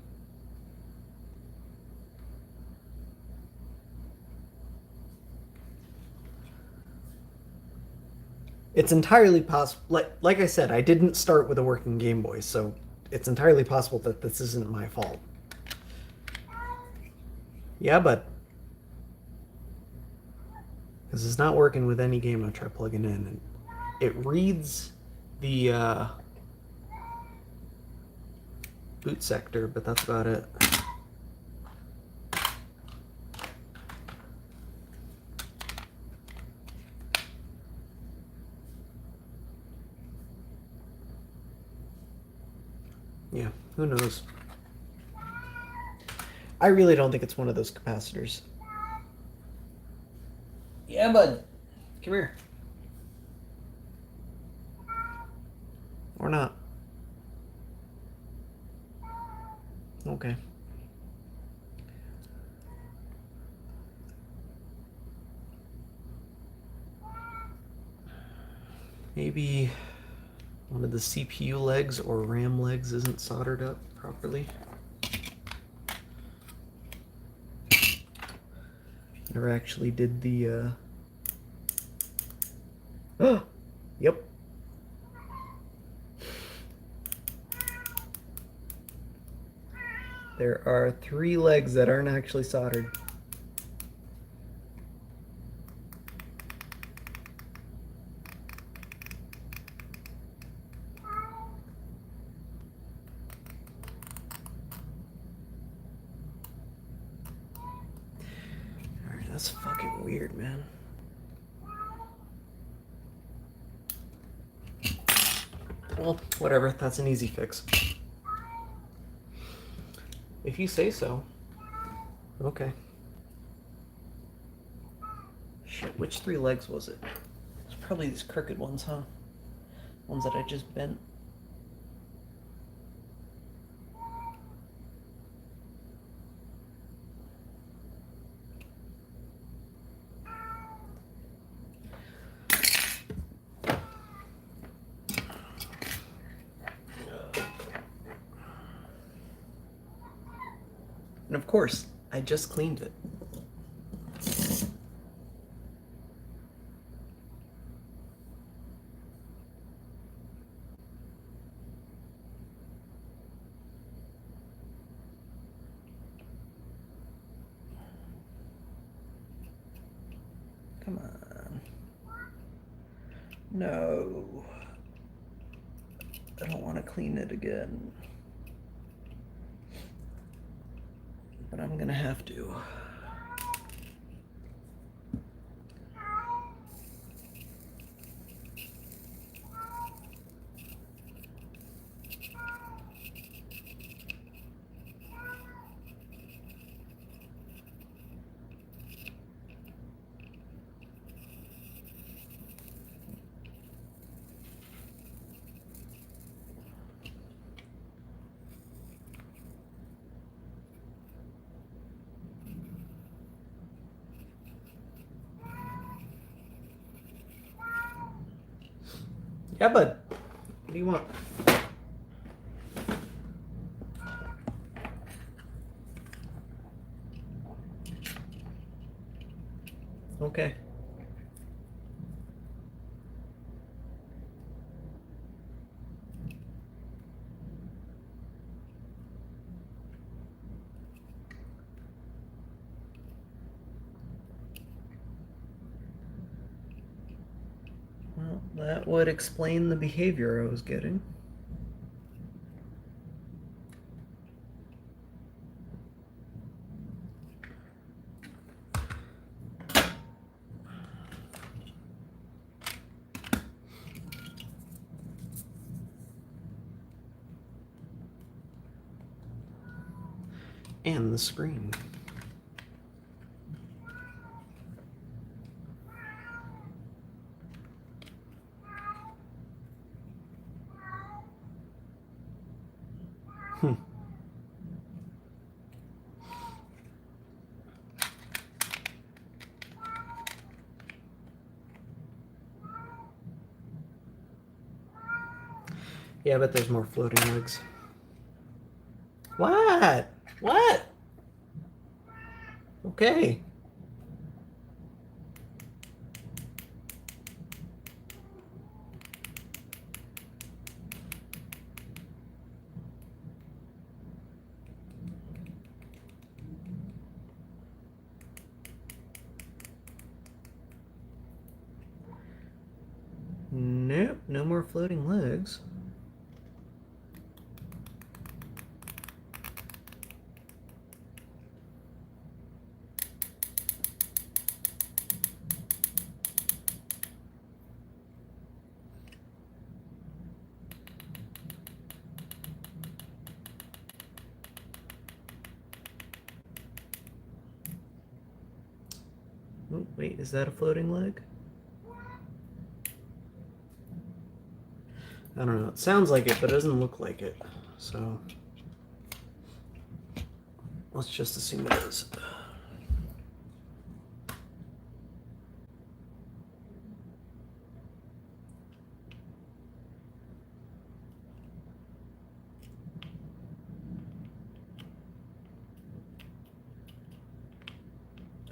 It's entirely possible, like I said, I didn't start with a working Game Boy, so it's entirely possible that this isn't my fault. Yeah, but because it's not working with any game I try plugging in, and it reads the boot sector, but that's about it. Yeah, who knows? I really don't think it's one of those capacitors. Yeah, bud. Come here. Or not. Okay. Maybe one of the CPU legs or RAM legs isn't soldered up properly. Never actually did the Yep. There are 3 legs that aren't actually soldered. Alright, that's fucking weird, man. Well, whatever, that's an easy fix. If you say so. Okay. Shit, which 3 legs was it? It's probably these crooked ones, huh? Ones that I just bent. And of course, I just cleaned it. Come on. No. I don't want to clean it again. But I'm gonna have to. Yeah, bud. What do you want? Okay. Well, that would explain the behavior I was getting. And the screen. Hmm. Yeah, but there's more floating legs. What? What? Okay. Nope, no more floating legs. Oh, wait, is that a floating leg? I don't know. It sounds like it, but it doesn't look like it. So let's just assume it is.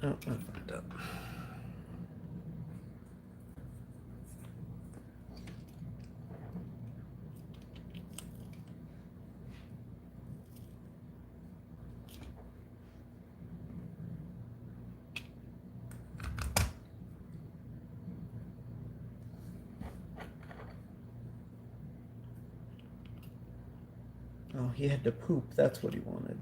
Oh, I fucked up. Oh, he had to poop. That's what he wanted.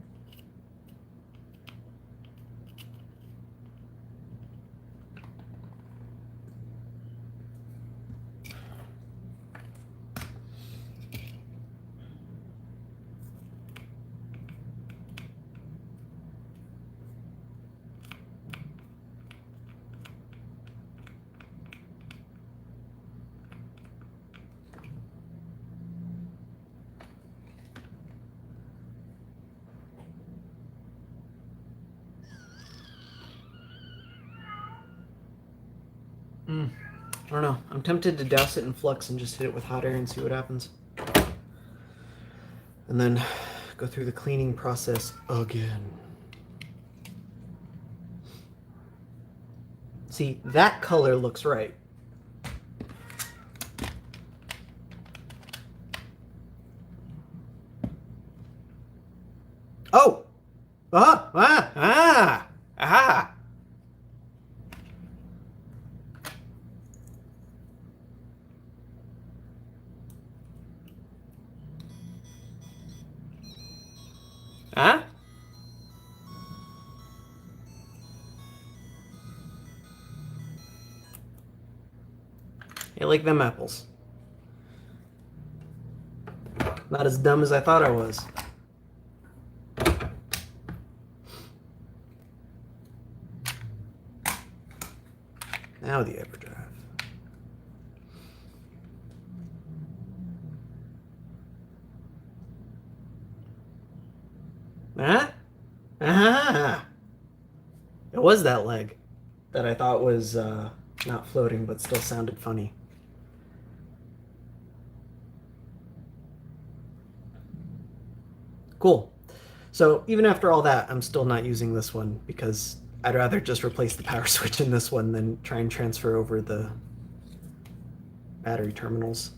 I don't know. I'm tempted to douse it in flux and just hit it with hot air and see what happens. And then go through the cleaning process again. See, that color looks right. Oh! Ah! Huh? I like them apples. Not as dumb as I thought I was. Now the overdrive. Huh? Ah! It was that leg that I thought was not floating but still sounded funny. Cool. So even after all that, I'm still not using this one because I'd rather just replace the power switch in this one than try and transfer over the battery terminals.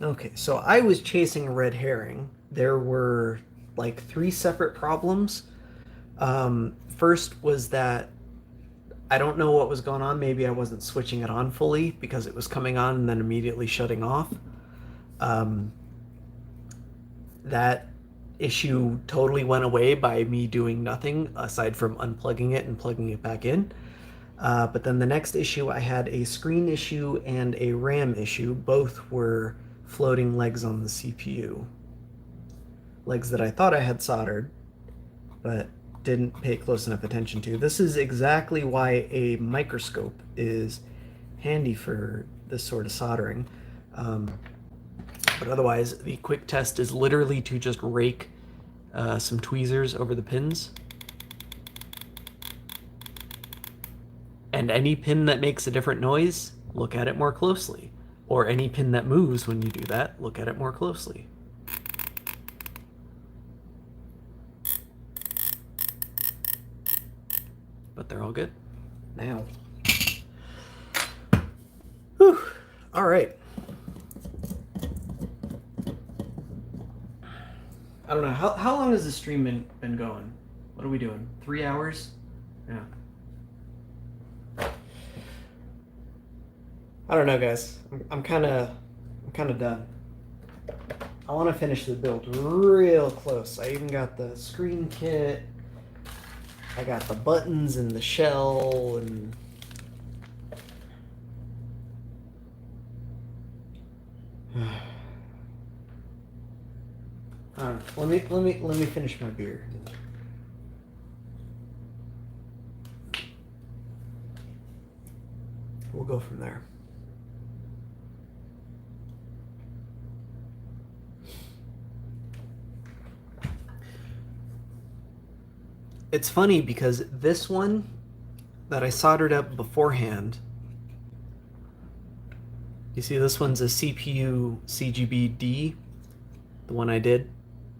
Okay, so I was chasing a red herring. There were like 3 separate problems. First was that I don't know what was going on. Maybe I wasn't switching it on fully because it was coming on and then immediately shutting off. Um, that issue totally went away by me doing nothing aside from unplugging it and plugging it back in. But then the next issue, I had a screen issue and a RAM issue. Both were floating legs on the CPU. Legs that I thought I had soldered, but didn't pay close enough attention to. This is exactly why a microscope is handy for this sort of soldering. But otherwise, the quick test is literally to just rake some tweezers over the pins. And any pin that makes a different noise, look at it more closely. Or any pin that moves when you do that, look at it more closely. But they're all good. Now. Whew. All right. I don't know. How long has the stream been going? What are we doing? 3 hours? Yeah. I don't know, guys. I'm kind of done. I want to finish the build real close. I even got the screen kit. I got the buttons and the shell and I don't know. Let me finish my beer. We'll go from there. It's funny because this one that I soldered up beforehand, you see this one's a CPU CGB-D, the one I did,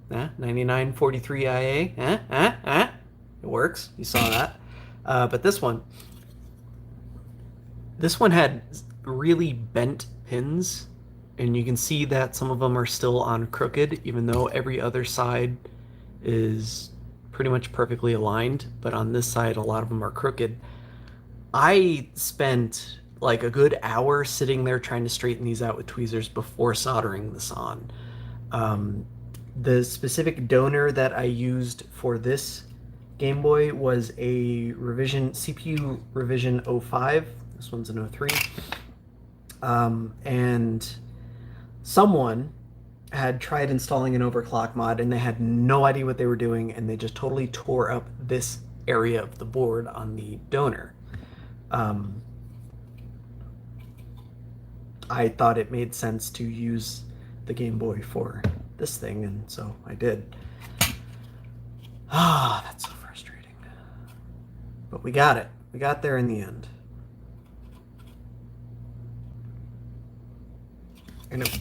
9943IA, it works, you saw that. But this one had really bent pins, and you can see that some of them are still on crooked, even though every other side is pretty much perfectly aligned, but on this side a lot of them are crooked. I spent like a good hour sitting there trying to straighten these out with tweezers before soldering this on. The specific donor that I used for this Game Boy was a CPU revision 05. This one's an 03. And someone had tried installing an overclock mod and they had no idea what they were doing, and they just totally tore up this area of the board on the donor. I thought it made sense to use the Game Boy for this thing, and so I did. Ah, that's so frustrating. But we got it. We got there in the end. And it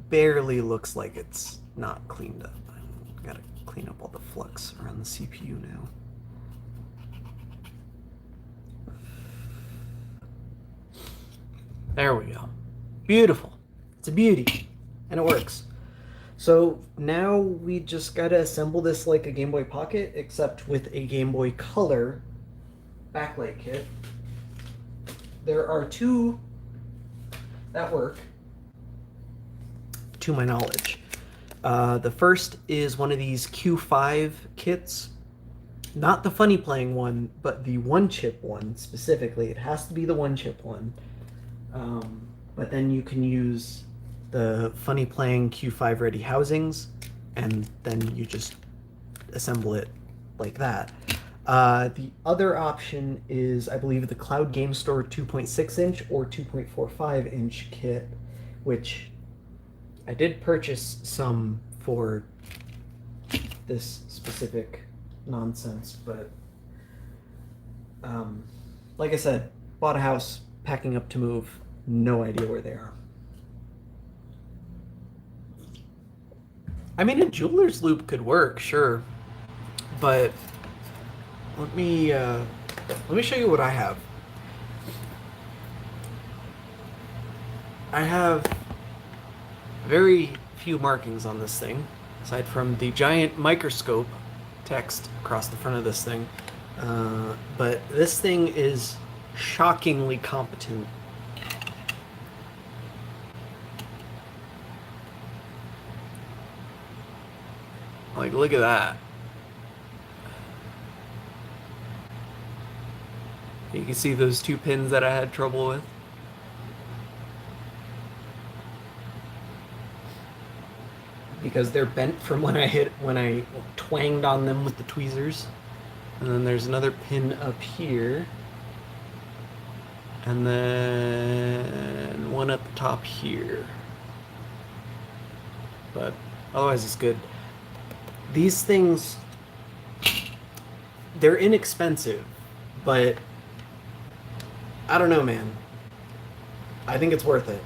barely looks like it's not cleaned up. I gotta clean up all the flux around the CPU now. There we go. Beautiful. It's a beauty. And it works. So now we just gotta assemble this like a Game Boy Pocket, except with a Game Boy Color backlight kit. There are 2 that work, to my knowledge. The first is one of these Q5 kits. Not the funny playing one, but the 1-chip one specifically. It has to be the 1-chip one. But then you can use the funny playing Q5 ready housings, and then you just assemble it like that. The other option is, I believe, the Cloud Game Store 2.6 inch or 2.45 inch kit, which I did purchase some for this specific nonsense, but like I said, bought a house, packing up to move, no idea where they are. I mean, a jeweler's loop could work, sure, but let me show you what I have. I have very few markings on this thing, aside from the giant microscope text across the front of this thing. But this thing is shockingly competent. Like, look at that. You can see those two pins that I had trouble with. Because they're bent from when I twanged on them with the tweezers. And then there's another pin up here. And then one at the top here. But otherwise it's good. These things, they're inexpensive, but I don't know, man. I think it's worth it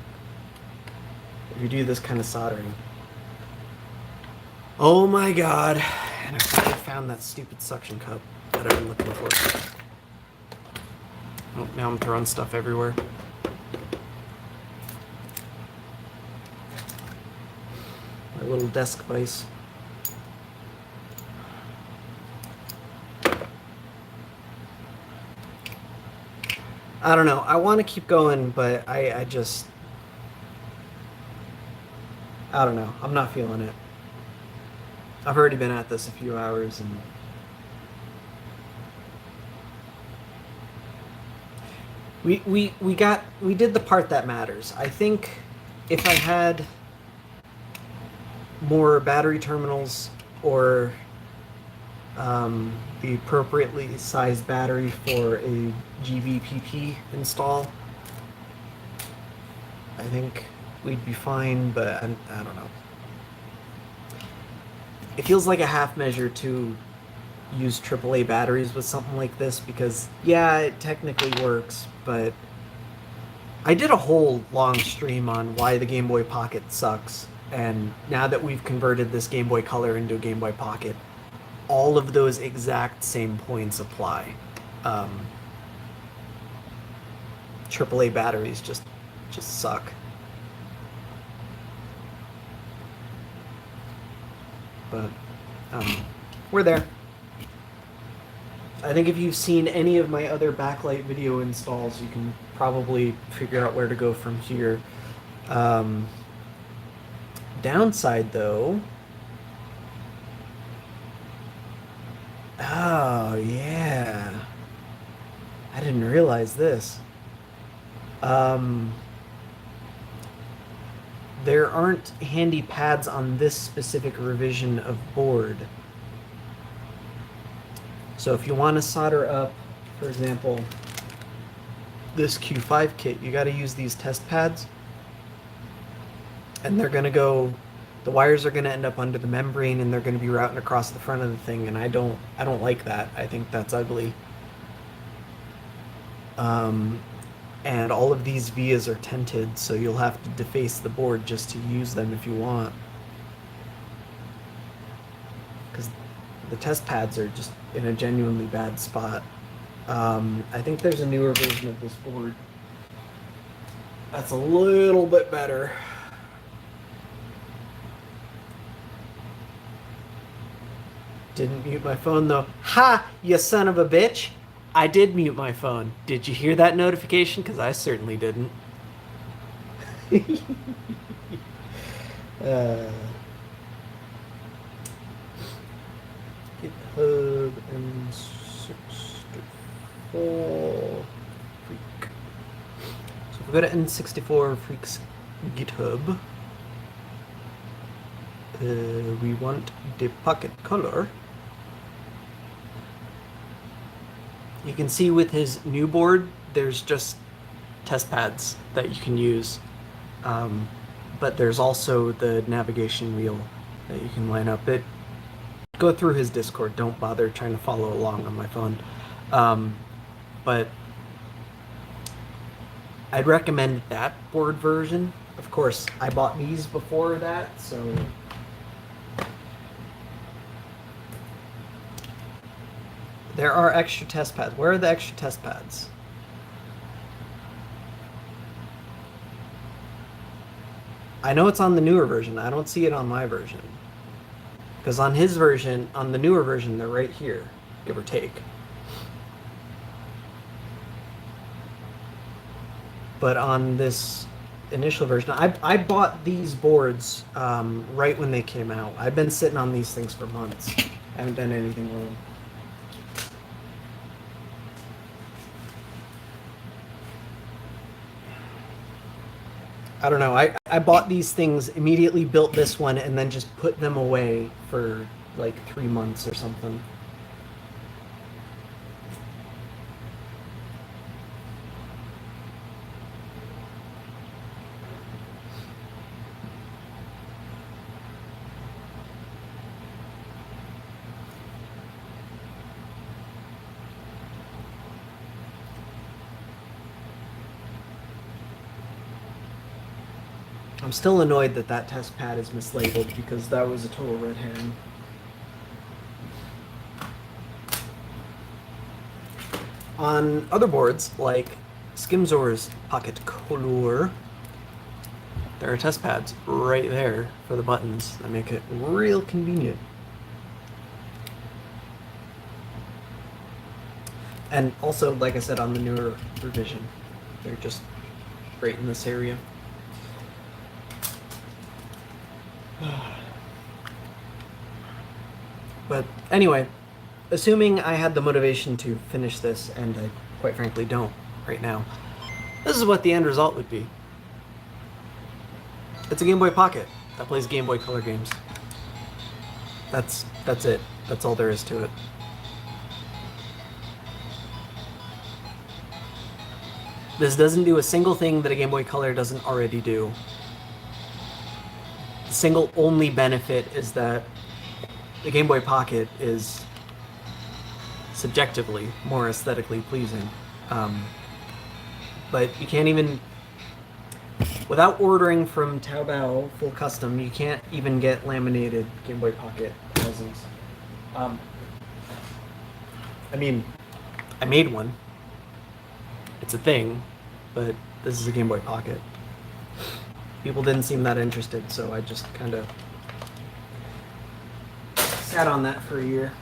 if you do this kind of soldering. Oh my god. And I finally found that stupid suction cup that I've been looking for. Oh, now I'm throwing stuff everywhere. My little desk vise. I don't know. I want to keep going, but I just... I don't know. I'm not feeling it. I've already been at this a few hours, and... We did the part that matters. I think if I had more battery terminals or the appropriately sized battery for a GVPP install, I think we'd be fine, but I don't know. It feels like a half measure to use AAA batteries with something like this because, yeah, it technically works, but I did a whole long stream on why the Game Boy Pocket sucks, and now that we've converted this Game Boy Color into a Game Boy Pocket, all of those exact same points apply. AAA batteries just suck. But we're there. I think if you've seen any of my other backlight video installs, you can probably figure out where to go from here. Downside, though... Oh, yeah. I didn't realize this. There aren't handy pads on this specific revision of board. So if you want to solder up, for example, this Q5 kit, you got to use these test pads. And they're going to go, the wires are going to end up under the membrane and they're going to be routing across the front of the thing, and I don't like that. I think that's ugly. And all of these vias are tinted, so you'll have to deface the board just to use them if you want. Because the test pads are just in a genuinely bad spot. I think there's a newer version of this board that's a little bit better. Didn't mute my phone though. Ha! You son of a bitch! I did mute my phone. Did you hear that notification? Because I certainly didn't. GitHub N64-Freak. So if we go to N64-Freak's GitHub, We want the pocket color. You can see with his new board, there's just test pads that you can use. But there's also the navigation wheel that you can line up. Go through his Discord. Don't bother trying to follow along on my phone. But I'd recommend that board version. Of course, I bought these before that, so... There are extra test pads. Where are the extra test pads? I know it's on the newer version. I don't see it on my version. Because on his version, on the newer version, they're right here, give or take. But on this initial version, I bought these boards right when they came out. I've been sitting on these things for months. I haven't done anything wrong. I don't know. I bought these things, immediately built this one, and then just put them away for like 3 months or something. I'm still annoyed that that test pad is mislabeled because that was a total red herring. On other boards, like Skimzor's Pocket Color, there are test pads right there for the buttons that make it real convenient. And also, like I said, on the newer revision, they're just right in this area. But anyway, assuming I had the motivation to finish this, and I quite frankly don't right now, this is what the end result would be. It's a Game Boy Pocket that plays Game Boy Color games. That's it. That's all there is to it. This doesn't do a single thing that a Game Boy Color doesn't already do. The single only benefit is that the Game Boy Pocket is subjectively more aesthetically pleasing. But you can't even, without ordering from Taobao full custom, you can't even get laminated Game Boy Pocket housings. I mean, I made one. It's a thing, but this is a Game Boy Pocket. People didn't seem that interested, so I just kind of sat on that for a year.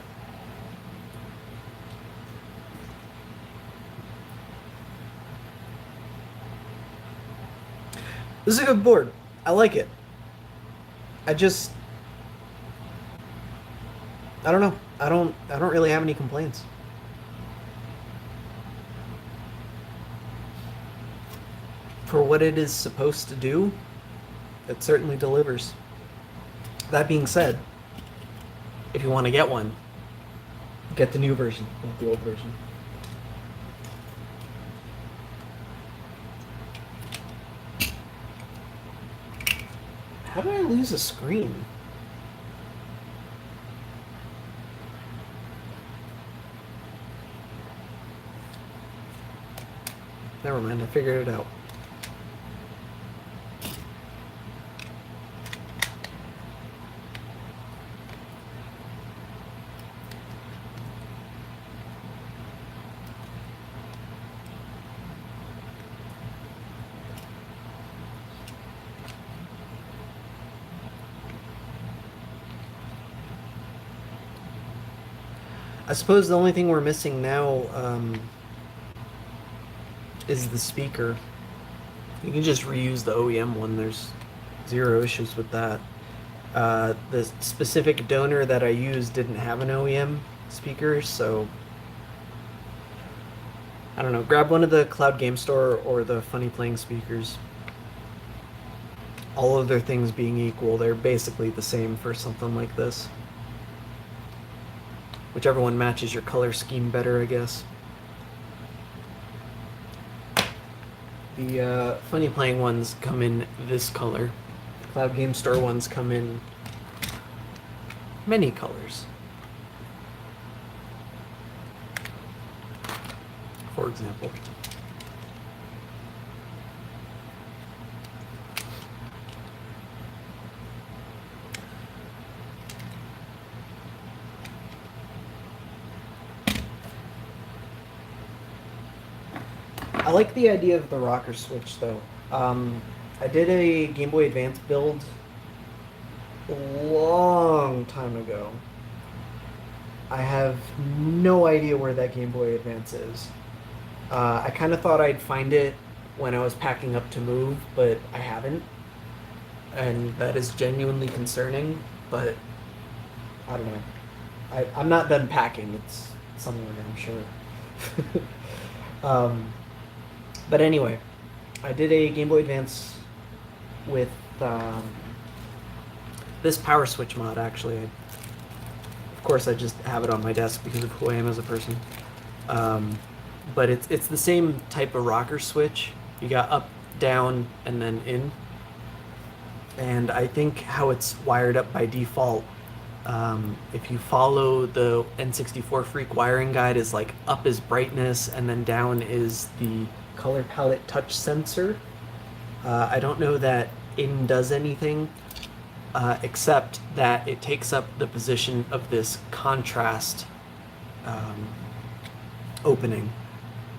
This is a good board. I like it. I don't know. I don't really have any complaints. For what it is supposed to do, it certainly delivers. That being said, if you want to get one, get the new version, not the old version. How did I lose a screen? Never mind, I figured it out. I suppose the only thing we're missing now is the speaker. You can just reuse the OEM one. There's zero issues with that. The specific donor that I used didn't have an OEM speaker, so I don't know. Grab one of the Cloud Game Store or the Funny Playing speakers. all other things being equal, they're basically the same for something like this. Whichever one matches your color scheme better, I guess. The Funny Playing ones come in this color. The Cloud Game Store ones come in many colors. For example. I like the idea of the rocker switch, though. I did a Game Boy Advance build a long time ago. I have no idea where that Game Boy Advance is. I kind of thought I'd find it when I was packing up to move, but I haven't. And that is genuinely concerning, but I don't know. I'm not done packing. It's somewhere, I'm sure. But anyway, I did a Game Boy Advance with this power switch mod, actually. Of course, I just have it on my desk because of who I am as a person. But it's the same type of rocker switch. You got up, down, and then in. And I think how it's wired up by default, if you follow the N64-Freak wiring guide, is like up is brightness, and then down is the color palette touch sensor. I don't know that in does anything, except that it takes up the position of this contrast opening.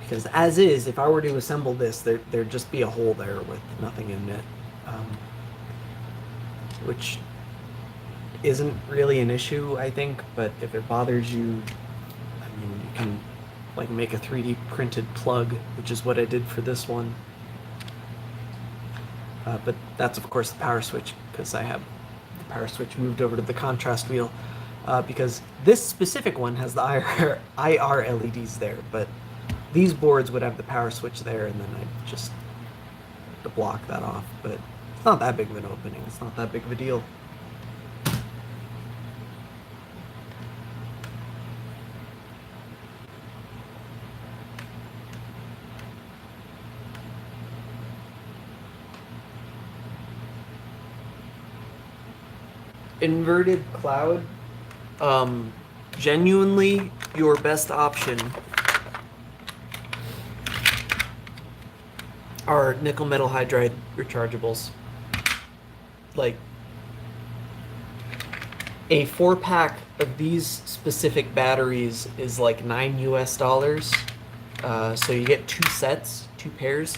Because as is, if I were to assemble this, there'd just be a hole there with nothing in it. Which isn't really an issue, I think, but if it bothers you, I mean, you can like make a 3D printed plug, which is what I did for this one. But that's of course the power switch, because I have the power switch moved over to the contrast wheel, because this specific one has the IR LEDs there, but these boards would have the power switch there, and then I just to block that off. But it's not that big of an opening. It's not that big of a deal. Inverted cloud, genuinely your best option are nickel metal hydride rechargeables. Like a 4-pack of these specific batteries is like $9 US. So you get 2 sets, 2 pairs.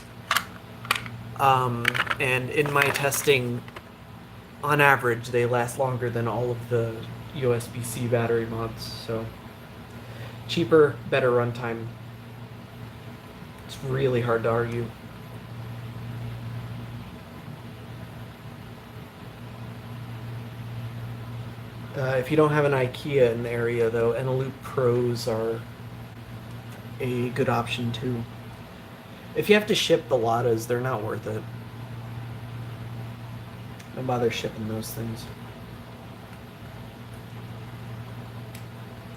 And in my testing, on average, they last longer than all of the USB-C battery mods. So cheaper, better runtime. It's really hard to argue. If you don't have an IKEA in the area, though, Eneloop Pros are a good option too. If you have to ship the Latas, they're not worth it. Don't bother shipping those things.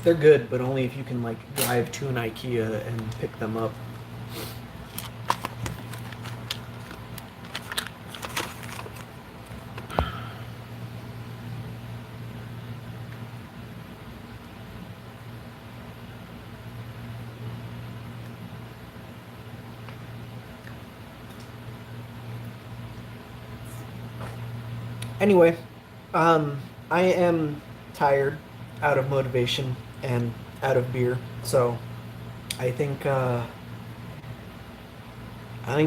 They're good, but only if you can like drive to an IKEA and pick them up. Anyway, I am tired, out of motivation, and out of beer, so I think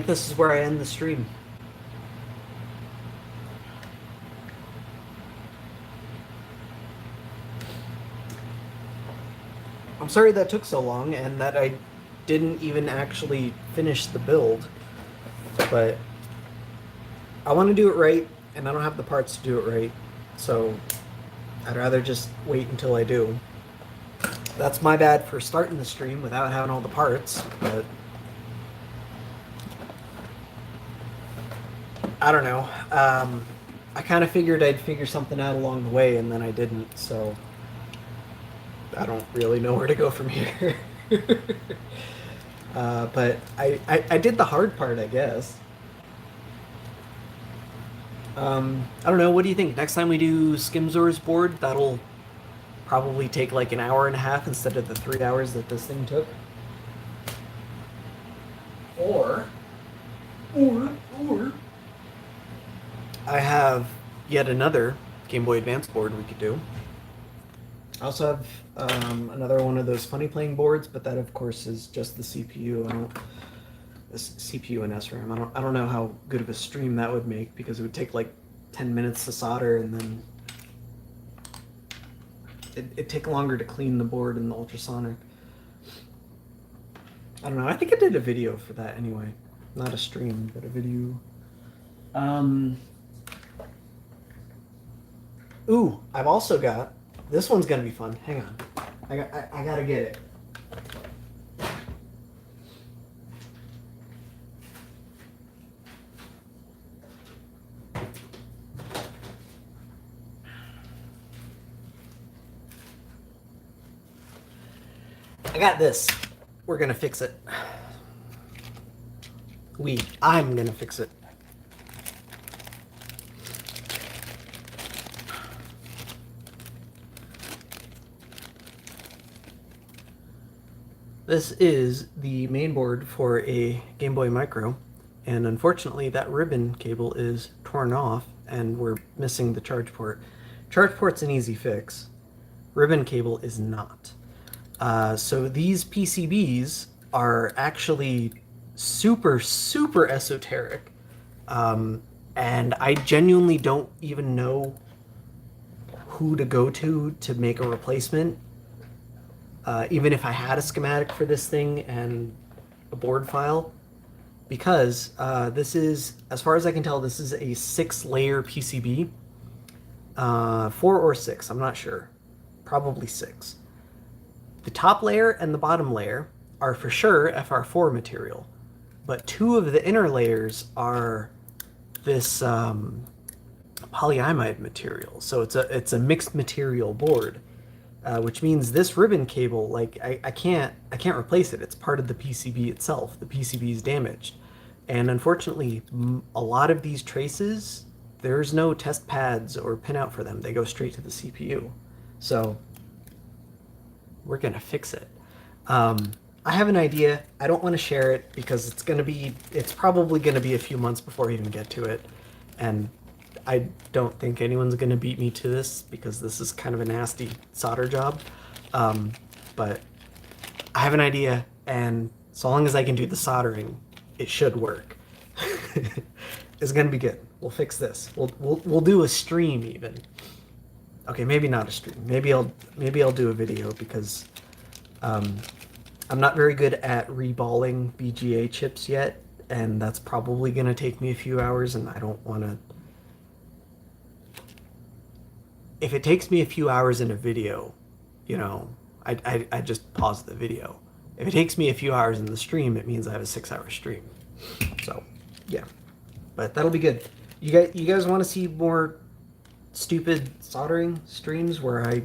this is where I end the stream. I'm sorry that took so long and that I didn't even actually finish the build, but I want to do it right, and I don't have the parts to do it right, so I'd rather just wait until I do. That's my bad for starting the stream without having all the parts, but I don't know. I kind of figured I'd figure something out along the way, and then I didn't. So I don't really know where to go from here. But I did the hard part, I guess. I don't know. What do you think? Next time we do Skimzor's board, that'll probably take like an hour and a half instead of the 3 hours that this thing took. Or, or, I have yet another Game Boy Advance board we could do. I also have another one of those funny playing boards, but that of course is just the CPU. I don't CPU and SRAM. I don't know how good of a stream that would make because it would take like 10 minutes to solder and then it'd take longer to clean the board in the ultrasonic. I don't know. I think I did a video for that anyway. Not a stream, but a video. Ooh, I've also got, this one's gonna be fun. Hang on. I gotta get it. I got this. We're gonna fix it. I'm gonna fix it. This is the main board for a Game Boy Micro, and unfortunately that ribbon cable is torn off and we're missing the charge port. Charge port's an easy fix. Ribbon cable is not. So these PCBs are actually super, super esoteric. And I genuinely don't even know who to go to make a replacement. Even if I had a schematic for this thing and a board file, because this is, as far as I can tell, this is a 6-layer PCB. 4 or 6, I'm not sure. Probably 6. The top layer and the bottom layer are for sure FR4 material, but 2 of the inner layers are this polyimide material. So it's a mixed material board, which means this ribbon cable, like I can't replace it. It's part of the PCB itself. The PCB is damaged, and unfortunately, a lot of these traces, there's no test pads or pinout for them. They go straight to the CPU. So we're gonna fix it. I have an idea. I don't want to share it because it's probably gonna be a few months before I even get to it, and I don't think anyone's gonna beat me to this because this is kind of a nasty solder job. But I have an idea, and so long as I can do the soldering, it should work. It's gonna be good. We'll fix this. We'll do a stream even. Okay, maybe not a stream. Maybe I'll do a video because I'm not very good at reballing VGA chips yet, and that's probably gonna take me a few hours, and I don't want to. If it takes me a few hours in a video, I just pause the video. If it takes me a few hours in the stream, it means I have a 6-hour stream. So, yeah, but that'll be good. You guys want to see more stupid soldering streams where I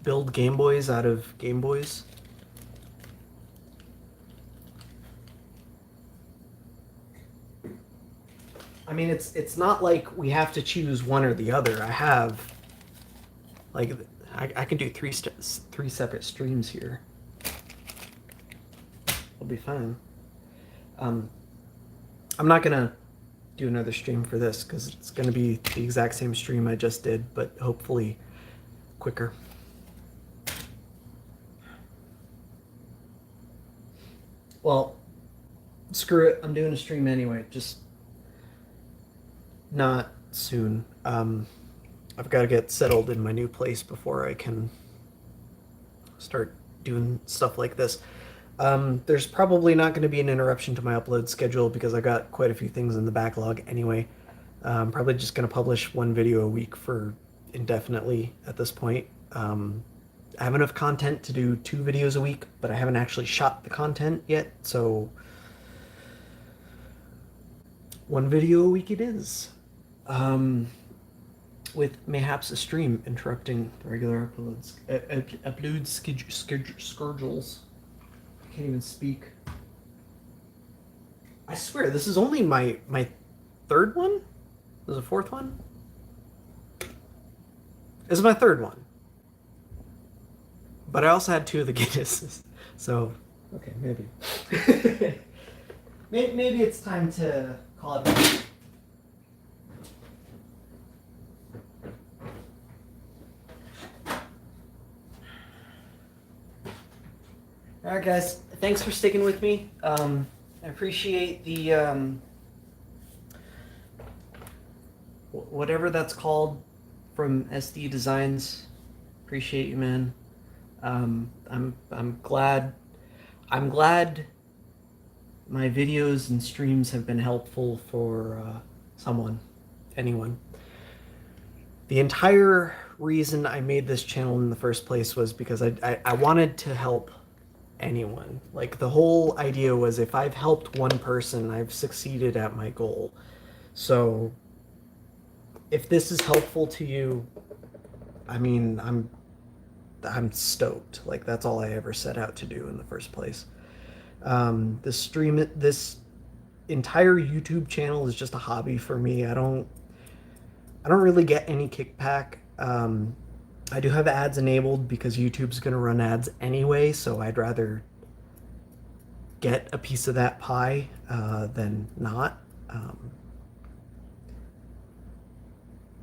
build Game Boys out of Game Boys? I mean, it's not like we have to choose one or the other. I have, like, I can do three separate streams here. It'll be fine. I'm not gonna do another stream for this because it's gonna be the exact same stream I just did, but hopefully quicker. Well, screw it. I'm doing a stream anyway. Just not soon. I've got to get settled in my new place before I can start doing stuff like this. There's probably not going to be an interruption to my upload schedule because I got quite a few things in the backlog anyway. I'm probably just going to publish one video a week for indefinitely at this point. I have enough content to do 2 videos a week, but I haven't actually shot the content yet, so One video a week it is. With mayhaps a stream interrupting the regular schedules. I can't even speak. I swear, this is only my third one? There's a fourth one? This is my third one. But I also had 2 of the Guinnesses. So, okay, maybe. Maybe it's time to call it back. Alright guys, thanks for sticking with me. I appreciate the whatever that's called from SD Designs. Appreciate you, man. I'm glad my videos and streams have been helpful for anyone. The entire reason I made this channel in the first place was because I wanted to help anyone. Like, the whole idea was, if I've helped one person, I've succeeded at my goal. So if this is helpful to you, I mean, I'm stoked. Like, that's all I ever set out to do in the first place. This entire YouTube channel is just a hobby for me. I don't really get any kickback. I do have ads enabled because YouTube's gonna run ads anyway, so I'd rather get a piece of that pie than not.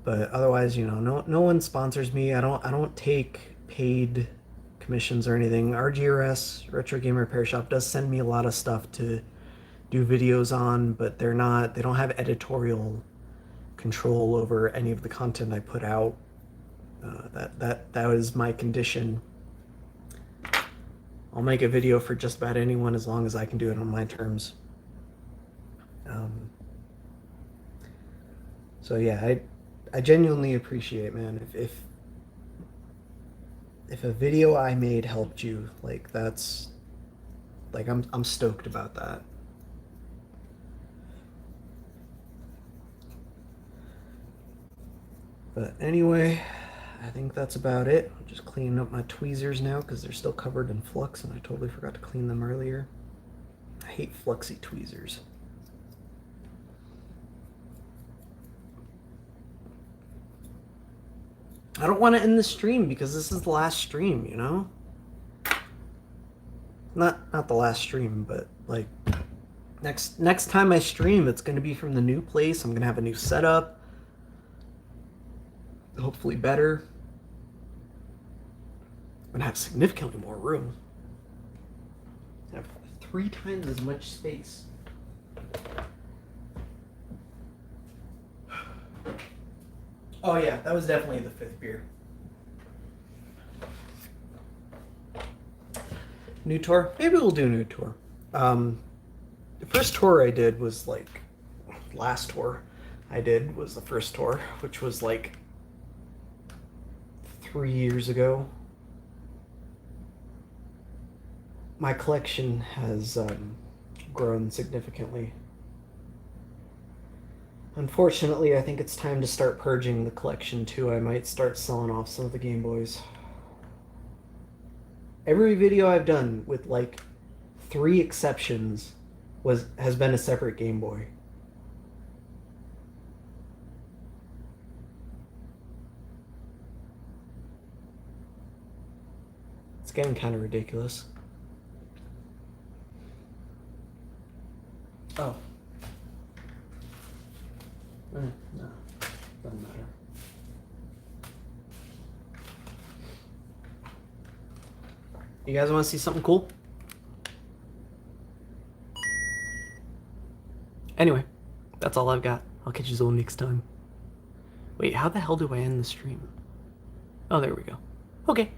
But otherwise, you know, no one sponsors me. I don't take paid commissions or anything. RGRS, Retro Game Repair Shop, does send me a lot of stuff to do videos on, but they don't have editorial control over any of the content I put out. That was my condition. I'll make a video for just about anyone as long as I can do it on my terms. So yeah, I genuinely appreciate, man. If a video I made helped you, like, that's, like, I'm stoked about that. But anyway, I think that's about it. I'm just cleaning up my tweezers now because they're still covered in flux and I totally forgot to clean them earlier. I hate fluxy tweezers. I don't want to end the stream because this is the last stream, you know? Not the last stream, but like next time I stream, it's going to be from the new place. I'm going to have a new setup. Hopefully better. I'm gonna have significantly more room. I have 3 times as much space. Oh yeah, that was definitely the 5th beer. New tour? Maybe we'll do a new tour. The first tour I did was like, last tour I did was the first tour, which was like 3 years ago. My collection has grown significantly. Unfortunately, I think it's time to start purging the collection too. I might start selling off some of the Game Boys. Every video I've done, with like 3 exceptions, has been a separate Game Boy. It's getting kind of ridiculous. Oh. No, doesn't matter. You guys want to see something cool? Anyway, that's all I've got. I'll catch you all next time. Wait, how the hell do I end the stream? Oh, there we go. Okay.